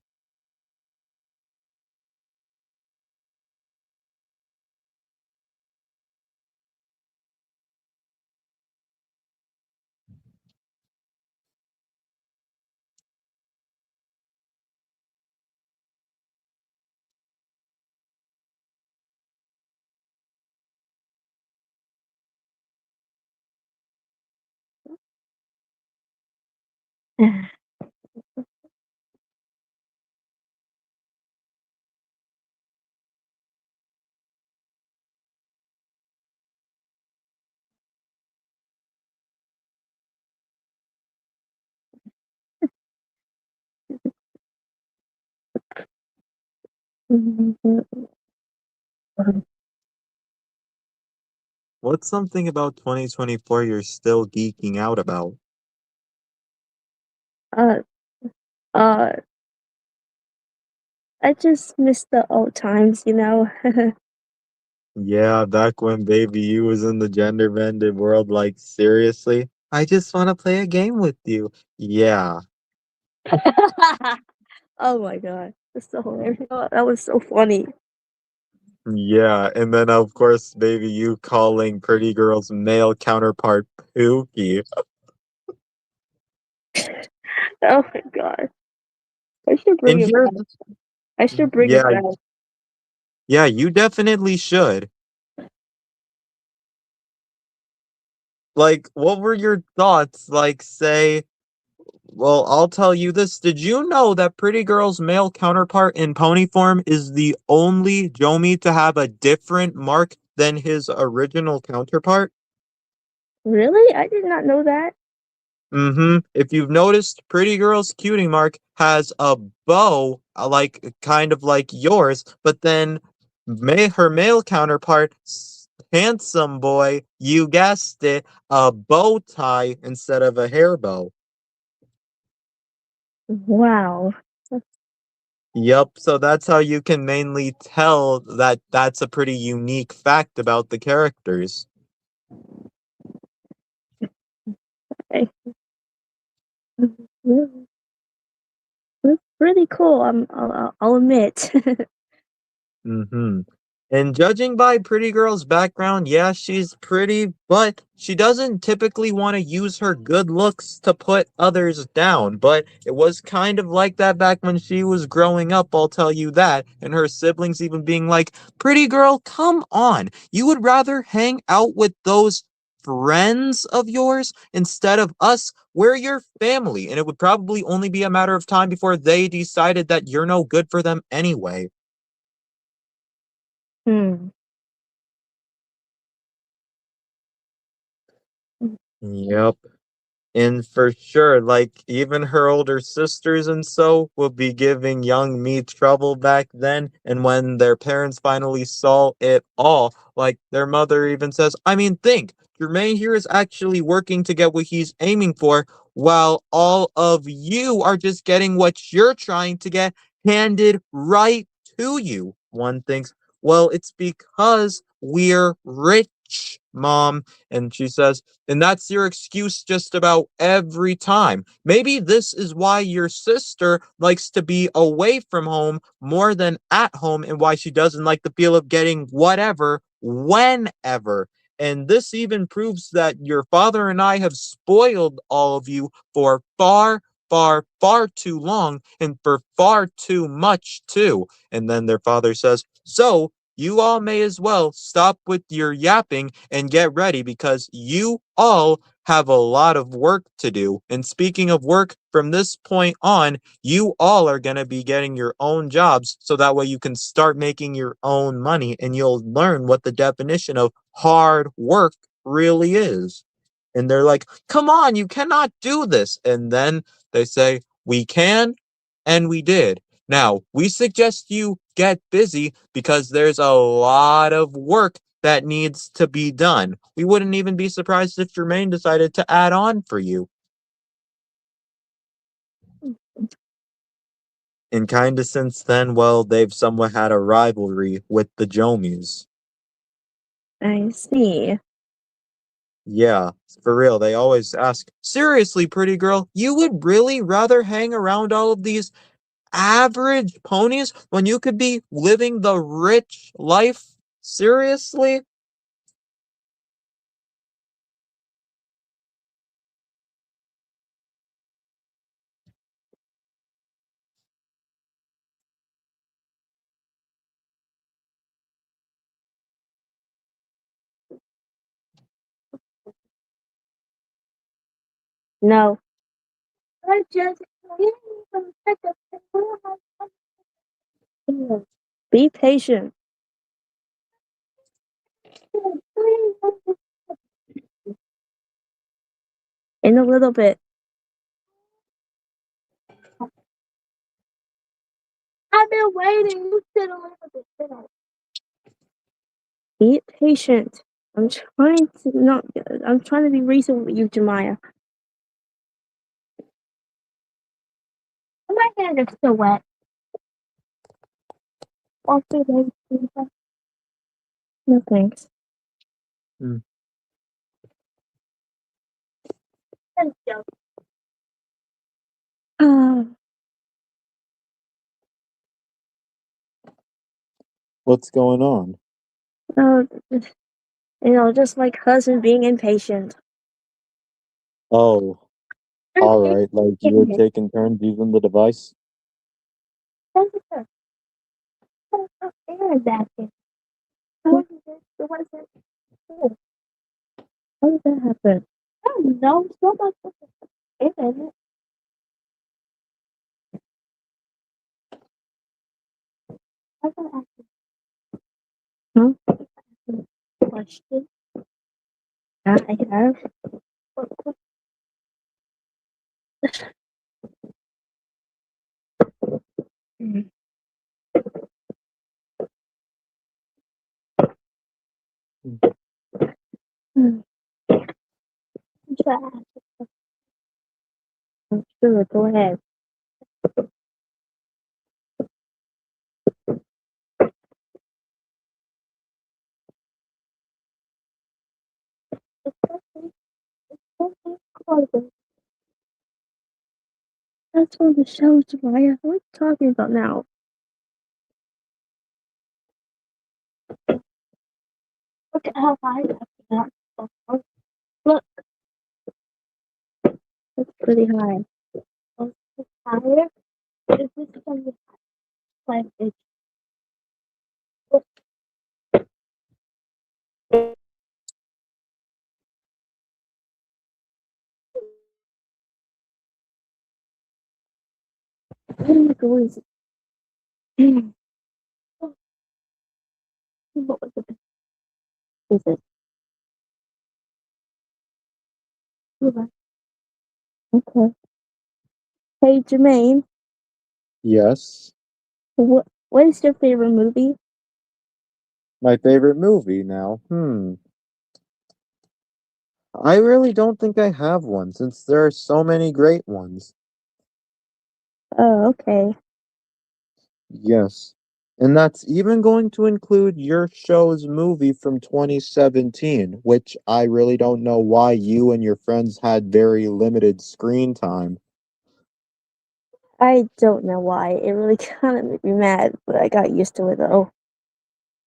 What's something about 2024 you're still geeking out about? uh, uh, I just miss the old times, you know? Yeah, back when Baby U was in the gender bended world, like seriously? I just want to play a game with you. Yeah. Oh my god. That's so hilarious. Oh, that was so funny. Yeah, and then of course Baby U calling Pretty Girl's male counterpart Pookie. Oh my god. I should bring And it here, back. I should bring it yeah, back. yeah, you definitely should. Like, what were your thoughts? Like, say, well, I'll tell you this. Did you know that Pretty Girl's male counterpart in pony form is the only Jomi to have a different mark than his original counterpart? Really? I did not know that. If you've noticed, Pretty Girl's cutie mark has a bow, like kind of like yours, but then her male counterpart, Handsome Boy, you guessed it, a bow tie instead of a hair bow. Wow. Yep, so that's how you can mainly tell that that's a pretty unique fact about the characters. Okay. That's really cool. I'll admit. Mm-hmm. And judging by Pretty Girl's background, yeah, she's pretty, but she doesn't typically want to use her good looks to put others down. But it was kind of like that back when she was growing up, I'll tell you that. And her siblings even being like, Pretty Girl, come on. You would rather hang out with those friends of yours instead of us. We're your family. And it would probably only be a matter of time before they decided that you're no good for them anyway. Hmm. Yep. And for sure, like even her older sisters and so will be giving young me trouble back then. And when their parents finally saw it all, like their mother even says, I mean, think, Jermaine here is actually working to get what he's aiming for, while all of you are just getting what you're trying to get handed right to you. One thinks, well, it's because we're rich, Mom. And she says, and that's your excuse just about every time. Maybe this is why your sister likes to be away from home more than at home, and why she doesn't like the feel of getting whatever, whenever. And this even proves that your father and I have spoiled all of you for far, far, far too long, and for far too much, too. And then their father says, so you all may as well stop with your yapping and get ready, because you all have a lot of work to do. And speaking of work, from this point on, you all are going to be getting your own jobs, so that way you can start making your own money and you'll learn what the definition of hard work really is. And they're like, come on, you cannot do this. And then they say, we can, and we did. Now, we suggest you get busy because there's a lot of work that needs to be done. We wouldn't even be surprised if Jermaine decided to add on for you. And kinda since then, well, they've somewhat had a rivalry with the Jomies. I see. Yeah, for real. They always ask, seriously, pretty girl, you would really rather hang around all of these average ponies when you could be living the rich life? Seriously? No. I just Be patient. In a little bit. I've been waiting. You sit a little bit. Sit up. Be patient. I'm trying to not. I'm trying to be reasonable with you, Jemiah. My hand is still wet. Also, No thanks. Uh, What's going on? uh, just my cousin being impatient. Oh, all right. Like you were taking turns using the device? How did that happen? I don't know. So much internet. I gotta ask Huh? a question. I have. What Sure, go ahead. That's one of the shows, Maya. What are you talking about now? Look at how high that is. Look, that's pretty high. Oh, it's higher? Is this from the like it's what are you going to do? What was it? Is it? Okay. Hey, Jermaine, Yes. what is your favorite movie? My favorite movie now. I really don't think I have one since there are so many great ones. Oh, okay. Yes. And that's even going to include your show's movie from 2017, which I really don't know why you and your friends had very limited screen time. I don't know why. It really kind of made me mad, but I got used to it though.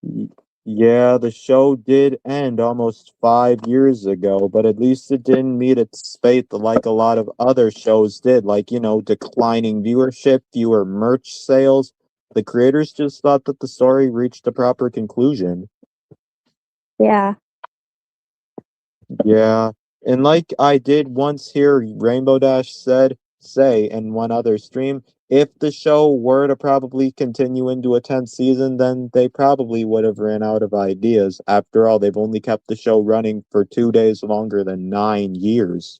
Y- Yeah, the show did end almost 5 years ago, but at least it didn't meet its fate like a lot of other shows did, like, declining viewership, fewer merch sales. The creators just thought that the story reached a proper conclusion. Yeah. Yeah, and like I did once hear Rainbow Dash say in one other stream, if the show were to probably continue into a 10th season, then they probably would have ran out of ideas. After all, they've only kept the show running for 2 days longer than 9 years.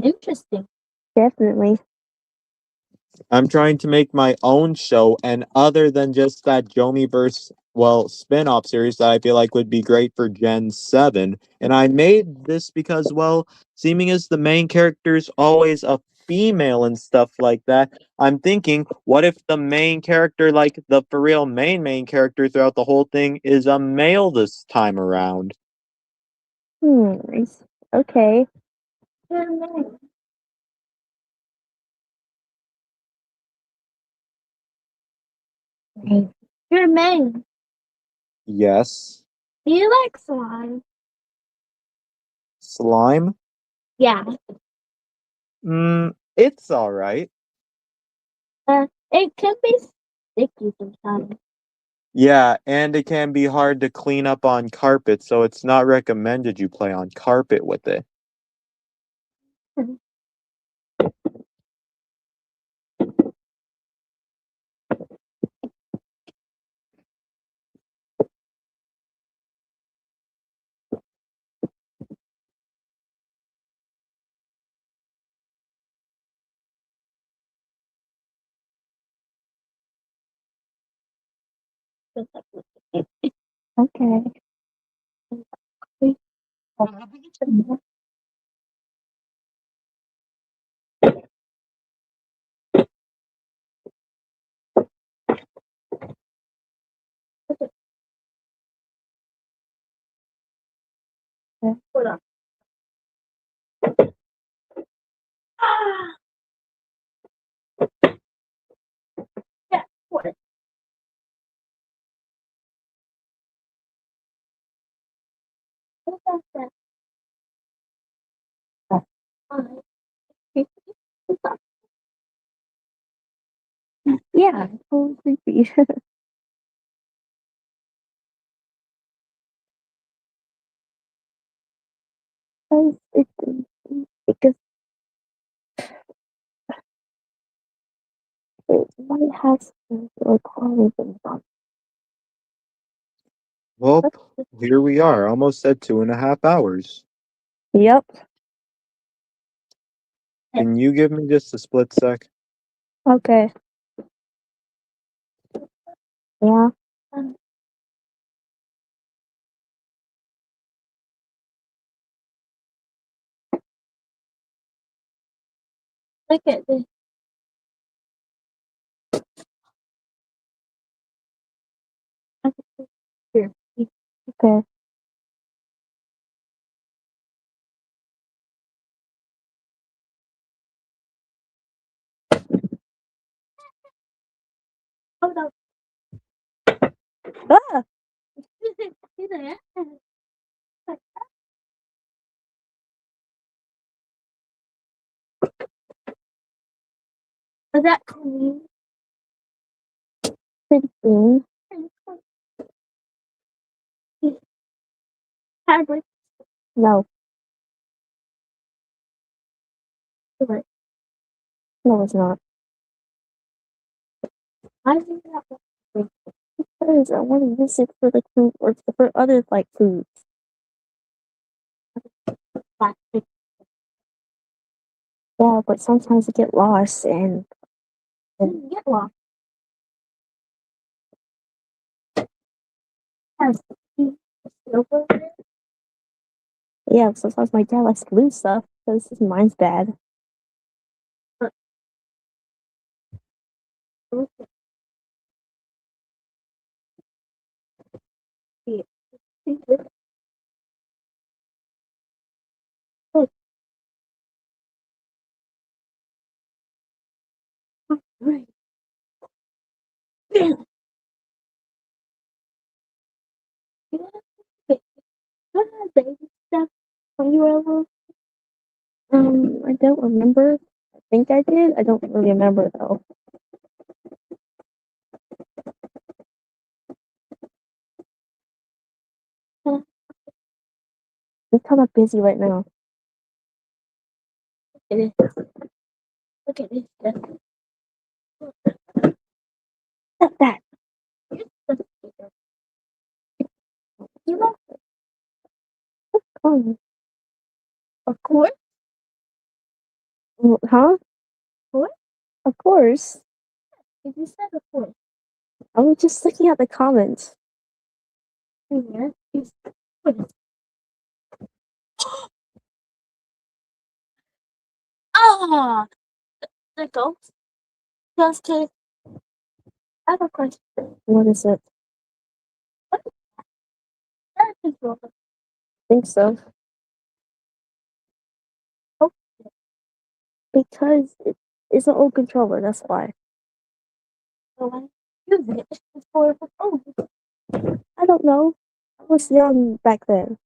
Interesting. Definitely. I'm trying to make my own show, and other than just that Jomiiverse, spin-off series that I feel like would be great for Gen 7. And I made this because, seeming as the main character's always a female and stuff like that, I'm thinking, what if the main character, like the for real main character throughout the whole thing, is a male this time around? Nice. Okay. Jermaine, Yes. do you like slime? Slime? Yeah. It's alright. It can be sticky sometimes. Yeah, and it can be hard to clean up on carpet, so it's not recommended you play on carpet with it. Okay. Hold on. Yeah. What? What about that? Yeah, totally creepy. Because it might have some like horror things on. Well, here we are, almost at 2.5 hours. Yep. Can you give me just a split sec? Okay. Yeah. Look at this. Here. Okay. Oh no. Ah! See there? Was that clean? Pretty clean. Fabric? No. What? No, it's not. I think that was because I want to use it for the food or for other like foods. Plastic. Yeah, but sometimes it get lost and get lost. Has silver in it? Yeah, sometimes my dad likes to lose stuff because mine's bad. But right. You have baby stuff when you were little? I don't remember. I think I did. I don't really remember though. I'm kind of busy right now. Look at this. Look at this stuff. Look at that. You like it? Oh, of course. Huh? What? Of course. If you said of course. I was just looking at the comments. Yeah. Ah, the ghost. Just kidding. I have a question. What is it? What is that? I think so. Oh, because it's an old controller, that's why. So I use it. It's for oh, I don't know. I was young back then.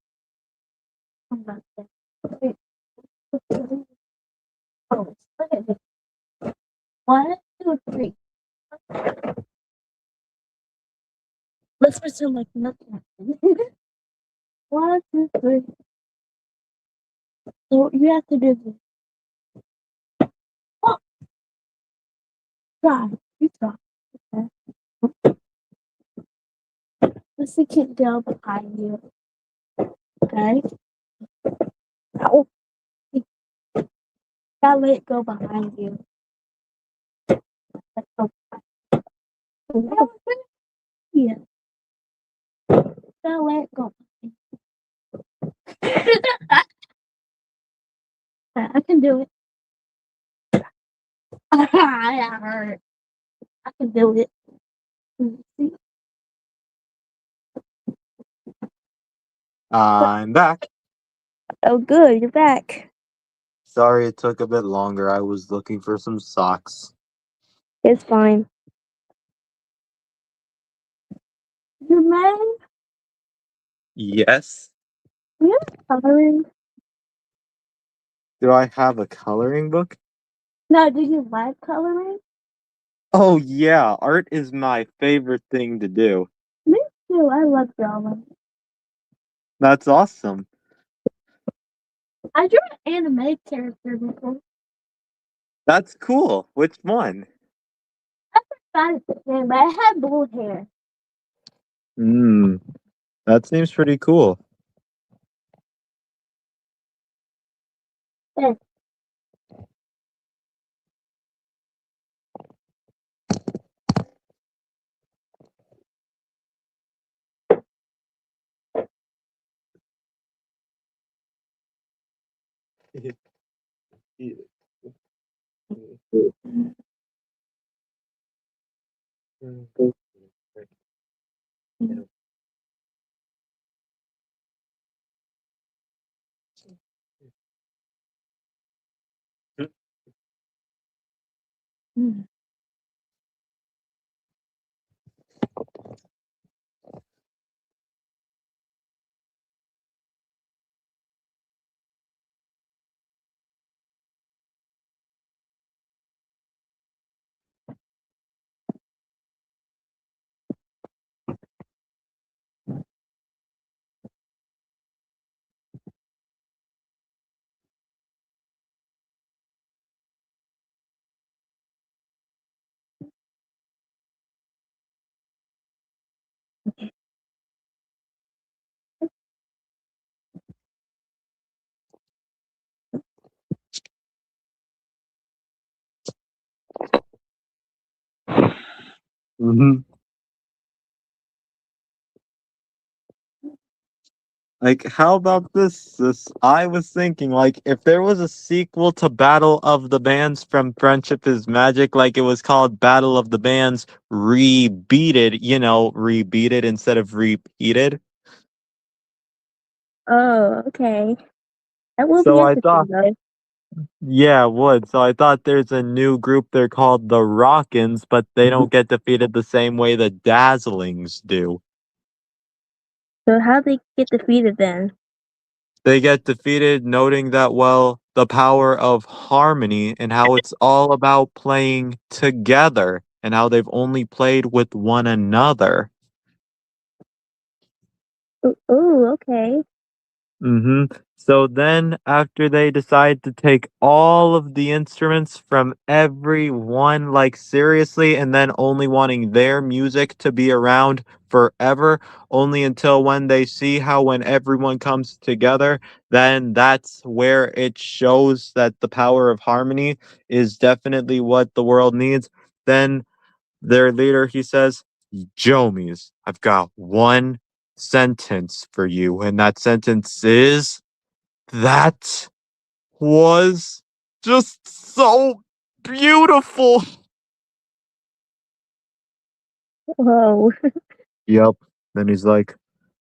Wait, oh, look at this. 1, 2, 3. Let's pretend like nothing happened. 1, 2, 3. So you have to do this. Oh, God, you talk. Okay. Let's see kid go behind you. Okay. Oh, gotta let it go behind you. Let's go. Yeah. Gotta let it go. I can do it. I hurt. I can do it. See? I'm back. Oh, good, you're back. Sorry it took a bit longer. I was looking for some socks. It's fine. You man, Yes. you coloring? Do I have a coloring book? No, do you like coloring? Oh, yeah. Art is my favorite thing to do. Me too. I love drawing. That's awesome. I drew an anime character before. That's cool. Which one? Got it, but I had blue hair. Hmm. That seems pretty cool. Then Mhm. Like, how about this? I was thinking, like, if there was a sequel to Battle of the Bands from Friendship is Magic, like it was called Battle of the Bands Rebeated, rebeated instead of repeated. Oh, okay. That will be So I thought, interesting, though. yeah, it would. So I thought there's a new group, they're called the Rockins, but they don't get defeated the same way the Dazzlings do. So how they get defeated then? They get defeated, noting that, well, the power of harmony and how it's all about playing together and how they've only played with one another. Oh, okay. So then, after they decide to take all of the instruments from everyone, like seriously, and then only wanting their music to be around forever, only until when they see how when everyone comes together, then that's where it shows that the power of harmony is definitely what the world needs. Then their leader, he says, Jomies, I've got one sentence for you, and that sentence is that was just so beautiful. Whoa. Yep. Then he's like,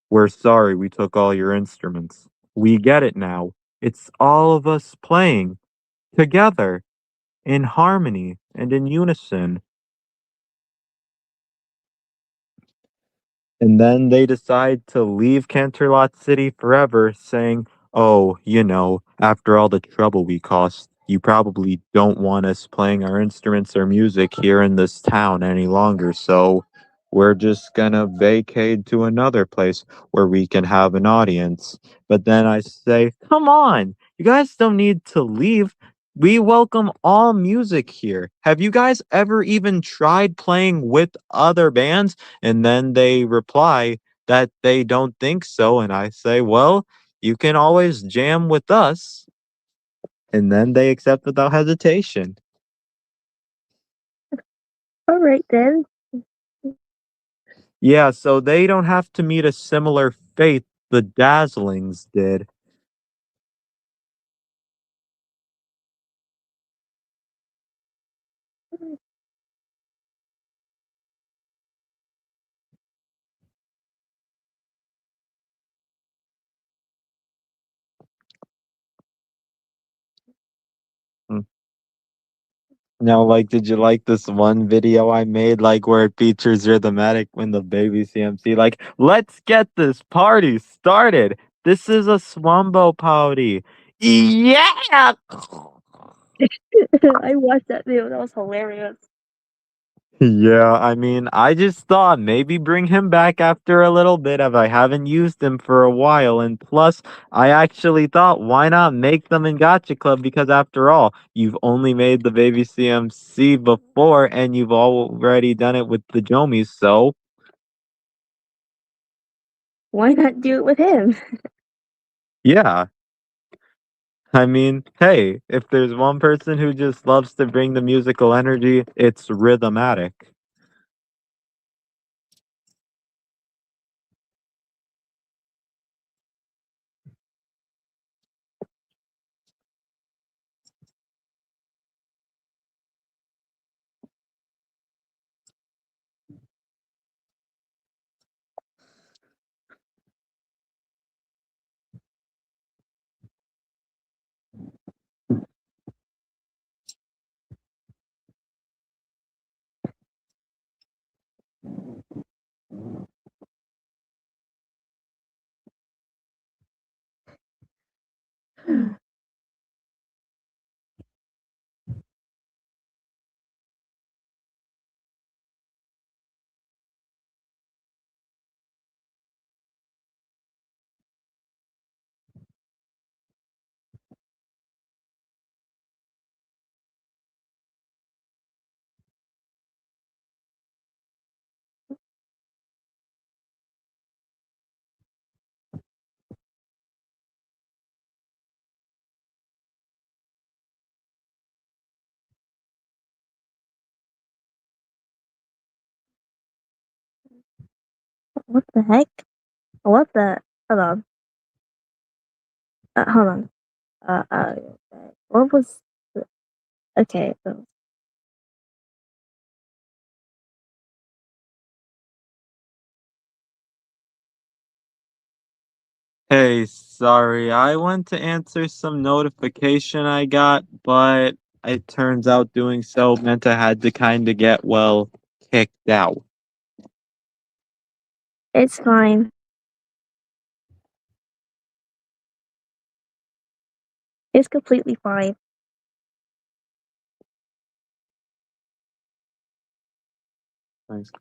we're sorry we took all your instruments. We get it now. It's all of us playing together in harmony and in unison. And then they decide to leave Canterlot City forever, saying, oh, after all the trouble we caused, you probably don't want us playing our instruments or music here in this town any longer, so we're just gonna vacate to another place where we can have an audience. But then I say, come on, you guys don't need to leave. We welcome all music here. Have you guys ever even tried playing with other bands? And then they reply that they don't think so. And I say, well, you can always jam with us. And then they accept without hesitation. All right then. Yeah, so they don't have to meet a similar fate the Dazzlings did. Mm. Now, like, did you like this one video I made, like, where it features Rhythmatic when the baby CMC, like, let's get this party started. This is a Swambo party. Yeah! I watched that video. That was hilarious. Yeah, I mean, I just thought maybe bring him back after a little bit if I haven't used him for a while. And plus, I actually thought, why not make them in Gotcha Club? Because after all, you've only made the baby CMC before, and you've already done it with the Jomies. So, Why not do it with him? yeah. I mean, hey, if there's one person who just loves to bring the musical energy, it's Rhythmatic. What the heck? What the? Hold on. Hold on. What was? Okay. Hey, sorry, I went to answer some notification I got, but it turns out doing so meant I had to kind of get, well, kicked out. It's fine. It's completely fine. Nice.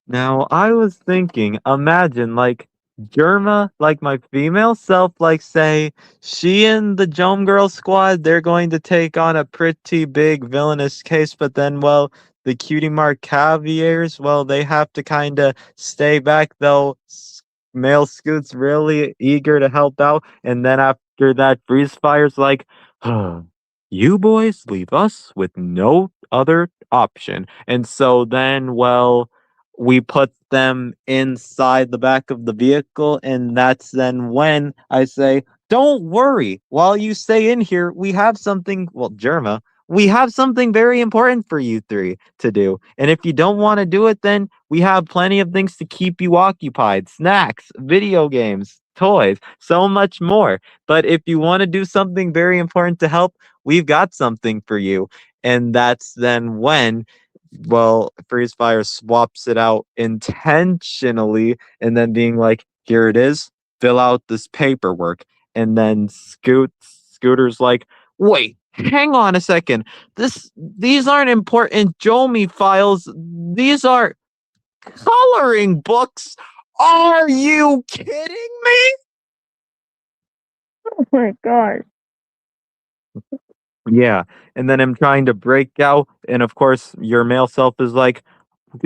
Now, I was thinking, imagine, like, Germa, like my female self, like, say, she and the Jome Girl squad, they're going to take on a pretty big villainous case, but then, well, the Cutie Mark Caviars, well, they have to kind of stay back, though. Male Scoot's really eager to help out, and then after that, Freeze Fire's like, you boys leave us with no other option. And so then, well, we put them inside the back of the vehicle, and that's then when I say, don't worry, while you stay in here, we have something, well, Germa, we have something very important for you three to do. And if you don't want to do it, then we have plenty of things to keep you occupied: snacks, video games, toys, so much more. But if you want to do something very important to help, we've got something for you. And that's then when, well, Freeze Fire swaps it out intentionally and then being like, here it is, fill out this paperwork. And then Scooter's like, wait, hang on a second. These aren't important Jomi files. These are coloring books. Are you kidding me? Oh my god. Yeah. And then I'm trying to break out. And of course, your male self is like,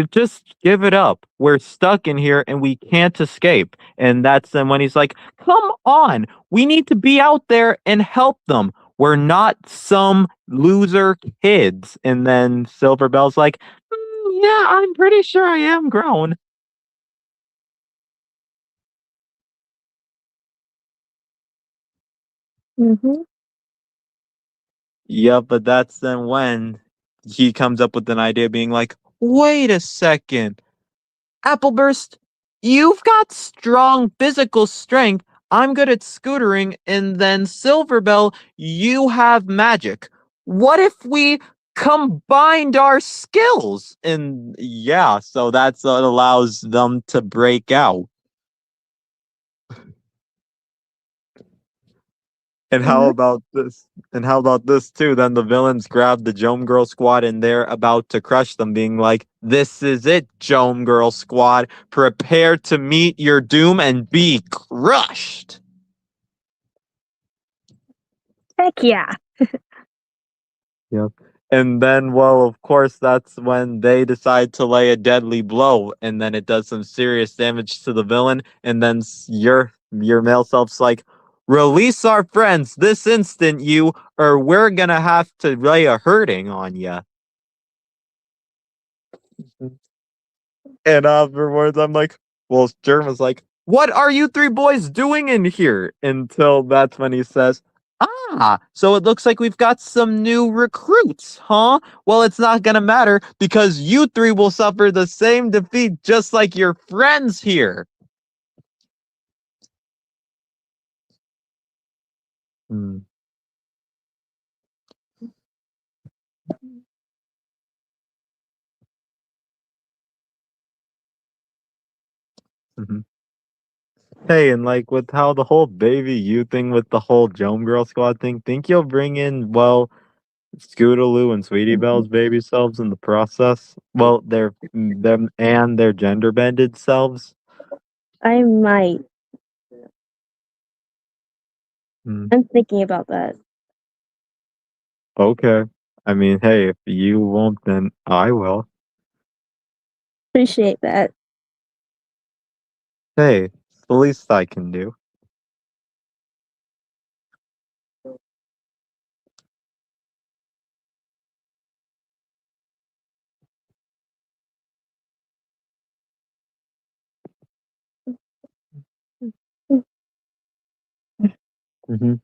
just give it up. We're stuck in here and we can't escape. And that's then when he's like, come on. We need to be out there and help them. We're not some loser kids. And then Silver Bell's like, yeah, I'm pretty sure I am grown. Mm-hmm. Yeah, but that's then when he comes up with an idea being like, wait a second. Appleburst, you've got strong physical strength. I'm good at scootering, and then Silverbell, you have magic. What if we combined our skills? And yeah, so that's what allows them to break out. And how Mm-hmm. about this? And how about this too? Then the villains grab the Jome Girl squad and they're about to crush them, being like, this is it, Jome Girl squad. Prepare to meet your doom and be crushed. Heck yeah. Yep. And then, well, of course, that's when they decide to lay a deadly blow, and then it does some serious damage to the villain. And then your male self's like, "Release our friends this instant, you, or we're gonna have to lay a hurting on you." And afterwards, I'm like, well, Germa's like, what are you three boys doing in here? Until that's when he says, ah, so it looks like we've got some new recruits, huh? Well, it's not gonna matter because you three will suffer the same defeat just like your friends here. Hmm. Mhm. Hey, and like with how the whole baby you thing with the whole Jome Girl Squad thing, think you'll bring in, well, Scootaloo and Sweetie Belle's baby selves in the process? Well, them and their gender bended selves. I might. Hmm. I'm thinking about that. Okay. I mean, hey, if you won't, then I will. Appreciate that. Hey, it's the least I can do. Mhm.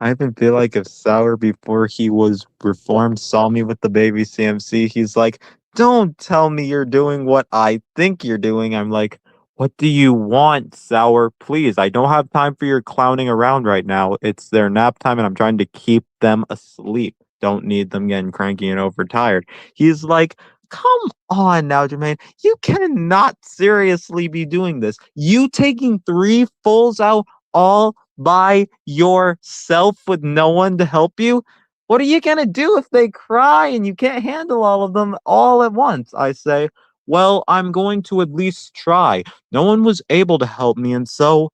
I even feel like if Sour, before he was reformed, saw me with the baby CMC, he's like, "Don't tell me you're doing what I think you're doing." I'm like, "What do you want, Sour? Please, I don't have time for your clowning around right now. It's their nap time and I'm trying to keep them asleep. Don't need them getting cranky and overtired." He's like, "Come on now, Jermaine. You cannot seriously be doing this. You taking 3 fulls out all by yourself with no one to help you? What are you gonna do if they cry and you can't handle all of them all at once?" I say, "Well, I'm going to at least try. No one was able to help me, and so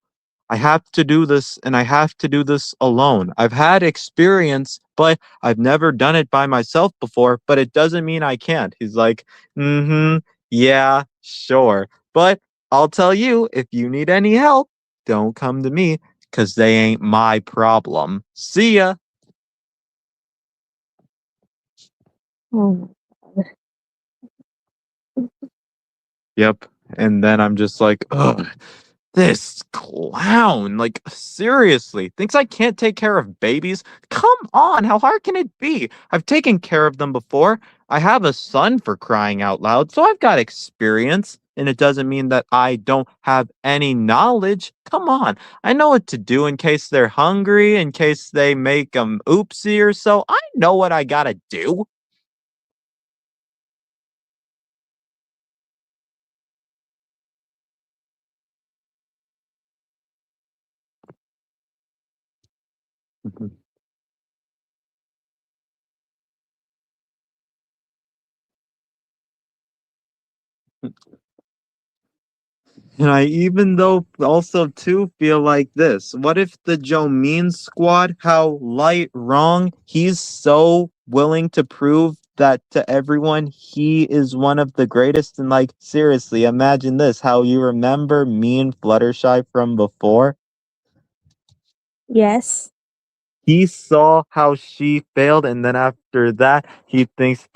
I have to do this, and I have to do this alone. I've had experience, but I've never done it by myself before, but it doesn't mean I can't." He's like, "Mm-hmm, yeah, sure. But I'll tell you, if you need any help, don't come to me, 'cause they ain't my problem. See ya." Oh, Yep. And then I'm just like, ugh, this clown. Like, seriously, thinks I can't take care of babies? Come on, how hard can it be? I've taken care of them before. I have a son, for crying out loud, so I've got experience. And it doesn't mean that I don't have any knowledge. Come on, I know what to do in case they're hungry, in case they make oopsie or so. I know what I gotta do. And I even though also too feel like this. What if the Joe Mean squad, how light wrong, he's so willing to prove that to everyone he is one of the greatest, and like seriously, imagine this, how you remember Mean Fluttershy from before? yes. He saw how she failed, and then after that, he thinks,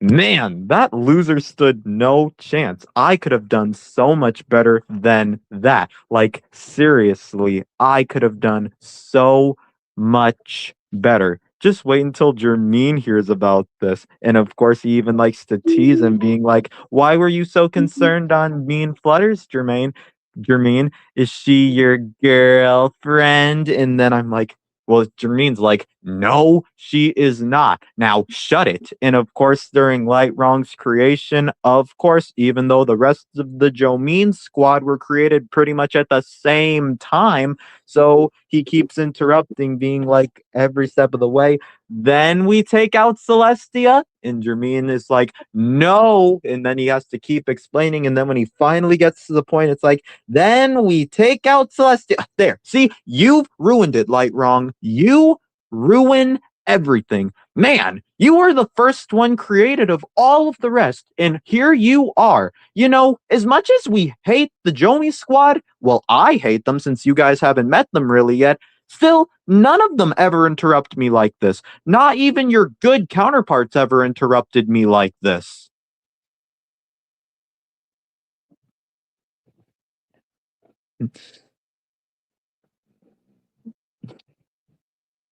"Man, that loser stood no chance. I could have done so much better than that. Like, seriously, I could have done so much better." Just wait until Jermaine hears about this. And of course, he even likes to tease him, being like, "Why were you so concerned on Mean Flutters, Jermaine? Jermaine, is she your girlfriend?" And then I'm like, well, Jermaine's like, "No, she is not. Now shut it." And of course, during Light Wrong's creation, of course, even though the rest of the Jomeen squad were created pretty much at the same time, so he keeps interrupting, being like every step of the way. Then we take out Celestia, and Jermaine is like, "No," and then he has to keep explaining. And then when he finally gets to the point, it's like, "Then we take out Celestia." There, see, you've ruined it, Light Wrong. You ruin everything. Man, you were the first one created of all of the rest, and here you are. You know, as much as we hate the Jomi squad, well, I hate them since you guys haven't met them really yet. Still, none of them ever interrupt me like this. Not even your good counterparts ever interrupted me like this.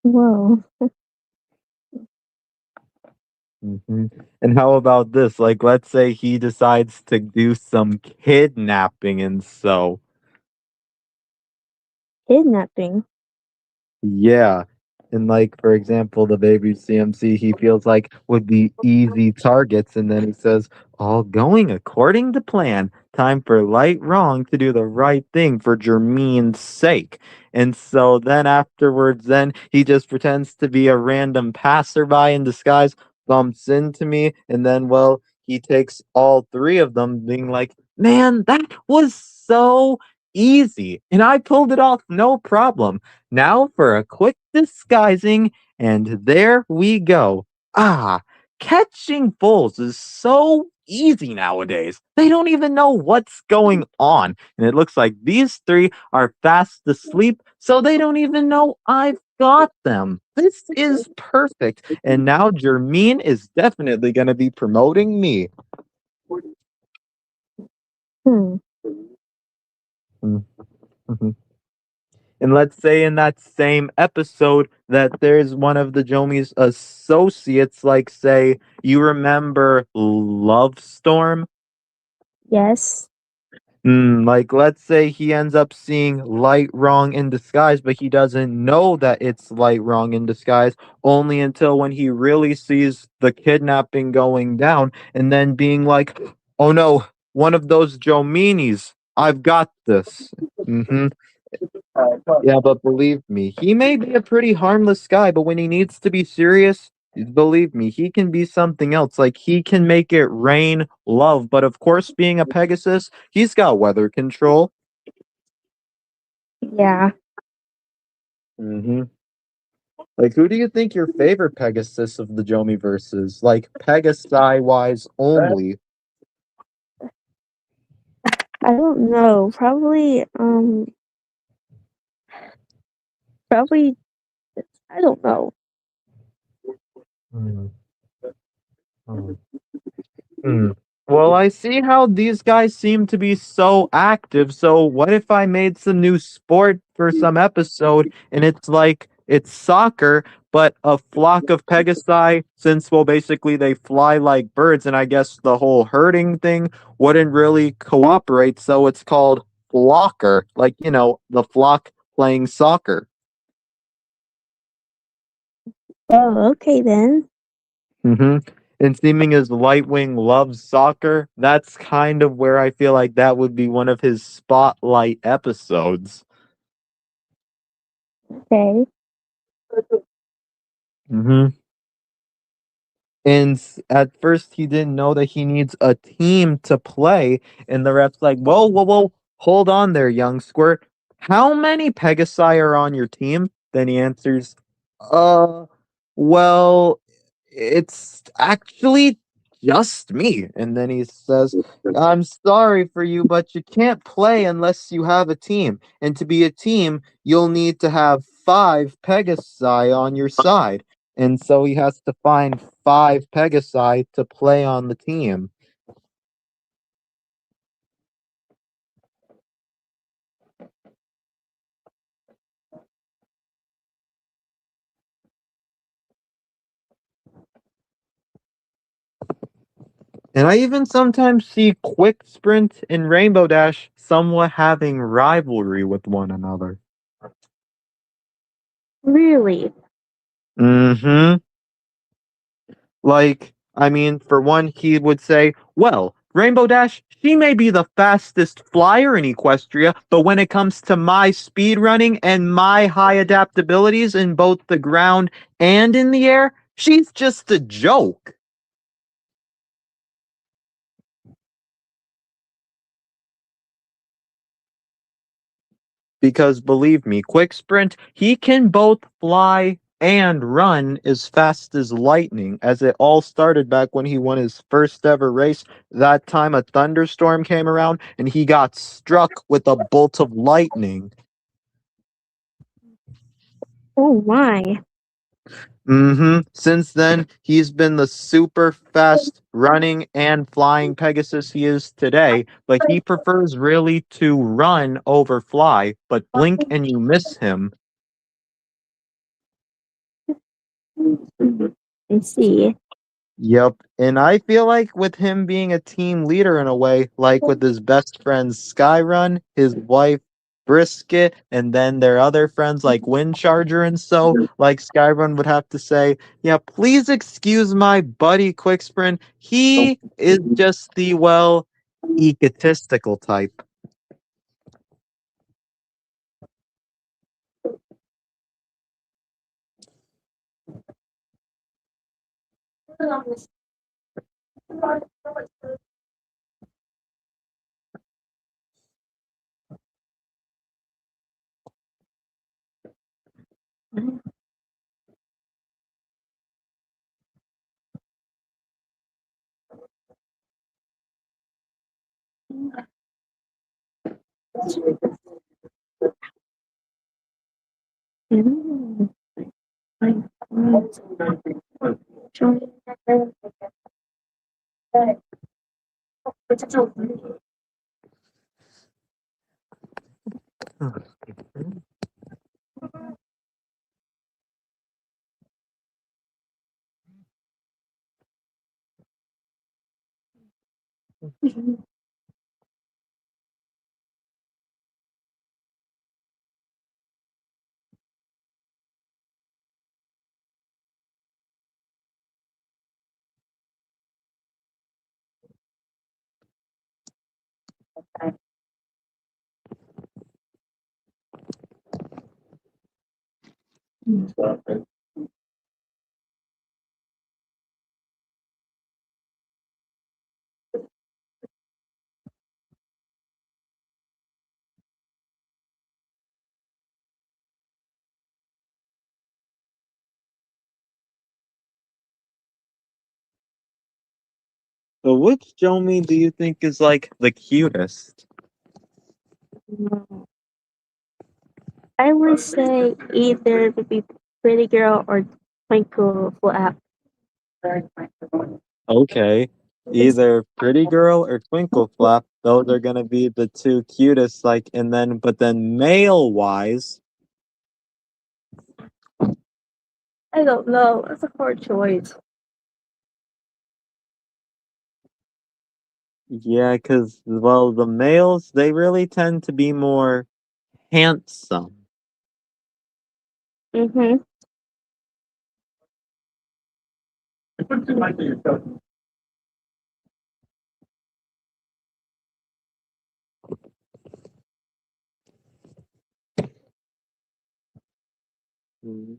Whoa. Mhm. And how about this? Like, let's say he decides to do some kidnapping, and so, Kidnapping. yeah. And like, for example, the baby CMC, he feels like would be easy targets, and then he says, "All going according to plan. Time for Light Wrong to do the right thing for Jermeen's sake." And so then afterwards, then he just pretends to be a random passerby in disguise, bumps into me, and then, well, he takes all 3 of them, being like, "Man, that was so easy. And I pulled it off no problem. Now for a quick disguising, and there we go. Ah, catching bulls is so easy nowadays. They don't even know what's going on. And it looks like these 3 are fast asleep, so they don't even know I've got them. This is perfect. And now Jermeen is definitely going to be promoting me. Hmm. Mhm. And let's say in that same episode that there's one of the Jomi's associates, like say, you remember Love Storm? Yes. Like, let's say he ends up seeing light wrong in disguise, but he doesn't know that it's light wrong in disguise only until when he really sees the kidnapping going down and then being like, oh no, one of those Jominis, I've got this. Mm-hmm. Yeah, but believe me, he may be a pretty harmless guy, but when he needs to be serious, believe me, he can be something else. Like, he can make it rain love, but of course, being a Pegasus, he's got weather control. Yeah. Mm-hmm. Like, who do you think your favorite Pegasus of the Jomi verses? Like, Pegasi wise only. I don't know. Probably I don't know. Hmm. Hmm. Well, I see how these guys seem to be so active. So, what if I made some new sport for some episode and it's like it's soccer, but a flock of Pegasi, since, well, basically they fly like birds, and I guess the whole herding thing wouldn't really cooperate. So, it's called flocker, like, the flock playing soccer. Oh, okay then. And seeming as Lightwing loves soccer, that's kind of where I feel like that would be one of his spotlight episodes. Okay. hmm And at first, he didn't know that he needs a team to play. And the ref's like, whoa, whoa, whoa, hold on there, young squirt. How many Pegasi are on your team? Then he answers, uh, well, it's actually just me. And then he says, I'm sorry for you, but you can't play unless you have a team. And to be a team, you'll need to have 5 Pegasi on your side. And so he has to find 5 Pegasi to play on the team. And I even sometimes see Quick Sprint and Rainbow Dash somewhat having rivalry with one another. Really? Mm-hmm. Like, I mean, for one, he would say, well, Rainbow Dash, she may be the fastest flyer in Equestria, but when it comes to my speed running and my high adaptabilities in both the ground and in the air, she's just a joke. Because believe me, Quick Sprint, he can both fly and run as fast as lightning, as it all started back when he won his first ever race. That time a thunderstorm came around and he got struck with a bolt of lightning. Oh my. Since then, he's been the super fast running and flying Pegasus he is today, but he prefers really to run over fly, but blink and you miss him. I see. Yep. And I feel like with him being a team leader in a way, like with his best friends Skyrun, his wife Brisket, and then their other friends like Windcharger and so, like Skyrun would have to say, yeah, please excuse my buddy Quicksprint. He is just the, well, egotistical type. Mm. So which Jomi do you think is like the cutest? I would say either would be Pretty Girl or Twinkle Flap. Okay. Either Pretty Girl or Twinkle Flap. Those are gonna be the two cutest, like, and then but then male wise, I don't know. That's a hard choice. yeah, because well, the males they really tend to be more handsome. Mm-hmm. Mhm.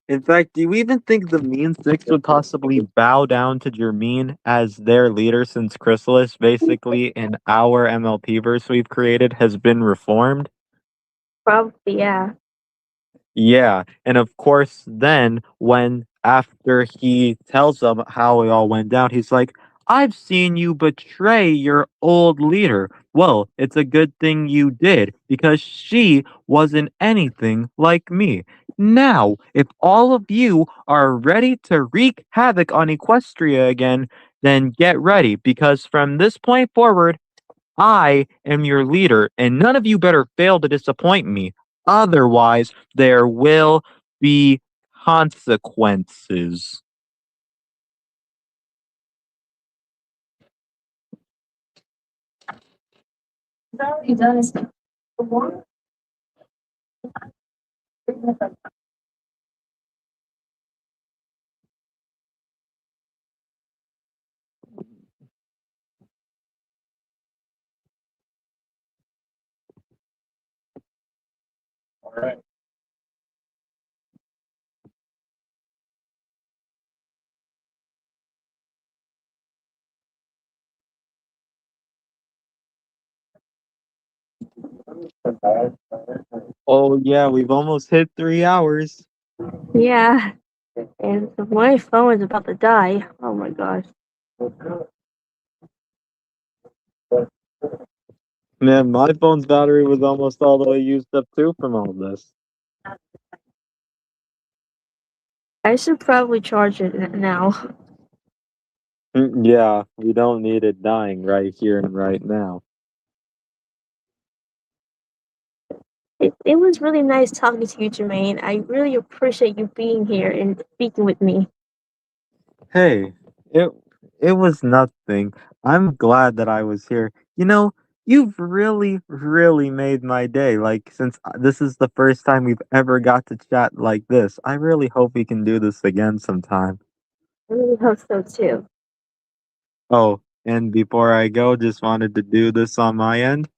In fact, do you even think the Mean Six would possibly bow down to Jermaine as their leader since Chrysalis, basically in our MLP verse we've created, has been reformed? Probably, yeah. Yeah, and of course, then when after he tells them how it all went down, he's like, I've seen you betray your old leader. Well, it's a good thing you did because she wasn't anything like me. Now, if all of you are ready to wreak havoc on Equestria again, then get ready because from this point forward, I am your leader, and none of you better fail to disappoint me. Otherwise, there will be consequences. Oh, yeah, we've almost hit 3 hours. Yeah. And my phone is about to die. Oh my gosh. Man, my phone's battery was almost all the way used up too from all this. I should probably charge it now. Yeah, we don't need it dying right here and right now. It was really nice talking to you, Jermaine. I really appreciate you being here and speaking with me. Hey, it it was nothing. I'm glad that I was here. You know, you've really, really made my day. Like, since this is the first time we've ever got to chat like this, I really hope we can do this again sometime. I really hope so too. Oh, and before I go, just wanted to do this on my end.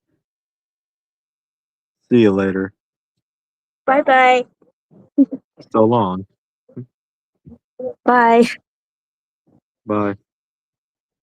See you later. Bye bye. So long. Bye. Bye.